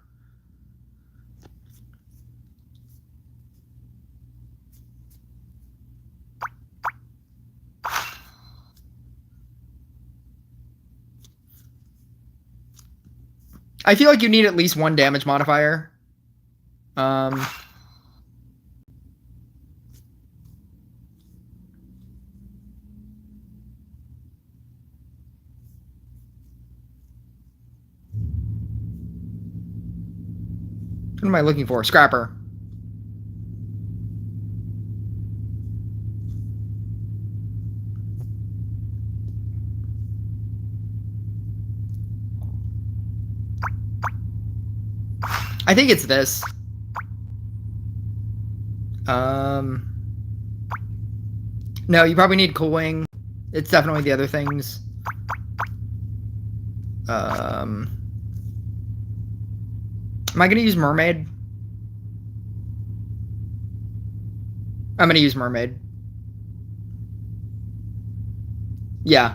I feel like you need at least one damage modifier. What am I looking for? Scrapper. I think it's this. No, you probably need Cool Wing. It's definitely the other things. Am I gonna use Mermaid? I'm gonna use Mermaid. Yeah.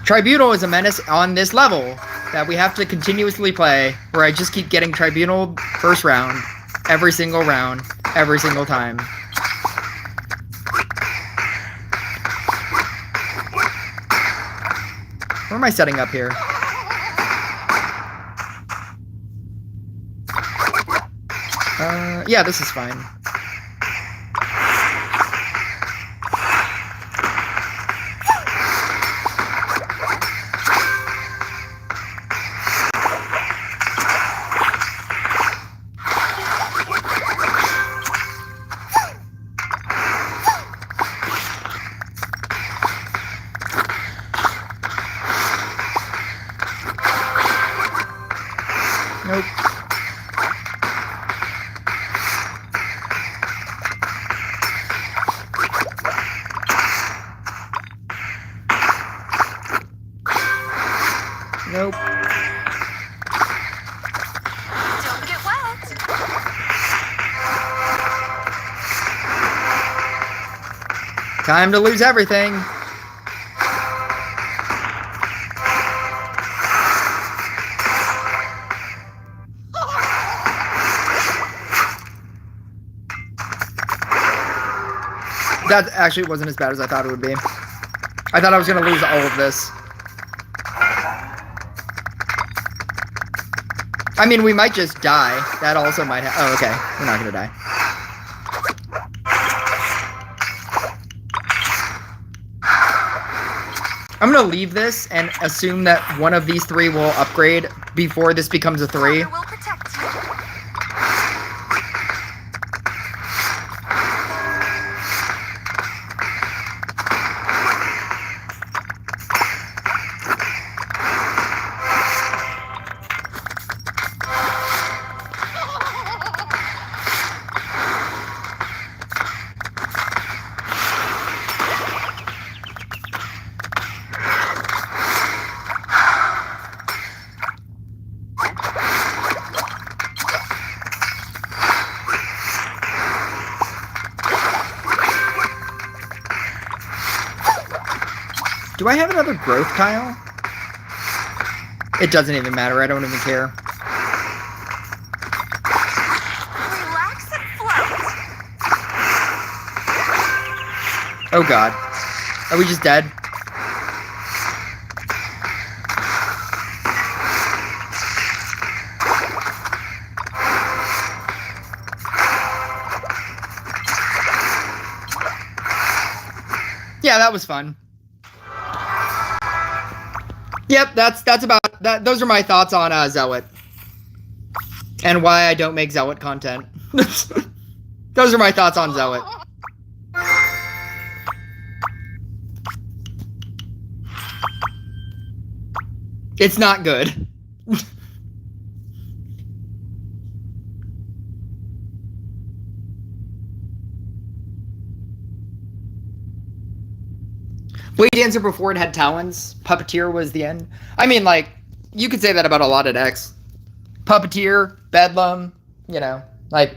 Tribunal is a menace on this level that we have to continuously play, where I just keep getting Tribunal first round, every single round, every single time. Where am I setting up here? Yeah, this is fine. Nope. Nope. Don't get wet. Time to lose everything. That actually wasn't as bad as I thought it would be. I thought I was going to lose all of this. I mean, we might just die. That also might oh, okay. We're not going to die. I'm going to leave this and assume that one of these three will upgrade before this becomes a 3. Will protect you. Do I have another growth tile? It doesn't even matter. I don't even care. Relax and float. Oh god. Are we just dead? Yeah, that was fun. Yep, that's about that. Those are my thoughts on Zealot, and why I don't make Zealot content. Those are my thoughts on Zealot. It's not good. Blade Dancer before it had talons. Puppeteer was the end. I mean, like, you could say that about a lot of decks. Puppeteer, Bedlam, you know, like,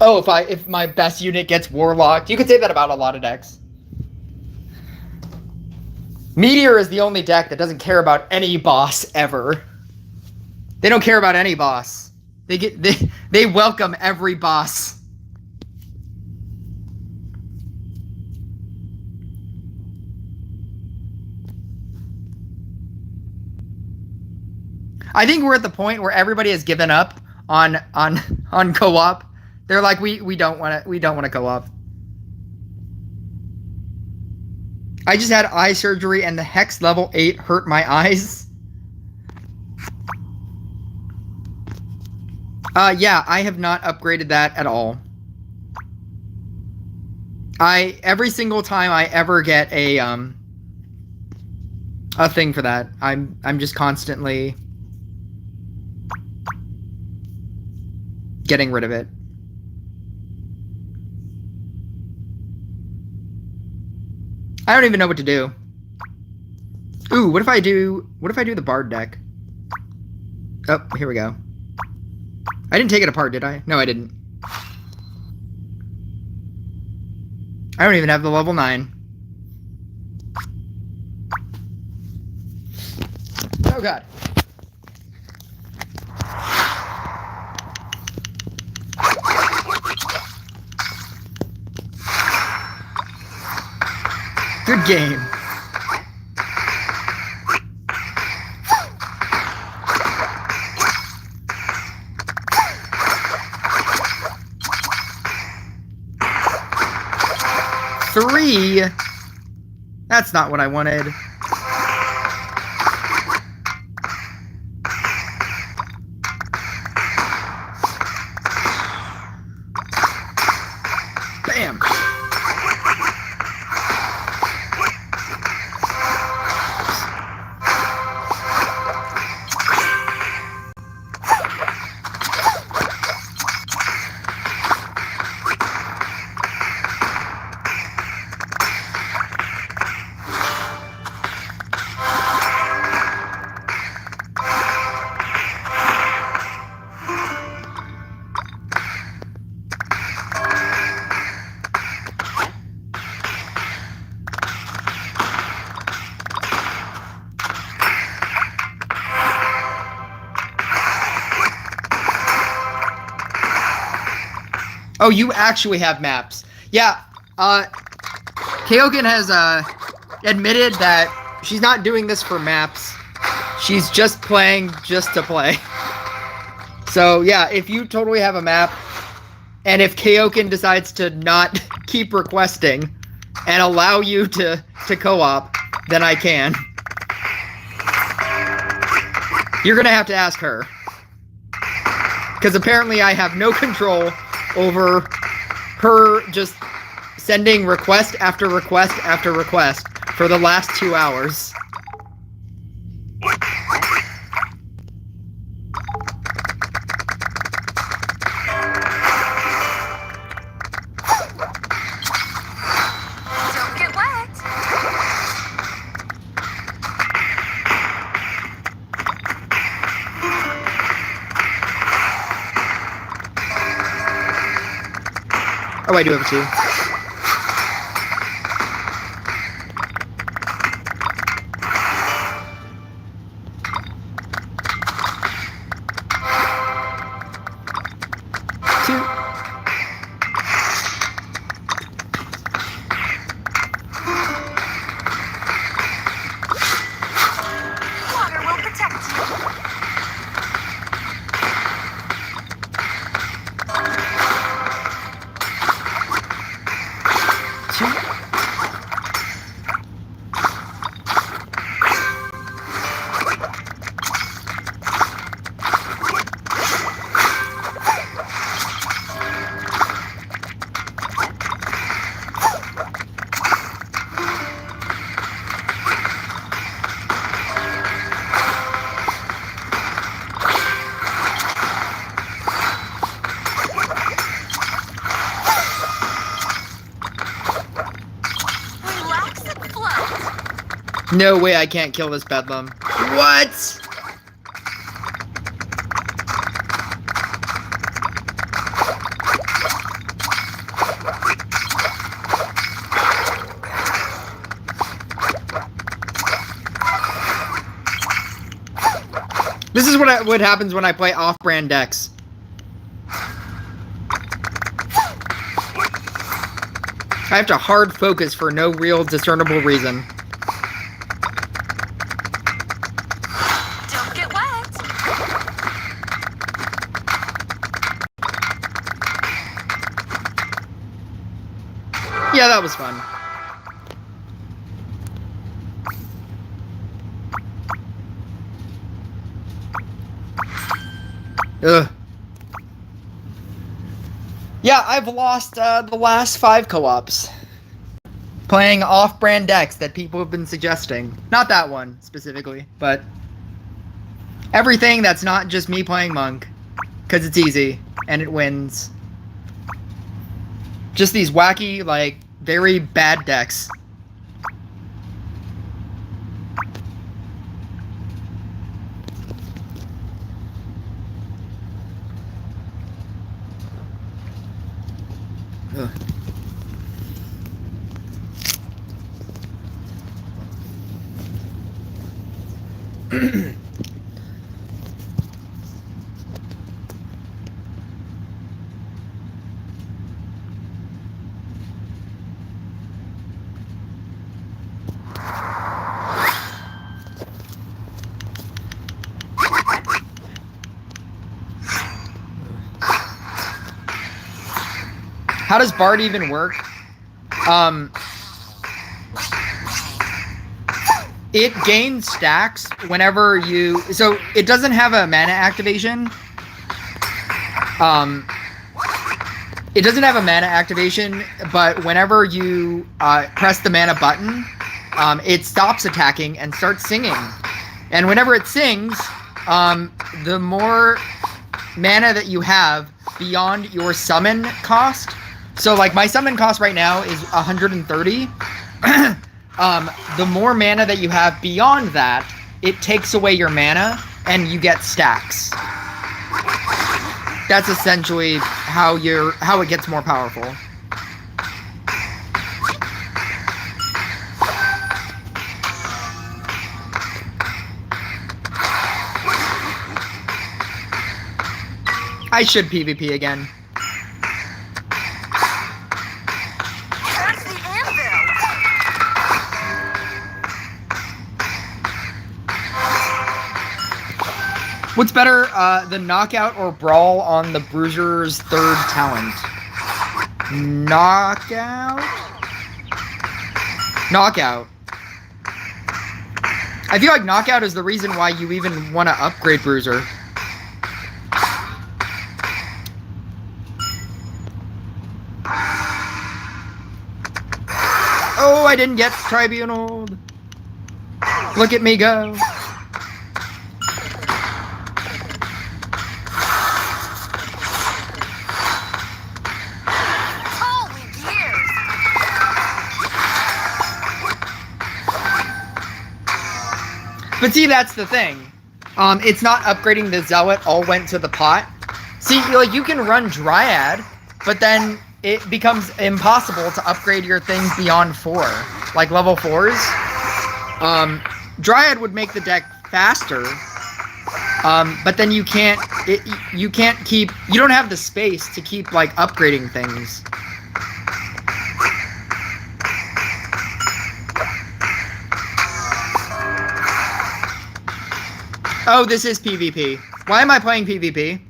oh, if my best unit gets Warlocked, you could say that about a lot of decks. Meteor is the only deck that doesn't care about any boss ever. They don't care about any boss. They welcome every boss. I think we're at the point where everybody has given up on co-op. They're like, we don't want to co-op. I just had eye surgery and the Hex level 8 hurt my eyes. Yeah, I have not upgraded that at all. Every single time I ever get a thing for that, I'm just constantly getting rid of it. I don't even know what to do. Ooh, what if I do the Bard deck? Oh, here we go. I didn't take it apart, did I? No, I didn't. I don't even have the level 9. Oh god. Good game. Three? That's not what I wanted. Bam. Oh, you actually have maps. Yeah, Kaoken has admitted that she's not doing this for maps. She's just playing just to play. So yeah, if you totally have a map, and if Kaoken decides to not keep requesting and allow you to co-op, then I can. You're gonna have to ask her. Because apparently I have no control over her just sending request after request after request for the last 2 hours. Don't get wet. Oh, I do have a 2. Water will protect you. No way I can't kill this bedlam. What? This is what happens when I play off-brand decks. I have to hard focus for no real discernible reason. Don't get wet. Yeah, that was fun. Ugh. Yeah, I've lost the last 5 co-ops. Playing off-brand decks that people have been suggesting. Not that one, specifically, but... everything that's not just me playing Monk. Because it's easy, and it wins. Just these wacky, like, very bad decks. Ugh. How does Bard even work? It gains stacks whenever you... so, it doesn't have a mana activation. It doesn't have a mana activation, but whenever you press the mana button, it stops attacking and starts singing. And whenever it sings, the more mana that you have beyond your summon cost... so, like, my summon cost right now is 130. The more mana that you have beyond that, it takes away your mana, and you get stacks. That's essentially how it gets more powerful. I should PvP again. What's better, the knockout or brawl on the Bruiser's third talent? Knockout? Knockout. I feel like knockout is the reason why you even want to upgrade Bruiser. Oh, I didn't get Tribunal. Look at me go. But see, that's the thing. It's not upgrading the Zealot all went to the pot. See, like, you can run Dryad, but then it becomes impossible to upgrade your things beyond 4. Like, level 4s. Dryad would make the deck faster. But then you can't keep... you don't have the space to keep, like, upgrading things. Oh, this is PvP. Why am I playing PvP?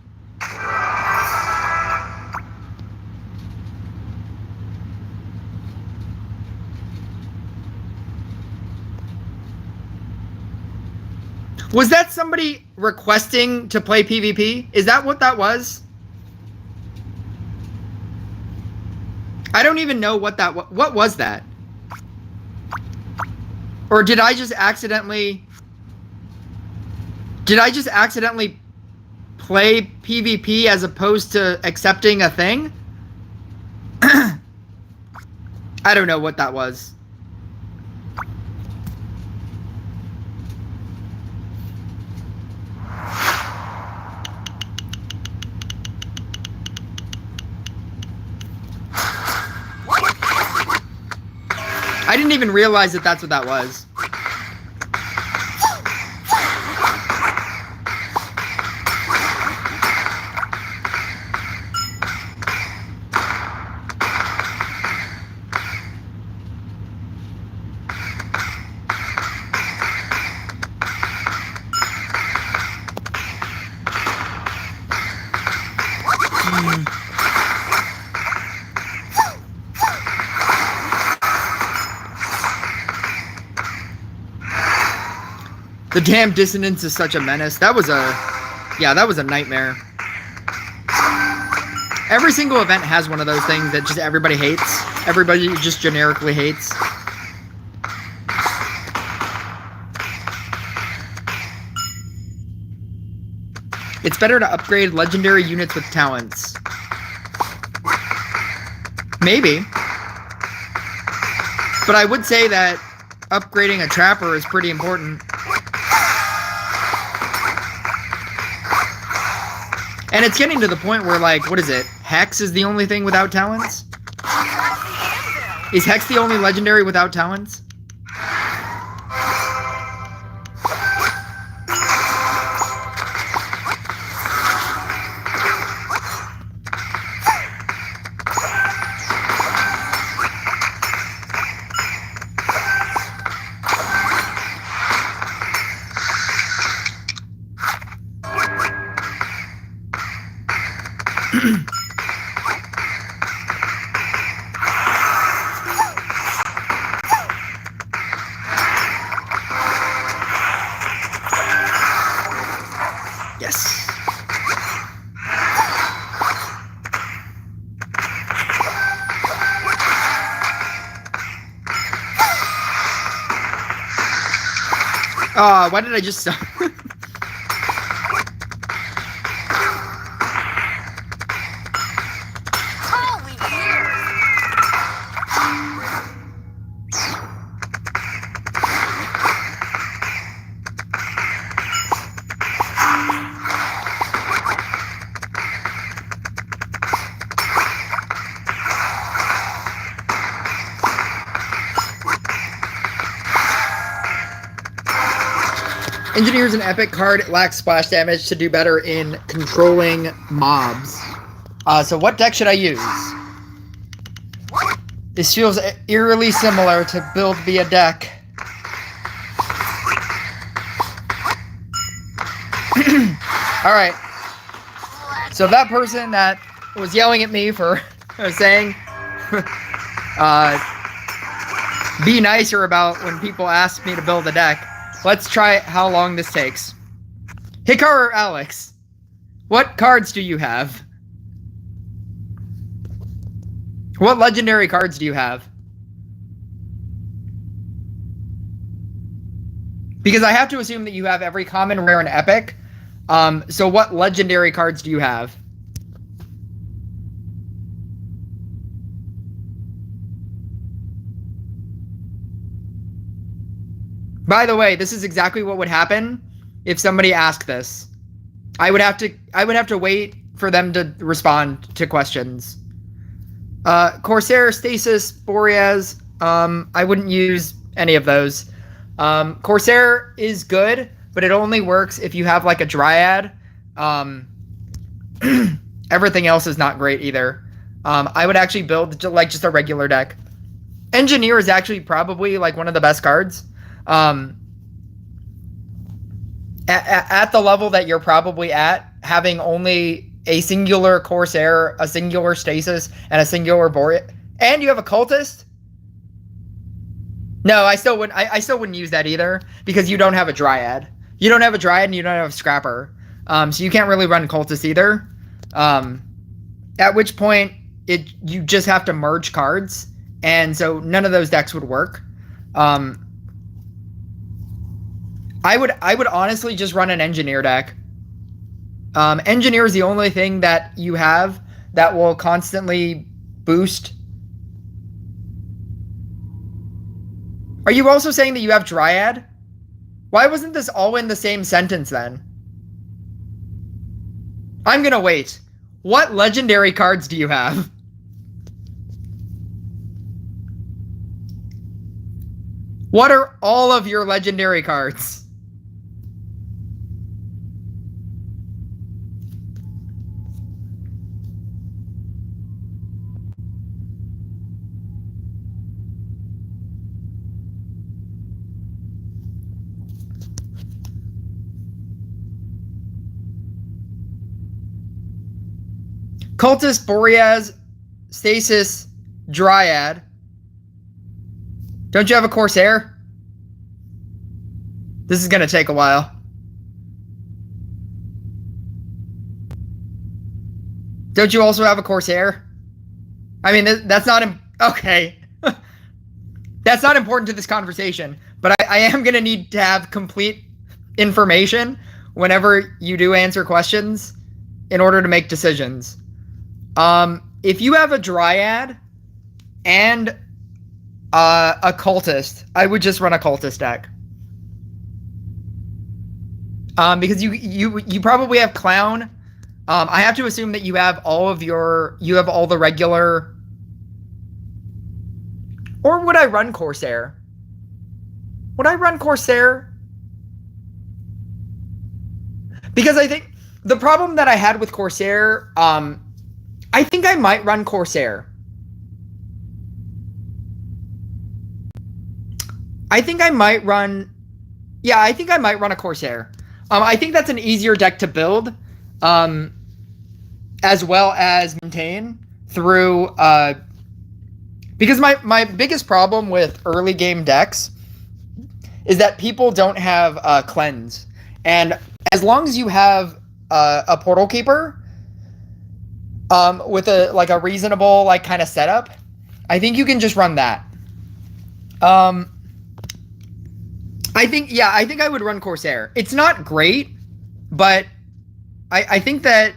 Was that somebody requesting to play PvP? Is that what that was? I don't even know what that was. What was that? Or did I just accidentally... did I just accidentally play PvP as opposed to accepting a thing? I don't know what that was. I didn't even realize that that's what that was. The damn dissonance is such a menace. That was a nightmare. Every single event has one of those things that just everybody hates. Everybody just generically hates. It's better to upgrade legendary units with talents. Maybe. But I would say that upgrading a trapper is pretty important. And it's getting to the point where, like, what is it? Hex is the only thing without talents? Is Hex the only legendary without talents? Yes. Why did I just stop? Engineer's an epic card. It lacks splash damage to do better in controlling mobs. So what deck should I use? This feels eerily similar to build via deck. Alright. So that person that was yelling at me for saying be nicer about when people ask me to build a deck. Let's try how long this takes. Hikaru or Alex, what cards do you have? What legendary cards do you have? Because I have to assume that you have every common, rare, and epic. So what legendary cards do you have? By the way, this is exactly what would happen if somebody asked this. I would have to wait for them to respond to questions. Corsair, Stasis, Boreas, I wouldn't use any of those. Corsair is good, but it only works if you have like a Dryad. Everything else is not great either. I would actually build like just a regular deck. Engineer is actually probably like one of the best cards. At the level that you're probably at, having only a singular Corsair, a singular Stasis, and a singular Boreas, and you have a Cultist? No, I still wouldn't use that either, because you don't have a Dryad. You don't have a Dryad and you don't have a Scrapper. So you can't really run Cultist either. At which point, you just have to merge cards, and so none of those decks would work. I would honestly just run an Engineer deck. Engineer is the only thing that you have that will constantly boost. Are you also saying that you have Dryad? Why wasn't this all in the same sentence then? I'm gonna wait. What legendary cards do you have? What are all of your legendary cards? Cultist, Boreas, Stasis, Dryad. Don't you have a Corsair? This is gonna take a while. Don't you also have a Corsair? I mean, that's not... Okay. That's not important to this conversation, but I am gonna need to have complete information whenever you do answer questions in order to make decisions. If you have a Dryad and a Cultist, I would just run a Cultist deck. Because you probably have Clown. I have to assume that you have all the regular... Or would I run Corsair? Would I run Corsair? Because I think the problem that I had with Corsair, I think I might run Corsair. I think I might run... Yeah, I think I might run a Corsair. I think that's an easier deck to build, as well as maintain through... because my biggest problem with early game decks is that people don't have cleanse. And as long as you have a Portal Keeper... with a reasonable kind of setup, I think you can just run that. I think I would run Corsair. It's not great, but I think that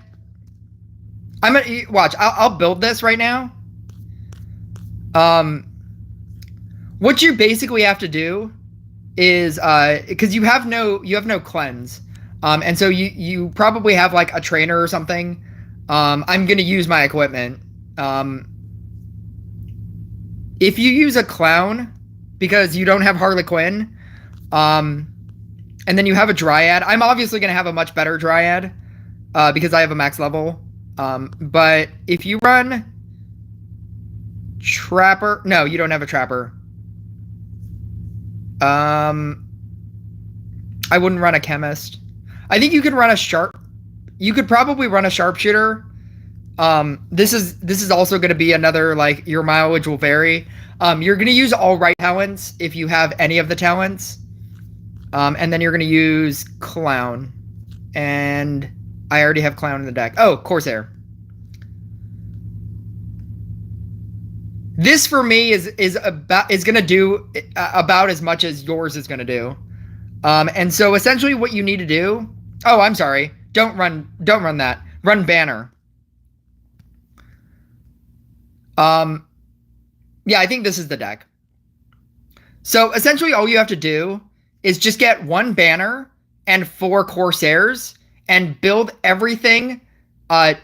I'm gonna watch. I'll build this right now. What you basically have to do is because you have no cleanse, and so you probably have like a trainer or something. I'm gonna use my equipment. If you use a Clown because you don't have Harlequin, and then you have a Dryad, I'm obviously gonna have a much better Dryad because I have a max level. But if you run Trapper, no, you don't have a Trapper. I wouldn't run a Chemist. I think you could run a Sharp. You could probably run a Sharpshooter. This is also going to be another, your mileage will vary. You're going to use all right talents if you have any of the talents. And then you're going to use Clown. And I already have Clown in the deck. Oh, Corsair. This for me is going to do about as much as yours is going to do. And so essentially what you need to do... Oh, I'm sorry. Don't run that. Run Banner. Yeah, I think this is the deck. So essentially all you have to do is just get one Banner and 4 Corsairs and build everything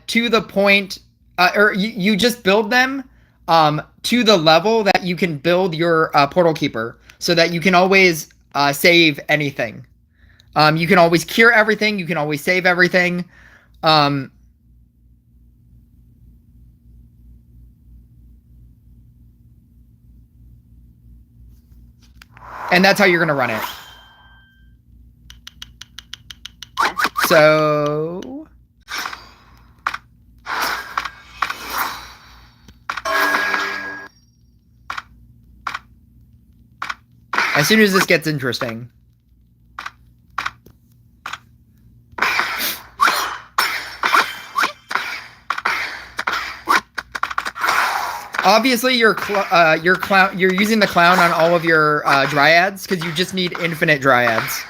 to the point, or you just build them to the level that you can build your Portal Keeper so that you can always save anything. You can always cure everything. You can always save everything. And that's how you're going to run it. So... as soon as this gets interesting... obviously, you're using the Clown on all of your Dryads because you just need infinite Dryads.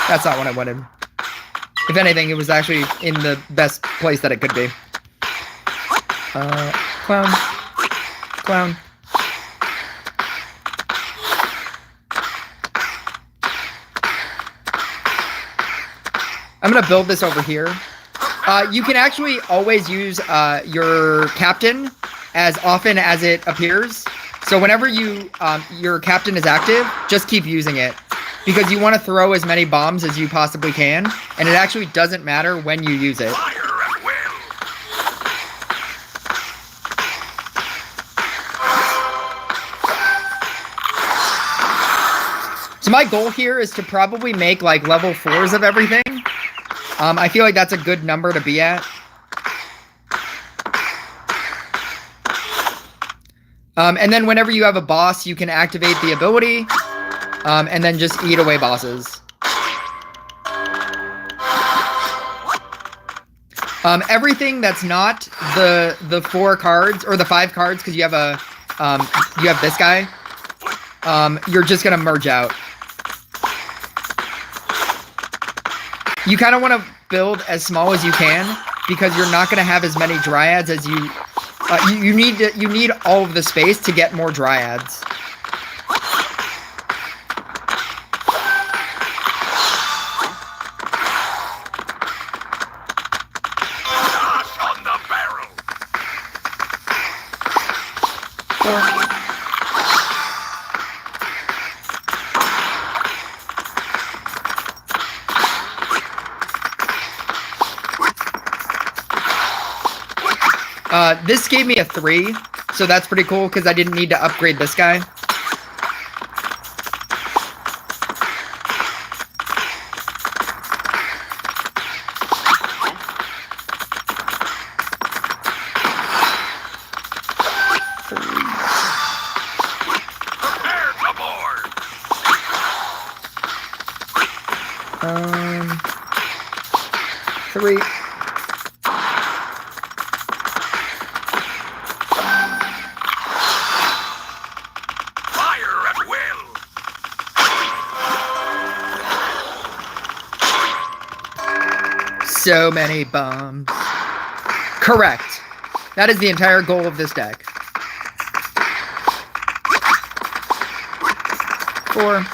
That's not what I wanted. If anything, it was actually in the best place that it could be. Clown. Clown. I'm gonna build this over here. You can actually always use your captain as often as it appears. So whenever your captain is active, just keep using it. Because you want to throw as many bombs as you possibly can, and it actually doesn't matter when you use it. So my goal here is to probably make like level 4s of everything. I feel like that's a good number to be at. And then whenever you have a boss, you can activate the ability, and then just eat away bosses. Everything that's not the 4 cards or the 5 cards, because you have this guy, you're just gonna merge out. You kind of want to build as small as you can because you're not going to have as many dryads as you need all of the space to get more dryads. On the barrel. This gave me a 3, so that's pretty cool because I didn't need to upgrade this guy. Prepare to board. 3. Fire at will. So many bombs. Correct. That is the entire goal of this deck. 4.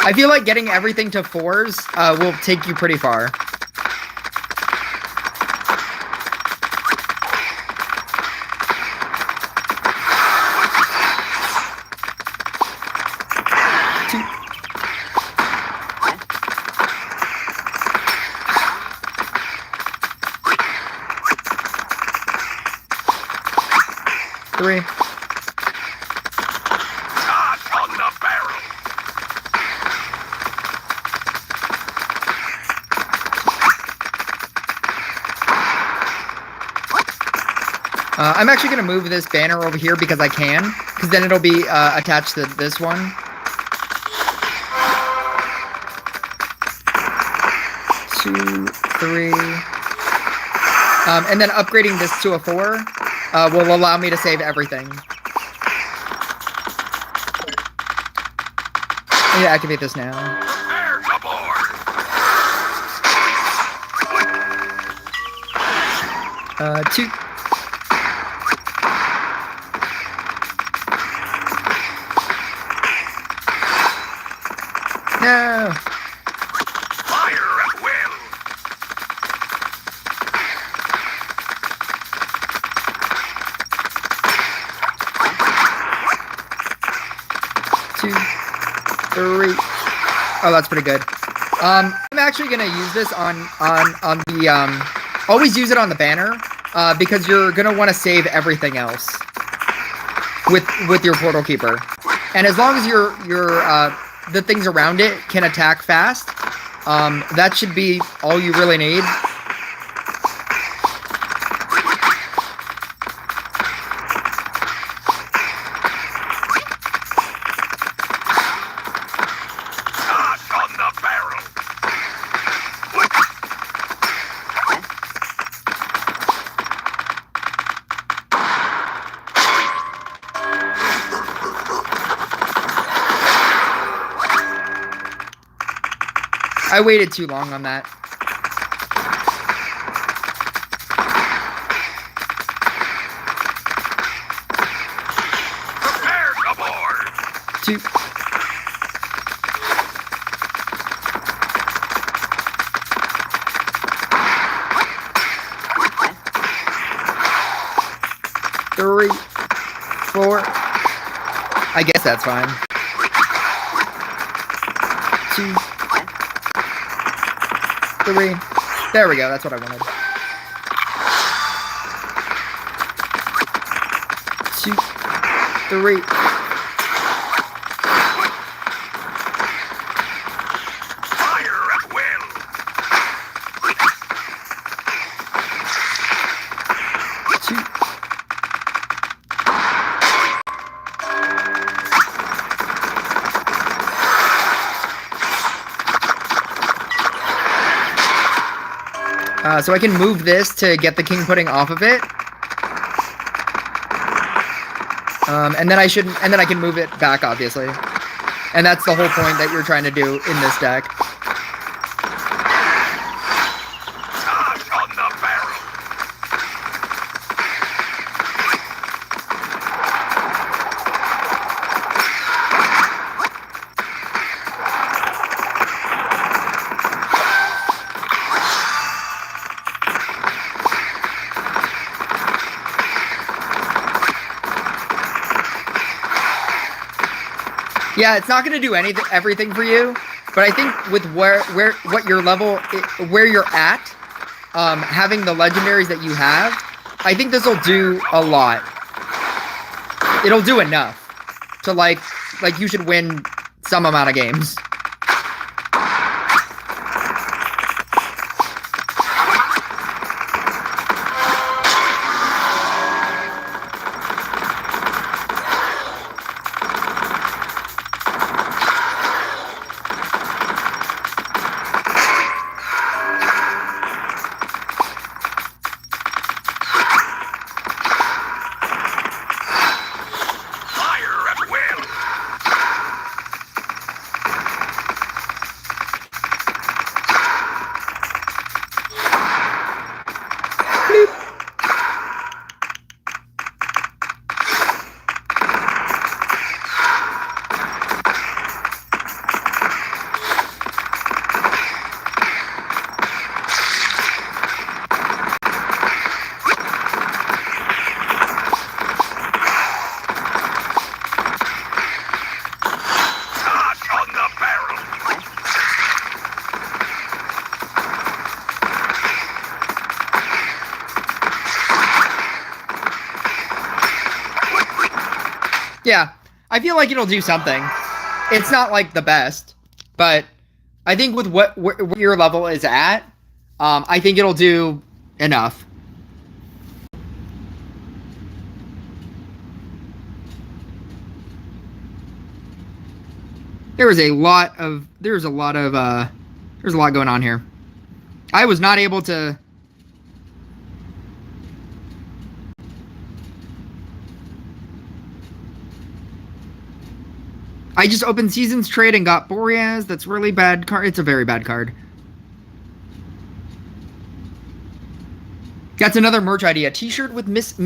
I feel like getting everything to 4s will take you pretty far. Three. Shot on the barrel. I'm actually going to move this banner over here because I can, because then it'll be attached to this one. Two, 3. And then upgrading this to a 4 will allow me to save everything. I need to activate this now. Prepare to board. 2. No. Fire at will. 2, 3. Oh, that's pretty good. I'm actually gonna use this on the always use it on the banner because you're gonna want to save everything else with your portal keeper, and as long as your the things around it can attack fast, that should be all you really need. I waited too long on that. Prepare to board. 2. 3, 4. I guess that's fine. 2, 3. There we go. That's what I wanted. 2, 3. Fire at will. So I can move this to get the king pudding off of it. And then I can move it back, obviously. And that's the whole point that you're trying to do in this deck. Charge on the barrel. Yeah, it's not going to do everything for you, but I think with what your level, where you're at, having the legendaries that you have, I think this will do a lot. It'll do enough to like you should win some amount of games. Yeah, I feel like it'll do something. It's not like the best, but I think with what your level is at, I think it'll do enough. There's a lot going on here. I was not able to. I just opened Seasons Trade and got Boreas. That's really bad card. It's a very bad card. That's another merch idea. T-shirt with misclicks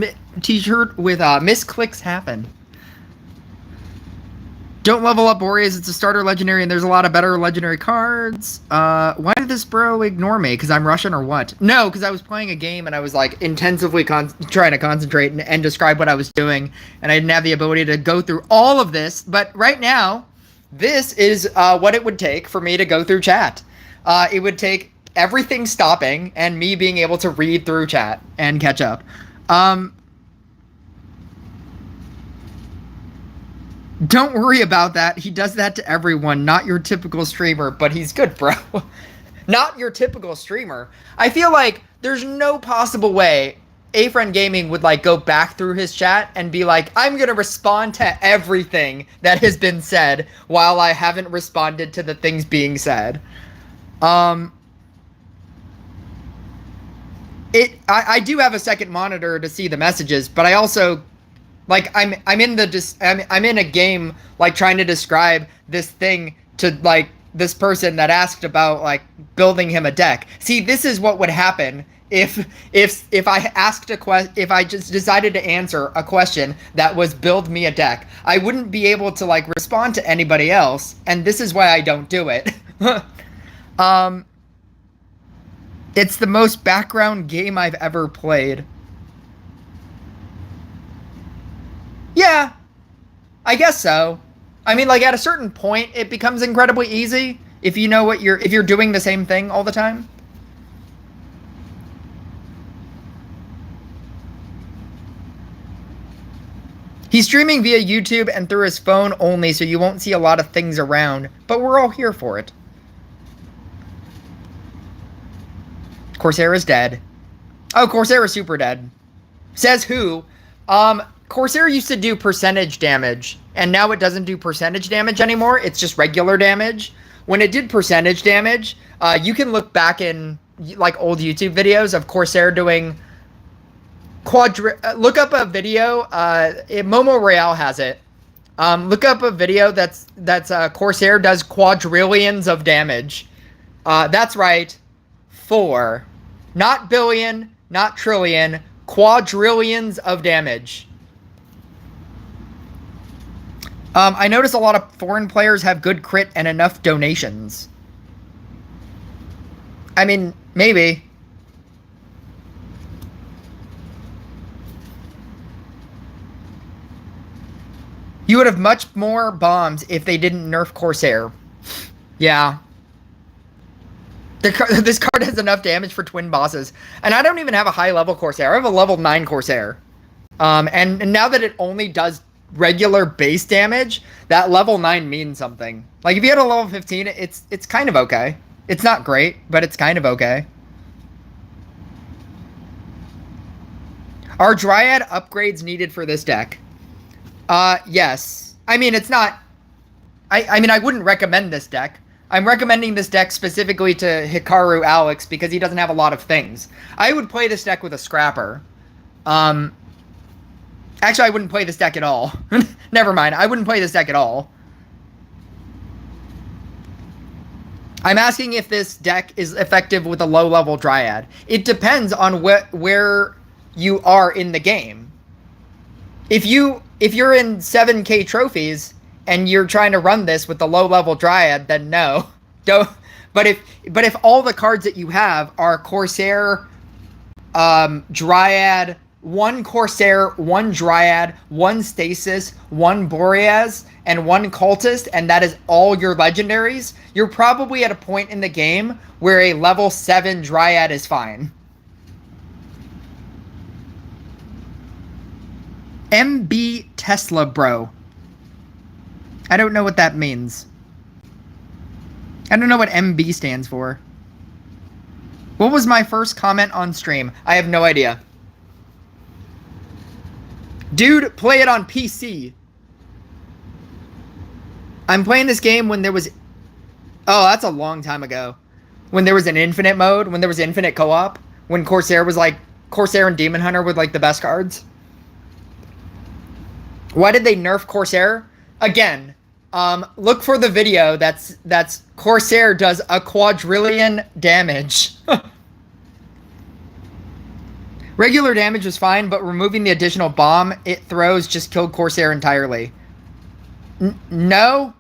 happen. Don't level up Boreas. It's a starter legendary, and there's a lot of better legendary cards. Why did this bro ignore me? Because I'm Russian or what? No, because I was playing a game and I was like intensively trying to concentrate and describe what I was doing, and I didn't have the ability to go through all of this. But right now, this is what it would take for me to go through chat. It would take everything stopping and me being able to read through chat and catch up. Don't worry about that. He does that to everyone. Not your typical streamer, but he's good, bro. Not your typical streamer. I feel like there's no possible way A-Friend Gaming would like go back through his chat and be like, I'm going to respond to everything that has been said while I haven't responded to the things being said. I do have a second monitor to see the messages, but I also like I'm in a game like trying to describe this thing to like this person that asked about like building him a deck. See, this is what would happen if I asked if I just decided to answer a question that was build me a deck. I wouldn't be able to like respond to anybody else, and this is why I don't do it. It's the most background game I've ever played. Yeah, I guess so. I mean, like at a certain point, it becomes incredibly easy if you know what if you're doing the same thing all the time. He's streaming via YouTube and through his phone only, so you won't see a lot of things around, but we're all here for it. Corsair is dead. Oh, Corsair is super dead. Says who? Corsair used to do percentage damage, and now it doesn't do percentage damage anymore. It's just regular damage. When it did percentage damage, you can look back in like old YouTube videos of Corsair doing look up a video. Momo Royale has it. Look up a video that's Corsair does quadrillions of damage. That's right, 4, not billion, not trillion, quadrillions of damage. I notice a lot of foreign players have good crit and enough donations. I mean, maybe. You would have much more bombs if they didn't nerf Corsair. Yeah. This card has enough damage for twin bosses. And I don't even have a high level Corsair. I have a level 9 Corsair. And now that it only does regular base damage, that level 9 means something. Like if you had a level 15, it's kind of okay. It's not great, but it's kind of okay. Are Dryad upgrades needed for this deck? Yes. I mean, it's not... I mean, I wouldn't recommend this deck. I'm recommending this deck specifically to Hikaru Alex because he doesn't have a lot of things. I would play this deck with a Scrapper. Actually, I wouldn't play this deck at all. Never mind. I wouldn't play this deck at all. I'm asking if this deck is effective with a low-level Dryad. It depends on where you are in the game. If you're in 7K trophies and you're trying to run this with the low-level Dryad, then no. Don't. But if all the cards that you have are Corsair, Dryad, 1 Corsair, 1 Dryad, 1 Stasis, 1 Boreas, and 1 Cultist, and that is all your legendaries, you're probably at a point in the game where a level 7 Dryad is fine. MB Tesla Bro. I don't know what that means. I don't know what MB stands for. What was my first comment on stream? I have no idea. Dude, play it on PC. I'm playing this game when there was... Oh, that's a long time ago. When there was an infinite mode, when there was infinite co-op, when Corsair was like... Corsair and Demon Hunter were like the best cards. Why did they nerf Corsair? Again, look for the video that's Corsair does a quadrillion damage. Regular damage was fine, but removing the additional bomb it throws just killed Corsair entirely. No?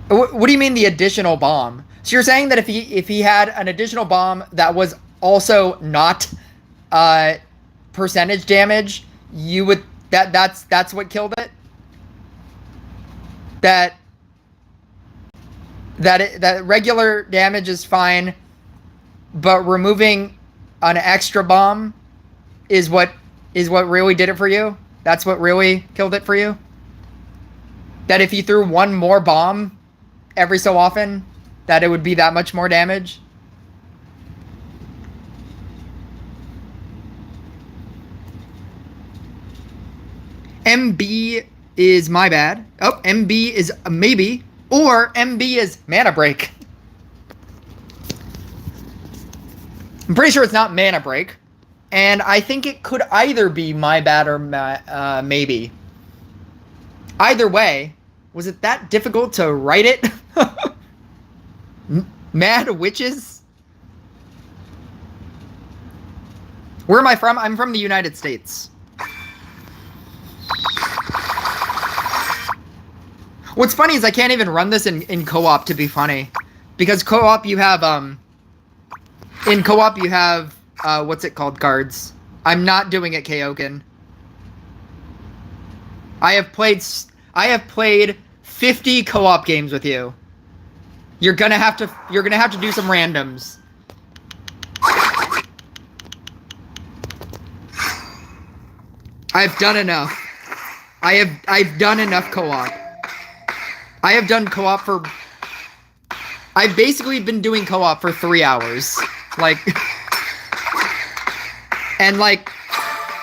What do you mean the additional bomb? So you're saying that if he had an additional bomb that was also not percentage damage, you would that's what killed it? That regular damage is fine, but removing an extra bomb is what really did it for you? That's what really killed it for you? That if you threw one more bomb every so often, that it would be that much more damage? MB is my bad. Oh, MB is a maybe. Or MB is Mana Break. I'm pretty sure it's not Mana Break. And I think it could either be my bad or maybe. Either way, was it that difficult to write it? Mad Witches? Where am I from? I'm from the United States. What's funny is I can't even run this in co-op to be funny. Because co-op you have, in co-op you have, what's it called, cards. I'm not doing it Kaoken. I have played 50 co-op games with you. You're gonna have to do some randoms. I've done enough. I've done enough co-op. I have done co-op for... I've basically been doing co-op for 3 hours. Like... And like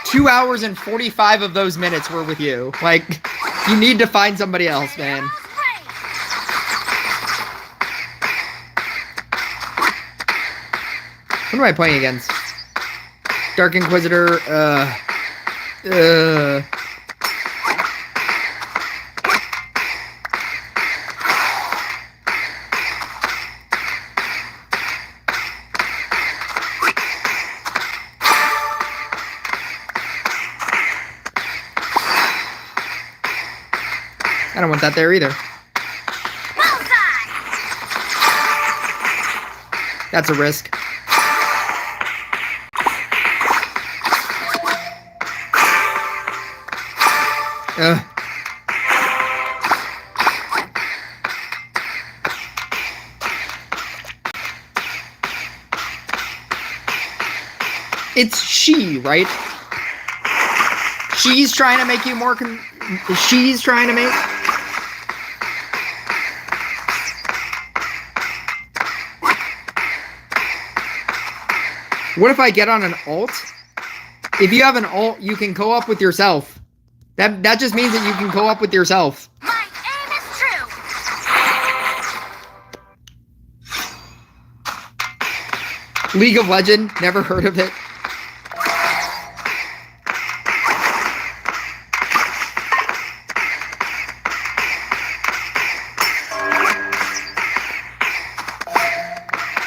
2 hours and 45 of those minutes were with you. Like, you need to find somebody else, man. What am I playing against? Dark Inquisitor, I don't want that there either. That's a risk. It's she, right? She's trying to make you more she's trying to make... What if I get on an alt? If you have an alt, you can co-op with yourself. That just means that you can co-op with yourself. My aim is true. League of Legends, never heard of it.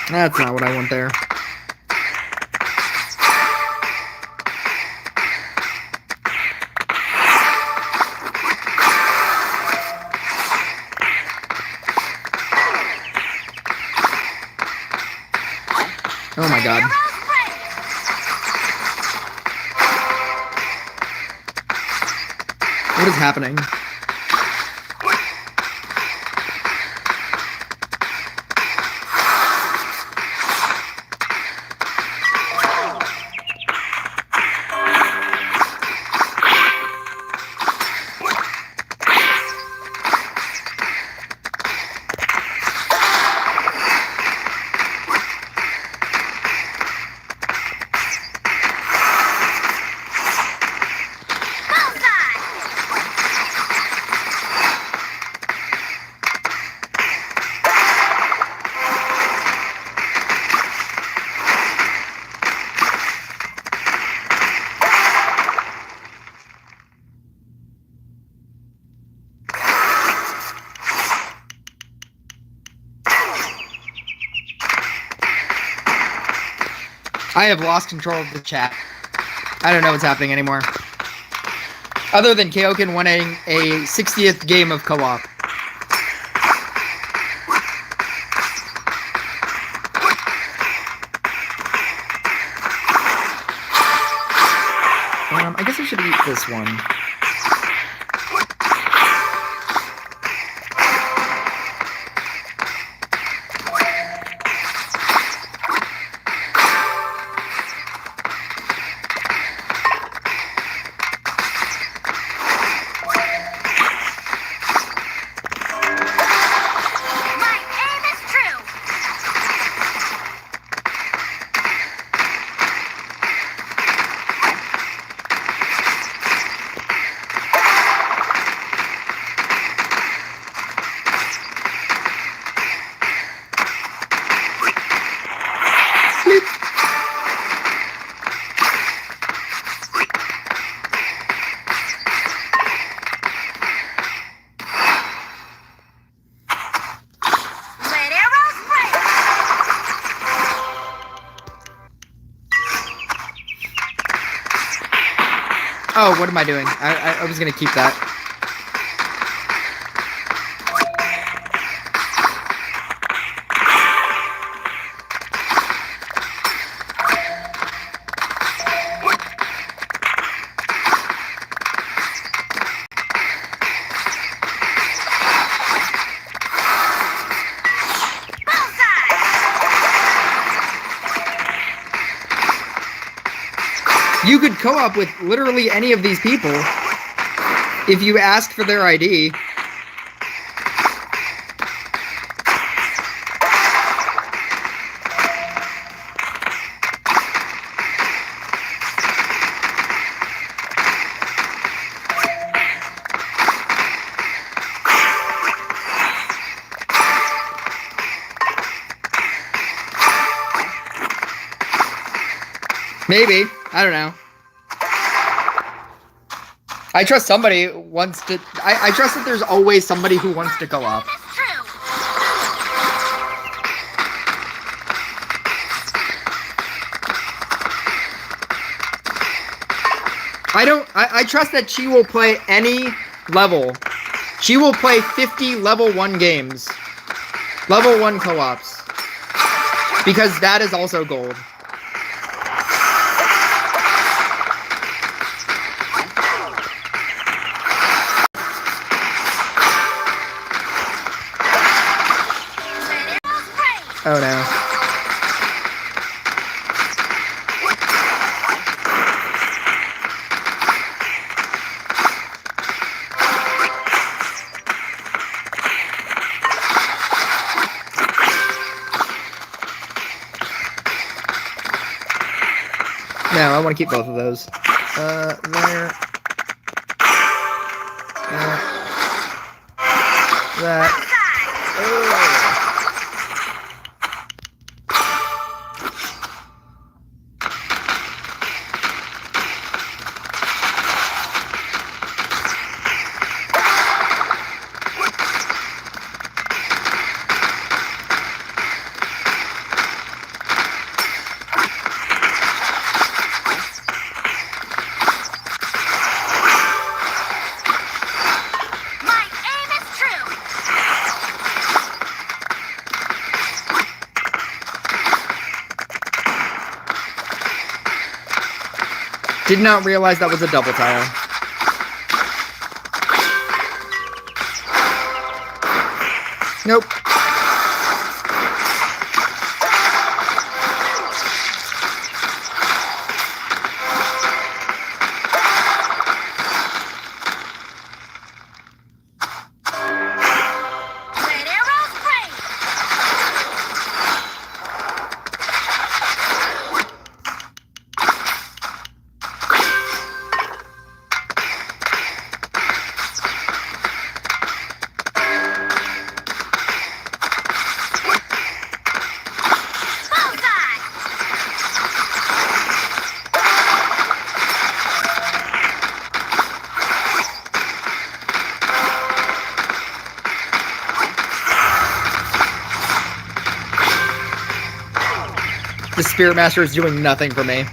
That's not what I want there. Oh my god. What is happening? I have lost control of the chat. I don't know what's happening anymore. Other than Kaoken winning a 60th game of co-op. I guess I should eat this one. Oh, what am I doing? I was gonna keep that. You could co-op with literally any of these people if you asked for their ID. Maybe. I don't know. I trust somebody wants to... I trust that there's always somebody who wants to go up. I trust that she will play any level. She will play 50 level 1 games. Level 1 co-ops. Because that is also gold. Oh no. No, I want to keep both of those. There. That. Did not realize that was a double tile. Nope. The Spirit Master is doing nothing for me.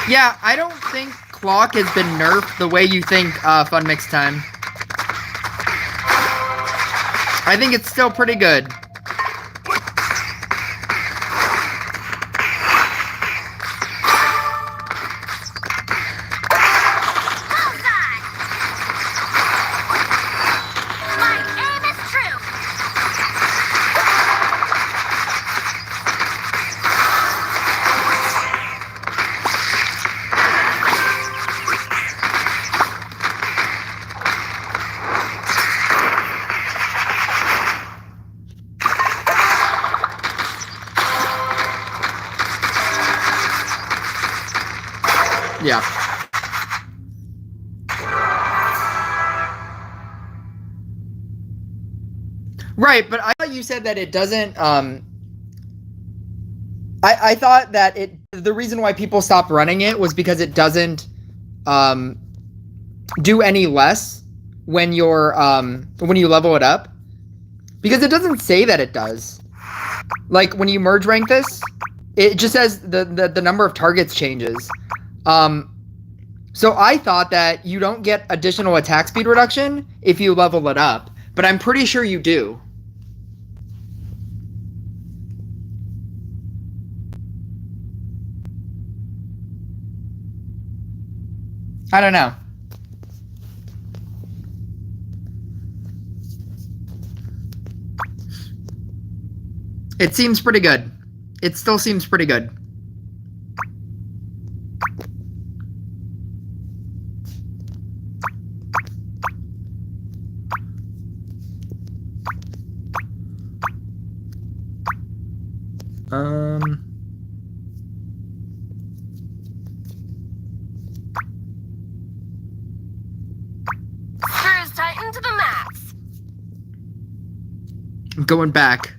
Yeah, I don't think Clock has been nerfed the way you think Fun Mix Time. I think it's still pretty good. Yeah. Right, but I thought you said that it doesn't, I thought that the reason why people stopped running it was because it doesn't, do any less when you're, when you level it up. Because it doesn't say that it does. Like, when you merge rank this, It just says the number of targets changes. So I thought that you don't get additional attack speed reduction if you level it up, but I'm pretty sure you do. I don't know. It seems pretty good. It still seems pretty good. Screws tightened to the max. I'm going back.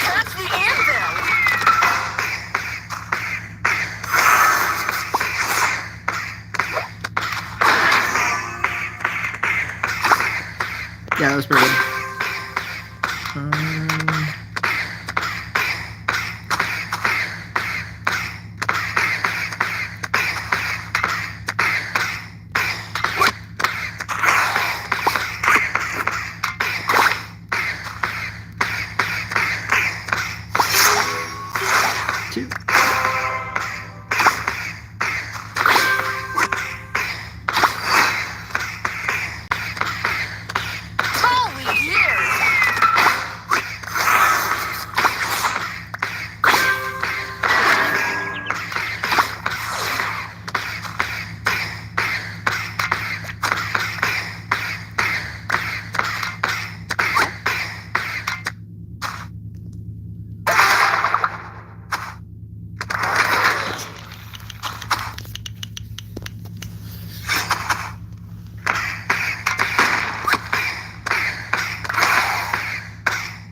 That's the anvil. Yeah, that was pretty good. Two. Holy years.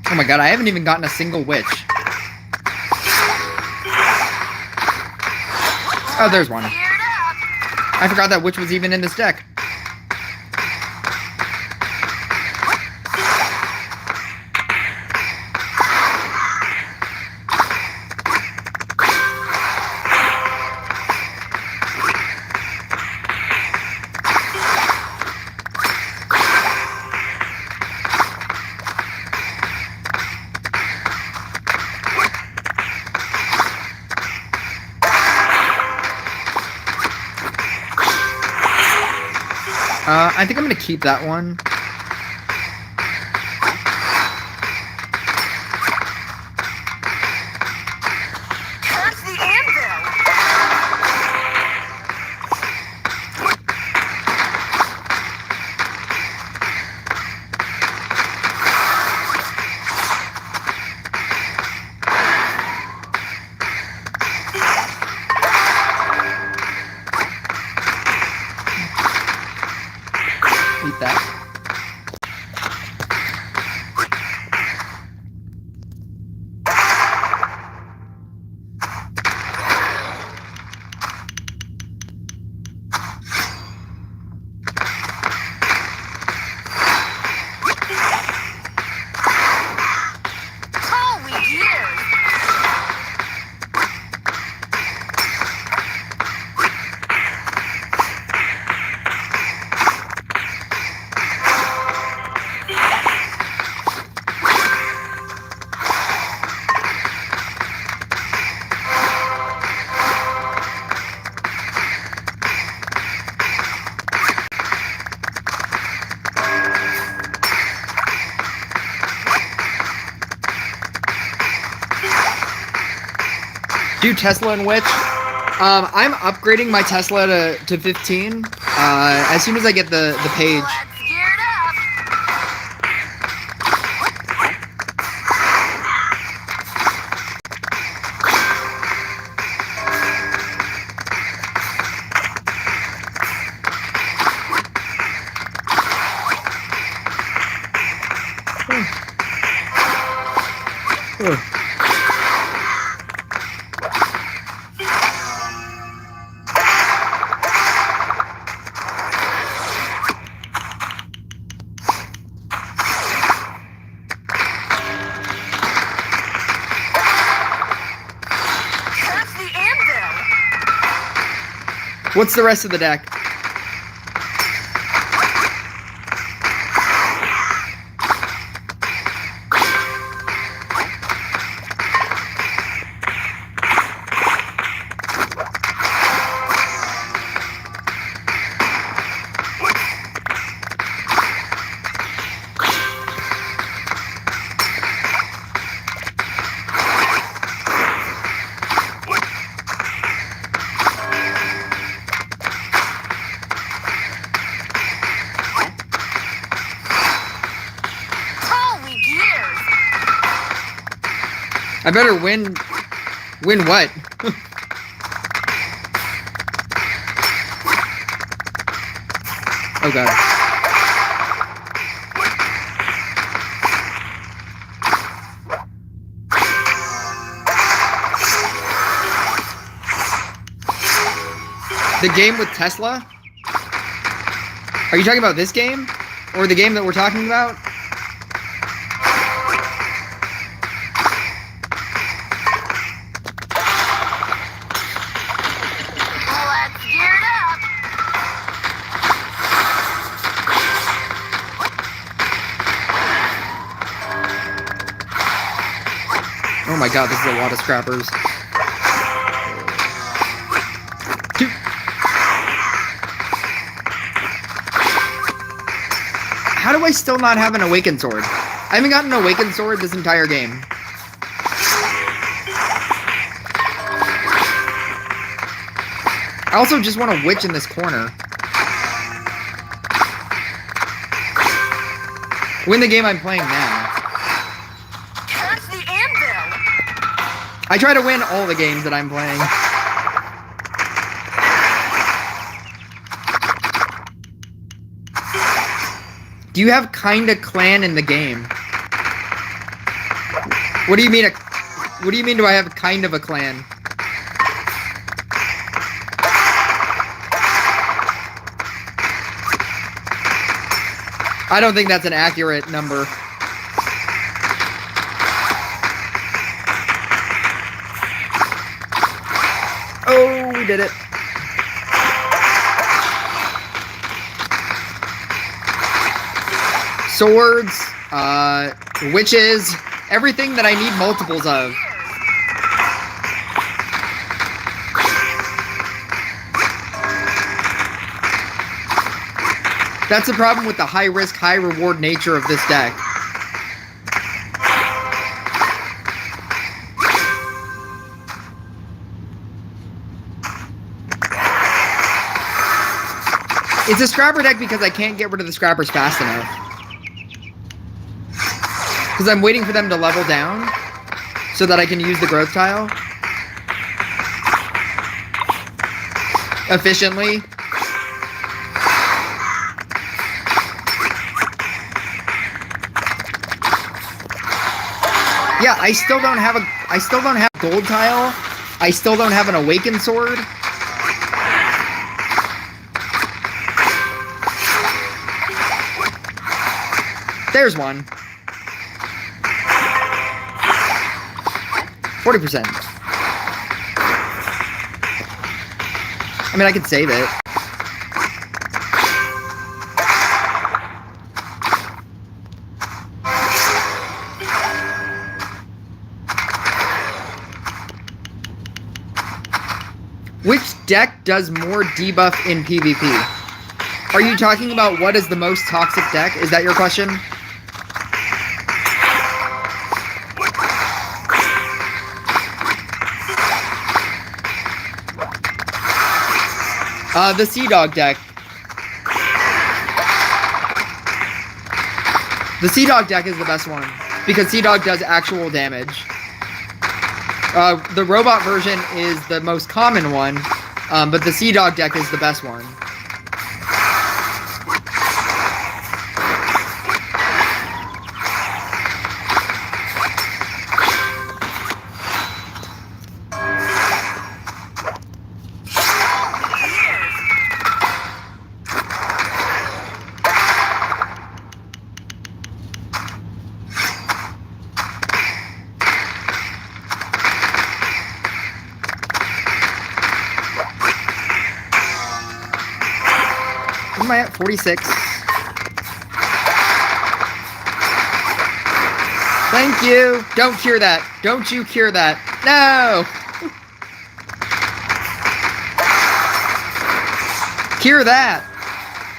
Oh my god, I haven't even gotten a single witch. Oh, there's one. Geared up. I forgot that witch was even in this deck. I think I'm gonna keep that one. That's the anvil. Eat that. Holy years. do Tesla and Witch. I'm upgrading my Tesla to 15 as soon as I get the page. Let's gear it up. That's the anvil. What's the rest of the deck? Holy gears. I better win. Win what? Oh god. The game with Tesla? Are you talking about this game? Or the game that we're talking about? Let's gear it up. Oh my god, this is a lot of scrappers. Two. How do I still not have an awakened sword? I haven't gotten an awakened sword this entire game. I also just want a witch in this corner. Win the game I'm playing now. That's the anvil. I try to win all the games that I'm playing. Do you have kinda clan in the game? What do you mean what do you mean do I have kind of a clan? I don't think that's an accurate number. Oh, we did it. Swords, witches, everything that I need multiples of. That's the problem with the high risk, high reward nature of this deck. It's a scrapper deck because I can't get rid of the scrappers fast enough. Because I'm waiting for them to level down so that I can use the growth tile efficiently. Yeah, I still don't have gold tile. I still don't have an awakened sword. There's one. 40%. I mean, I could save it. Which deck does more debuff in PvP? Are you talking about what is the most toxic deck? Is that your question? The Sea Dog deck. The Sea Dog deck is the best one because Sea Dog does actual damage. The robot version is the most common one, but the Sea Dog deck is the best one. Am I at 46? Thank you. Don't cure that. Don't you cure that. No. Cure that.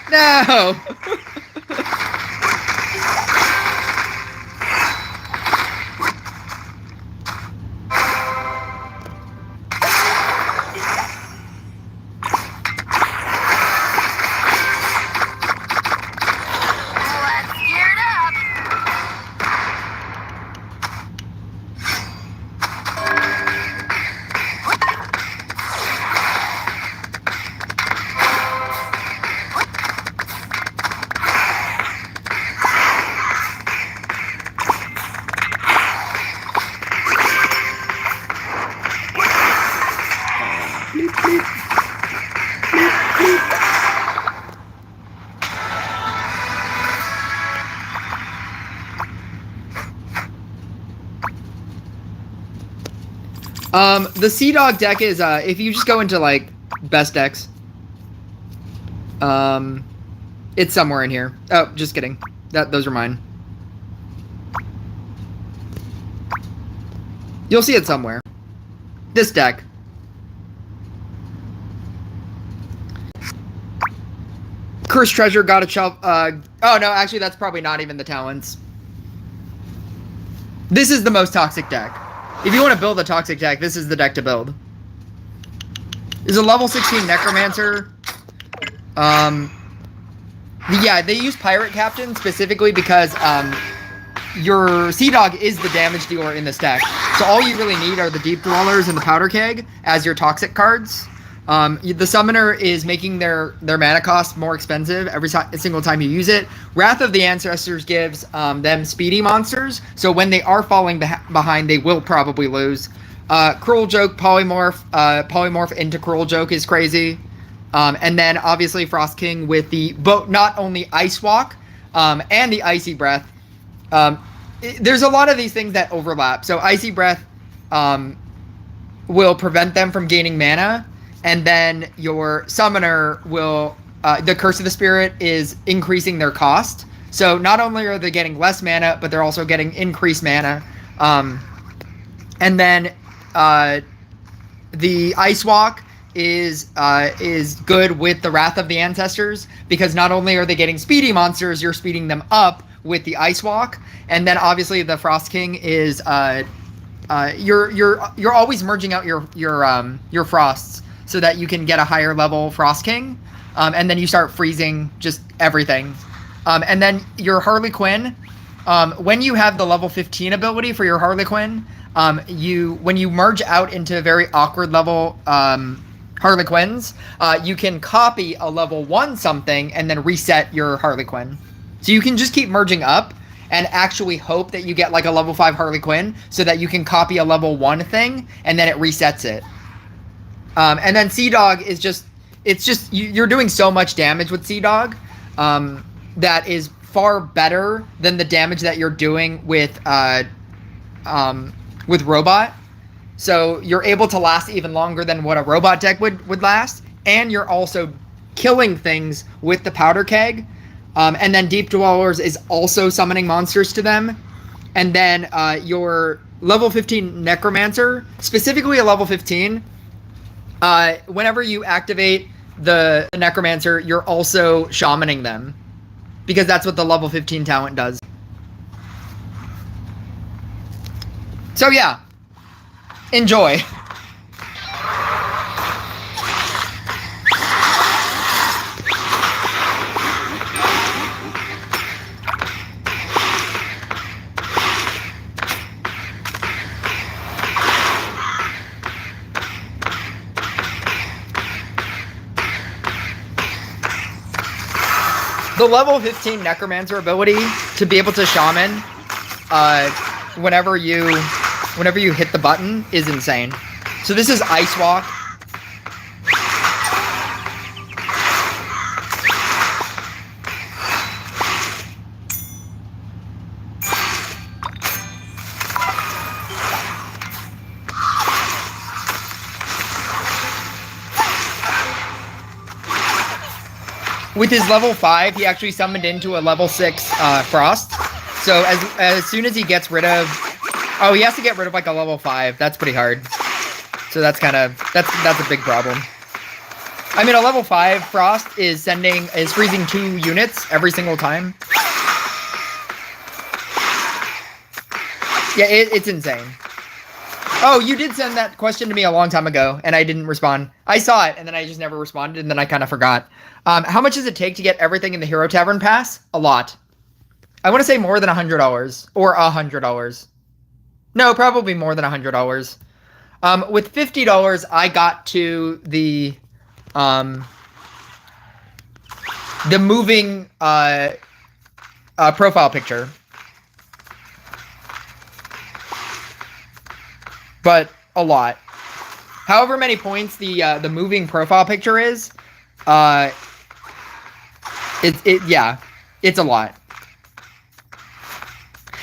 No. The Sea Dog deck is, if you just go into, like, best decks, it's somewhere in here. Oh, just kidding. Those are mine. You'll see it somewhere. This deck. Cursed Treasure, got a shelf, oh no, actually that's probably not even the talents. This is the most toxic deck. If you want to build a toxic deck, this is the deck to build. This is a level 16 Necromancer. Yeah, they use Pirate Captain specifically because your Sea Dog is the damage dealer in this deck. So all you really need are the Deep Dwellers and the Powder Keg as your toxic cards. The Summoner is making their mana cost more expensive every single time you use it. Wrath of the Ancestors gives them speedy monsters, so when they are falling behind, they will probably lose. Cruel Joke, Polymorph into Cruel Joke is crazy. And then, obviously, Frost King with the not only Ice Walk and the Icy Breath. There's a lot of these things that overlap. So Icy Breath will prevent them from gaining mana. And then your Summoner will, the Curse of the Spirit is increasing their cost. So not only are they getting less mana, but they're also getting increased mana. And then the Ice Walk is good with the Wrath of the Ancestors, because not only are they getting speedy monsters, you're speeding them up with the Ice Walk. And then obviously the Frost King is you're always merging out your frosts, so that you can get a higher level Frost King, and then you start freezing just everything. And then your Harley Quinn, when you have the level 15 ability for your Harley Quinn, when you merge out into very awkward level Harley Quinns, you can copy a level 1 something and then reset your Harley Quinn. So you can just keep merging up and actually hope that you get like a level 5 Harley Quinn, so that you can copy a level 1 thing and then it resets it. And then Sea Dog is you're doing so much damage with Sea Dog that is far better than the damage that you're doing with Robot. So you're able to last even longer than what a Robot deck would last, and you're also killing things with the Powder Keg. And then Deep Dwellers is also summoning monsters to them. And then your level 15 Necromancer, specifically a level 15, whenever you activate the Necromancer, you're also shamaning them, because that's what the level 15 talent does. So yeah, enjoy. The level 15 Necromancer ability to be able to Shaman whenever you hit the button is insane. So this is Ice Walk. With his level 5, he actually summoned into a level 6 Frost. So as soon as he gets rid of... Oh, he has to get rid of like a level 5. That's pretty hard. So that's kind of... That's a big problem. I mean, a level 5 Frost is freezing 2 units every single time. Yeah, it's insane. Oh, you did send that question to me a long time ago, and I didn't respond. I saw it, and then I just never responded, and then I kind of forgot. How much does it take to get everything in the Hero Tavern Pass? A lot. I want to say more than $100, or $100. No, probably more than $100. With $50, I got to the moving profile picture. But a lot. However many points the moving profile picture is, yeah, it's a lot.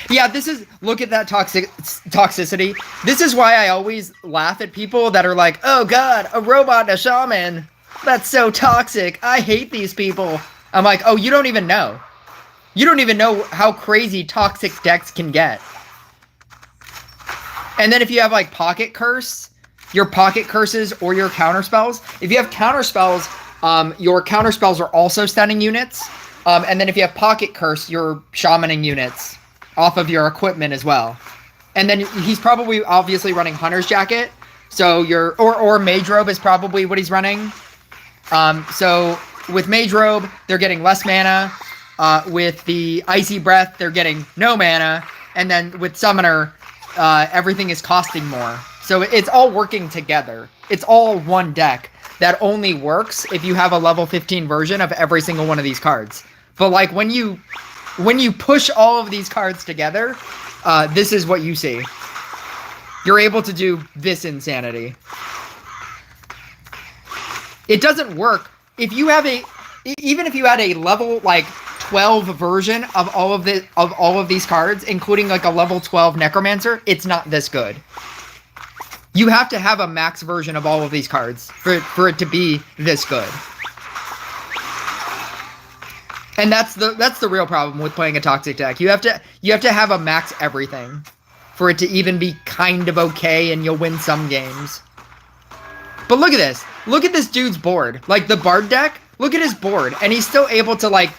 Yeah, look at that toxicity. This is why I always laugh at people that are like, oh god, a robot, a shaman. That's so toxic. I hate these people. I'm like, oh, you don't even know. You don't even know how crazy toxic decks can get. And then if you have like Pocket Curse, your Pocket Curses or your Counter Spells. If you have Counter Spells, your Counter Spells are also stunning units. And then if you have Pocket Curse, you're shamaning units off of your equipment as well. And then he's probably obviously running Hunter's Jacket. So or Mage Robe is probably what he's running. So with Mage Robe, they're getting less mana. With the Icy Breath, they're getting no mana. And then with Summoner, everything is costing more. So it's all working together. It's all one deck that only works if you have a level 15 version of every single one of these cards. But like when you push all of these cards together, this is what you see. You're able to do this insanity. It doesn't work if you have even if you had a level like 12 version of all of these cards, including like a level 12 Necromancer, it's not this good. You have to have a max version of all of these cards for it to be this good. And that's the real problem with playing a toxic deck. You have to have a max everything for it to even be kind of okay, and you'll win some games. But look at this. Look at this dude's board. Like the Bard deck, look at his board, and he's still able to like,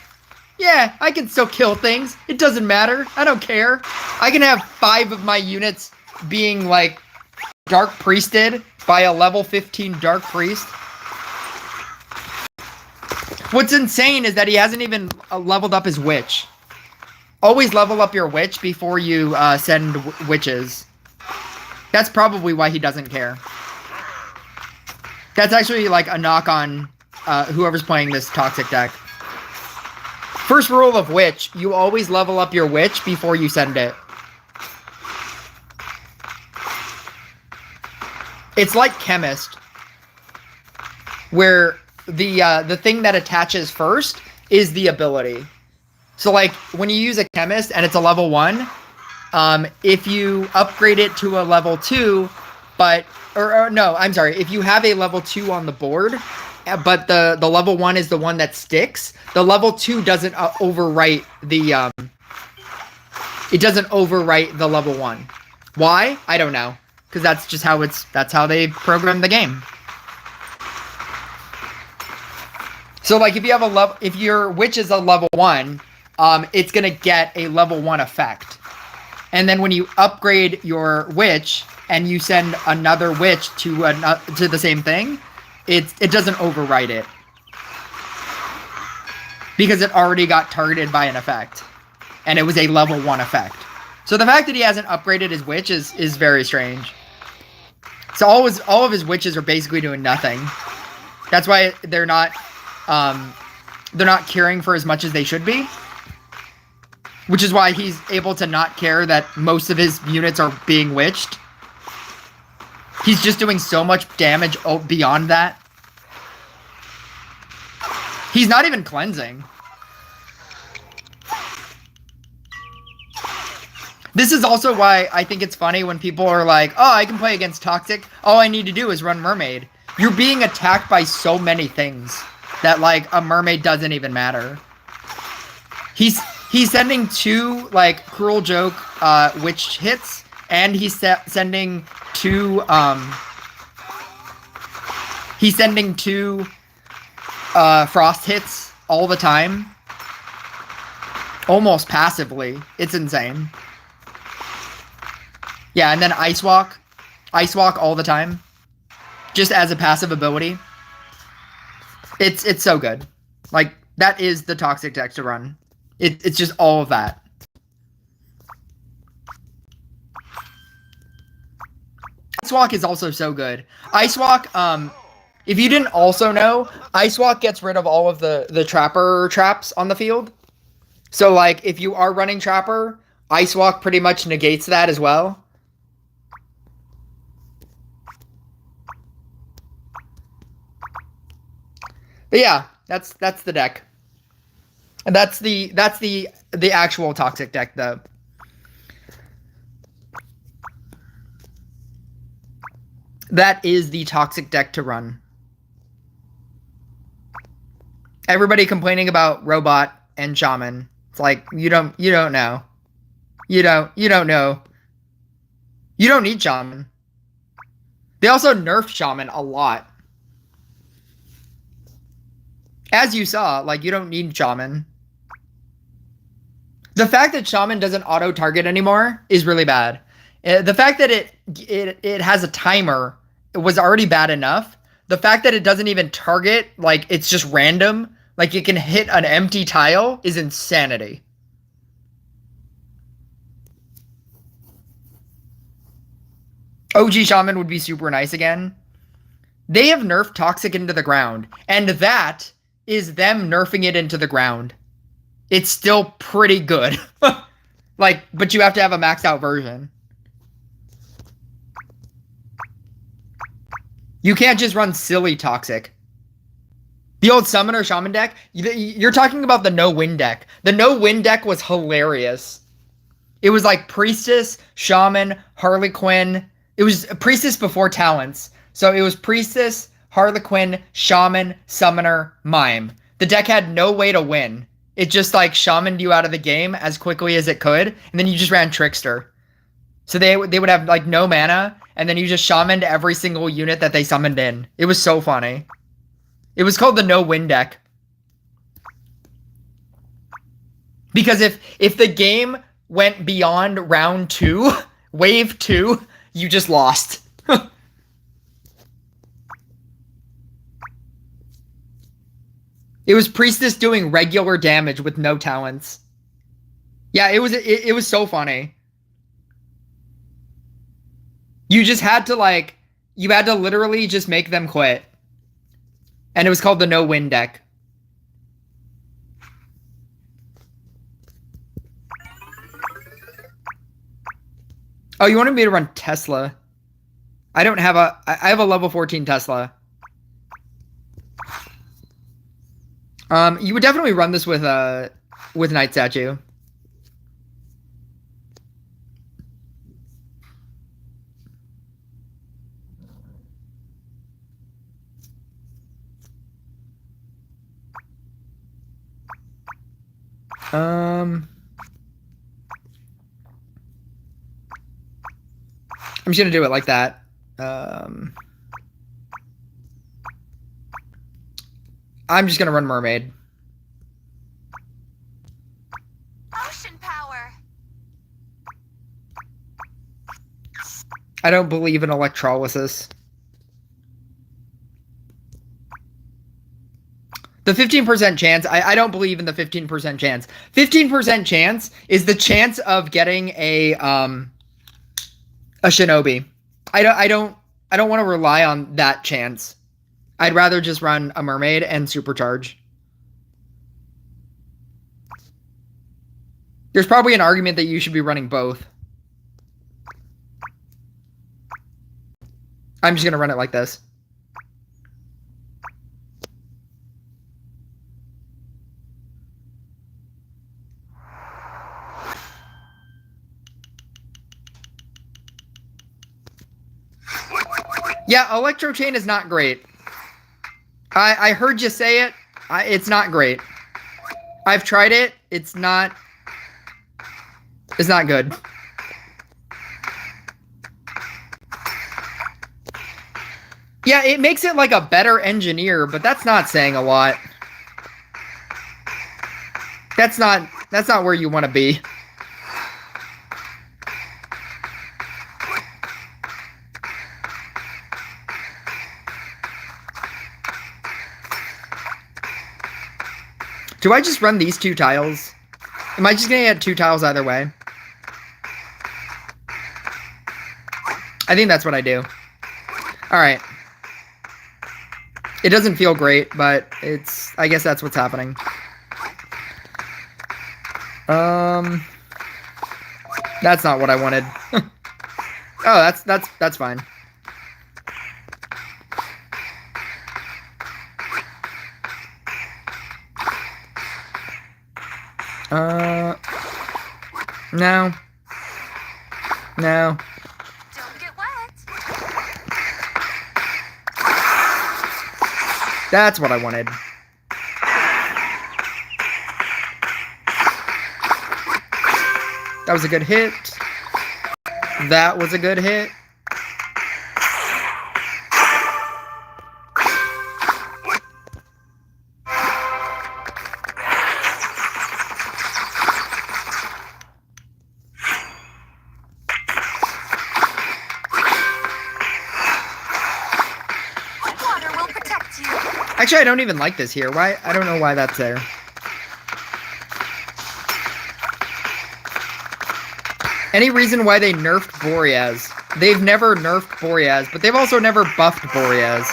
yeah, I can still kill things. It doesn't matter. I don't care. I can have 5 of my units being like Dark Priested by a level 15 Dark Priest. What's insane is that he hasn't even leveled up his Witch. Always level up your Witch before you send Witches. That's probably why he doesn't care. That's actually like a knock on whoever's playing this toxic deck. First rule of Witch, you always level up your Witch before you send it. It's like Chemist, where the thing that attaches first is the ability. So like when you use a Chemist and it's a level 1, if you upgrade it to a level 2, if you have a level 2 on the board, but the level 1 is the one that sticks, the level 2 doesn't overwrite the it doesn't overwrite the level 1. Why? I don't know. Because that's just how that's how they program the game. So like if you have if your Witch is a level 1, it's gonna get a level 1 effect. And then when you upgrade your Witch and you send another Witch to the same thing, it doesn't overwrite it. Because it already got targeted by an effect. And it was a level 1 effect. So the fact that he hasn't upgraded his Witch is very strange. So all of his Witches are basically doing nothing. That's why they're not they're not caring for as much as they should be. Which is why he's able to not care that most of his units are being witched. He's just doing so much damage beyond that. He's not even cleansing. This is also why I think it's funny when people are like, oh, I can play against Toxic. All I need to do is run Mermaid. You're being attacked by so many things that, like, a Mermaid doesn't even matter. He's sending 2, like, Cruel Joke witch hits, and he's sending 2, frost hits all the time. Almost passively. It's insane. Yeah, and then Ice Walk. Ice Walk all the time. Just as a passive ability. It's so good. Like, that is the Toxic deck to run. It's just all of that. Ice Walk is also so good. Ice Walk, if you didn't also know, Ice Walk gets rid of all of the Trapper traps on the field. So, like, if you are running Trapper, Ice Walk pretty much negates that as well. But yeah, that's the deck. And that's the actual Toxic deck, though. That is the Toxic deck to run. Everybody complaining about Robot and Shaman. It's like, you don't know. You don't know. You don't need Shaman. They also nerfed Shaman a lot. As you saw, like, you don't need Shaman. The fact that Shaman doesn't auto-target anymore is really bad. The fact that it has a timer was already bad enough. The fact that it doesn't even target, like, it's just random, like it can hit an empty tile, is insanity. OG Shaman would be super nice again. They have nerfed Toxic into the ground, and that is them nerfing it into the ground. It's still pretty good. Like, but you have to have a maxed out version. You can't just run silly Toxic. The old Summoner Shaman deck, you're talking about the no-win deck. The no-win deck was hilarious. It was like Priestess, Shaman, Harley Quinn. It was Priestess before Talents. So it was Priestess, Harley Quinn, Shaman, Summoner, Mime. The deck had no way to win. It just, like, shamaned you out of the game as quickly as it could, and then you just ran Trickster. So they would have, like, no mana, and then you just shamaned every single unit that they summoned in. It was so funny. It was called the no-win deck. Because if the game went beyond round 2, wave 2, you just lost. It was Priestess doing regular damage with no talents. Yeah, it was so funny. You just had to, like, you had to literally just make them quit. And it was called the no-win deck. Oh, you wanted me to run Tesla? I don't have I have a level 14 Tesla. You would definitely run this with Night Statue. I'm just gonna do it like that. I'm just gonna run Mermaid. Ocean power. I don't believe in electrolysis. The 15% chance, I don't believe in the 15% chance. 15% chance is the chance of getting a Shinobi. I don't want to rely on that chance. I'd rather just run a Mermaid and Supercharge. There's probably an argument that you should be running both. I'm just gonna run it like this. Yeah, Electro Chain is not great. I heard you say it. It's not great. I've tried it. It's not good. Yeah, it makes it like a better engineer, but that's not saying a lot. That's not where you want to be. Do I just run these 2 tiles? Am I just gonna get 2 tiles either way? I think that's what I do. Alright. It doesn't feel great, but I guess that's what's happening. That's not what I wanted. Oh, that's fine. No. No. Don't get wet. That's what I wanted. That was a good hit. That was a good hit. Water will protect you. Actually, I don't even like this here. Why? I don't know why that's there. Any reason why they nerfed Boreas? They've never nerfed Boreas, but they've also never buffed Boreas.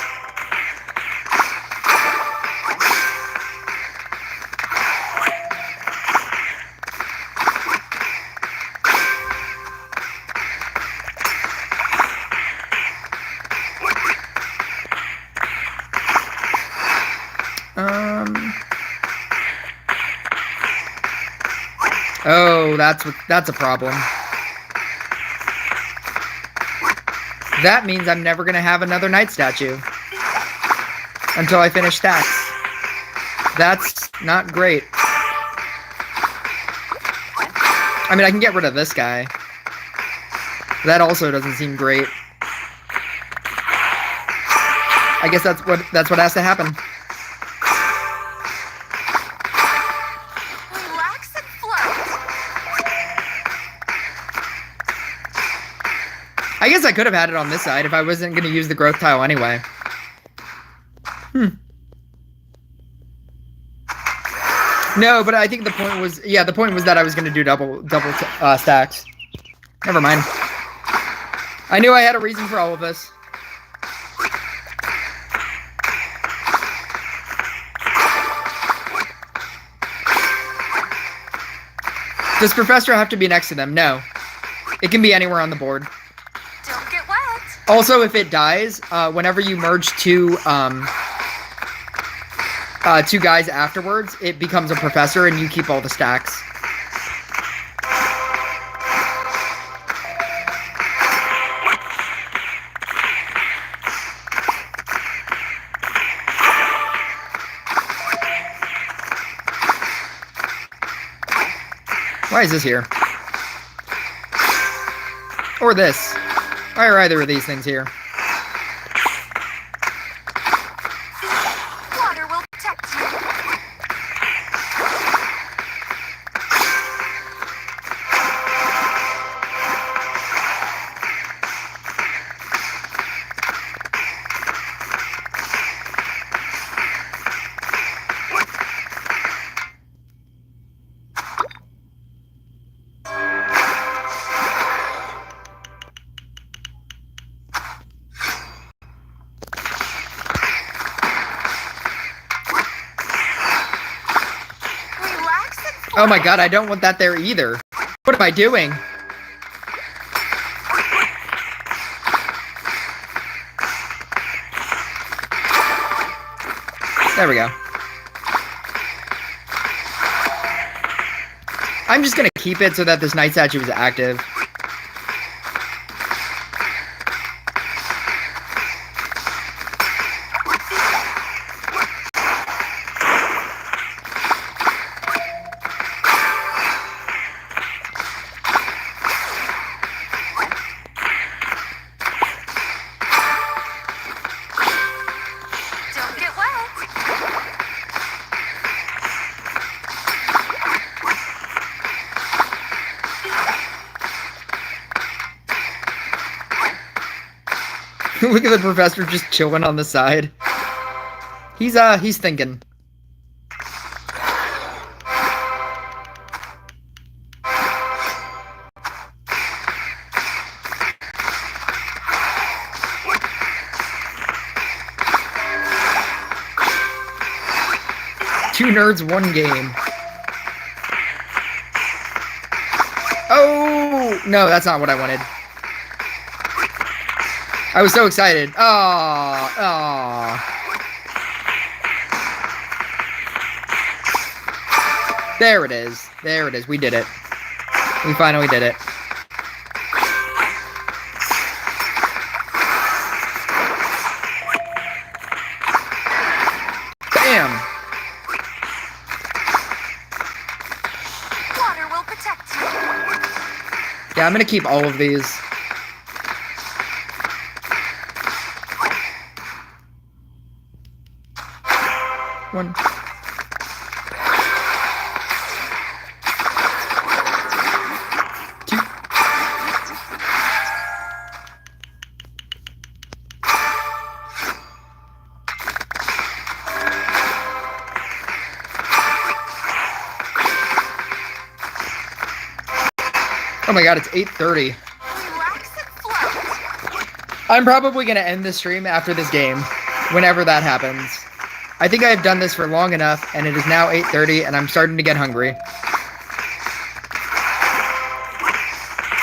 Oh, that's a problem. That means I'm never gonna have another night statue until I finish stacks. That's not great. I mean, I can get rid of this guy. That also doesn't seem great. I guess that's what has to happen. Relax and float. I guess I could have had it on this side if I wasn't going to use the growth tile anyway. No, but I think the point was, yeah, the point was that I was going to do double stacks. Never mind. I knew I had a reason for all of this. Does Professor have to be next to them? No. It can be anywhere on the board. Don't get wet. Also, if it dies, whenever you merge two guys afterwards, it becomes a Professor and you keep all the stacks. Why is this here? Or this? Why are either of these things here? Water will protect you. Oh my god, I don't want that there either. What am I doing? There we go. I'm just gonna keep it so that this night statue is active. Don't get wet. Look at the professor just chilling on the side. He's thinking. Two nerds, one game. Oh, no, that's not what I wanted. I was so excited. Oh, oh. There it is. There it is. We did it. We finally did it. Bam! Water will protect you. Yeah, I'm gonna keep all of these. One. Two. Oh my god, it's 8:30. Relax and float. I'm probably gonna end the stream after this game, whenever that happens. I think I've done this for long enough, and it is now 8:30, and I'm starting to get hungry.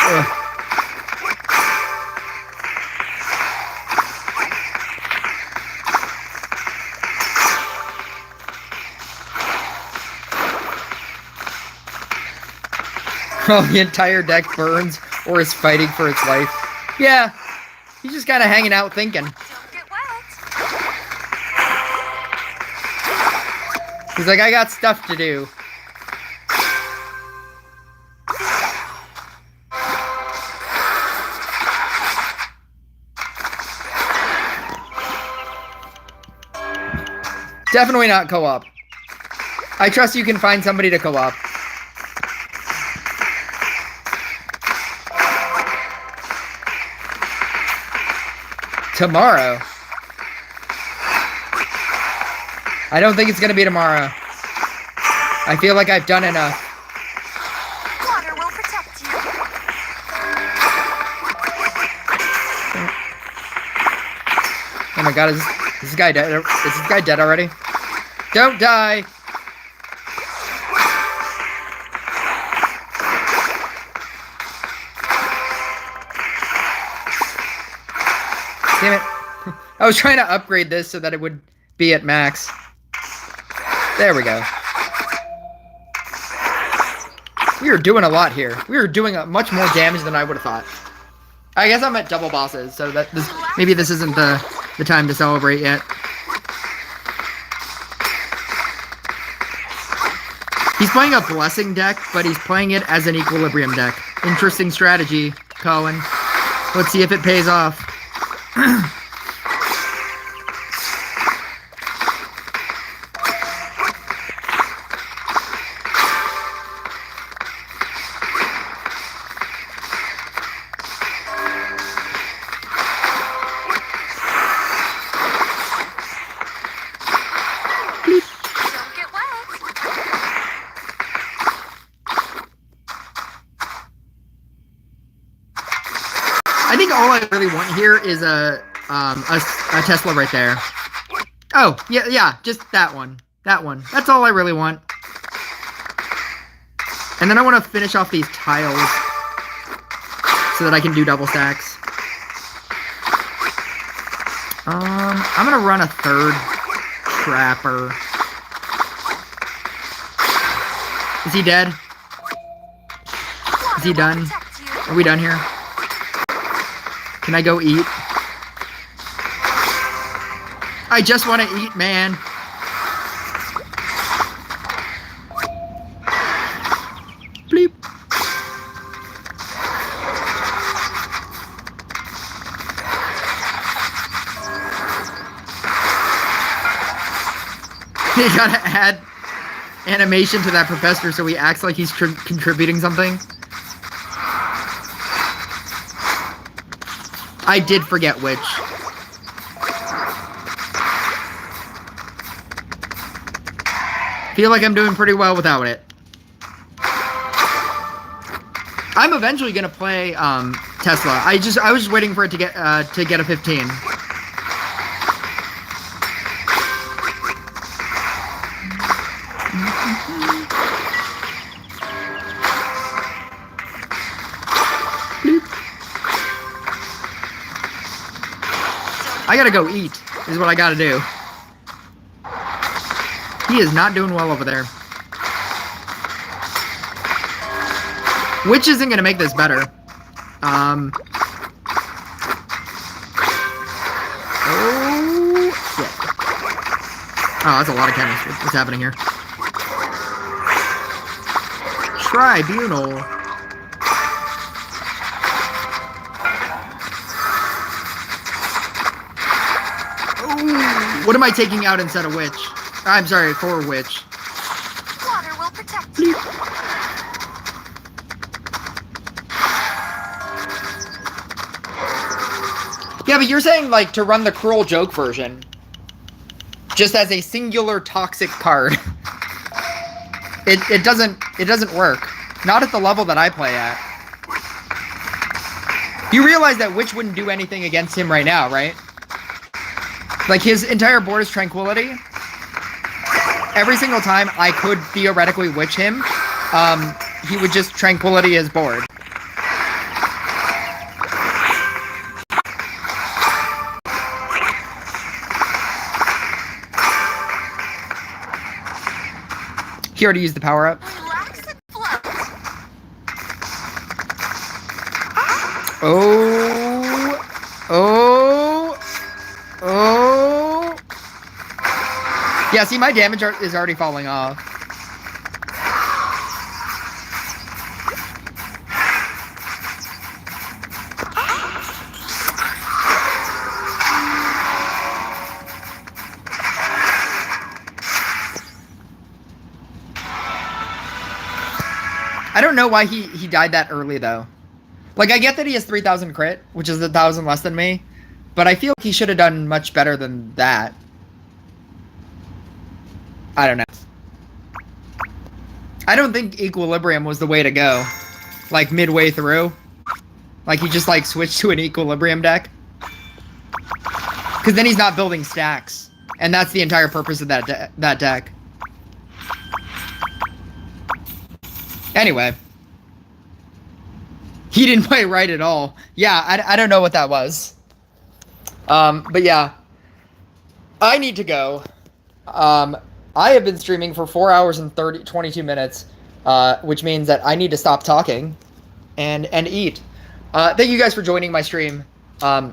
Ugh. Oh, the entire deck burns, or is fighting for its life. Yeah, he's just kind of hanging out thinking. Don't get wet. He's like, I got stuff to do. Definitely not co-op. I trust you can find somebody to co-op. Tomorrow. I don't think it's gonna be tomorrow. I feel like I've done enough. Water will protect you. Oh my god, is this guy dead? Is this guy dead already? Don't die! Damn it. I was trying to upgrade this so that it would be at max. There we go. We are doing a lot here. We are doing much more damage than I would have thought. I guess I'm at double bosses, so that maybe this isn't the time to celebrate yet. He's playing a blessing deck, but he's playing it as an equilibrium deck. Interesting strategy, Cohen. Let's see if it pays off. Don't get wet. I think all I really want here is a Tesla right there. Oh, yeah, just that one. That one. That's all I really want. And then I want to finish off these tiles so that I can do double stacks. I'm gonna run a third trapper. Is he dead? Is he done? Are we done here? Can I go eat? I just want to eat, man. Bleep. You gotta add animation to that professor so he acts like he's contributing something. I did forget which. Feel like I'm doing pretty well without it. I'm eventually gonna play Tesla. I was just waiting for it to get a 15. I gotta go eat, is what I gotta do. He is not doing well over there. Which isn't gonna make this better. Oh, shit. Oh, that's a lot of chemistry. What's happening here? Tribunal. What am I taking out instead of which? I'm sorry, for which. Water will protect you. Yeah, but you're saying, like, to run the cruel joke version. Just as a singular toxic card. It doesn't work. Not at the level that I play at. You realize that Witch wouldn't do anything against him right now, right? Like, his entire board is Tranquility. Every single time I could theoretically Witch him, he would just Tranquility his board. He already used the power-up. Relax and float. Oh. Yeah, see, my damage is already falling off. I don't know why he died that early, though. Like, I get that he has 3,000 crit, which is 1,000 less than me, but I feel like he should have done much better than that. I don't know. I don't think Equilibrium was the way to go. Like, midway through. Like, he just, like, switched to an Equilibrium deck. Because then he's not building stacks. And that's the entire purpose of that deck. Anyway. He didn't play right at all. Yeah, I don't know what that was. But yeah. I need to go. I have been streaming for 4 hours and 22 minutes, which means that I need to stop talking and eat. Thank you guys for joining my stream. I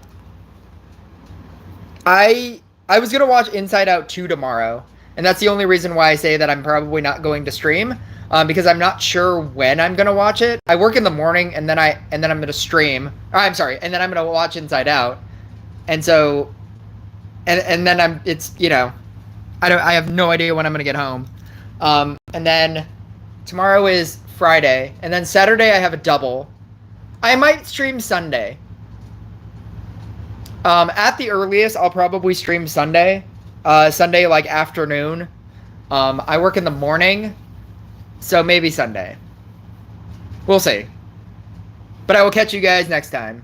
was going to watch Inside Out 2 tomorrow, and that's the only reason why I say that I'm probably not going to stream, because I'm not sure when I'm going to watch it. I work in the morning, and then I'm going to stream. I'm sorry, and then I'm going to watch Inside Out. And so, and then it's, you know, I have no idea when I'm going to get home. And then tomorrow is Friday, and then Saturday I have a double. I might stream Sunday. At the earliest, I'll probably stream Sunday. Sunday, like, afternoon. I work in the morning, so maybe Sunday. We'll see. But I will catch you guys next time.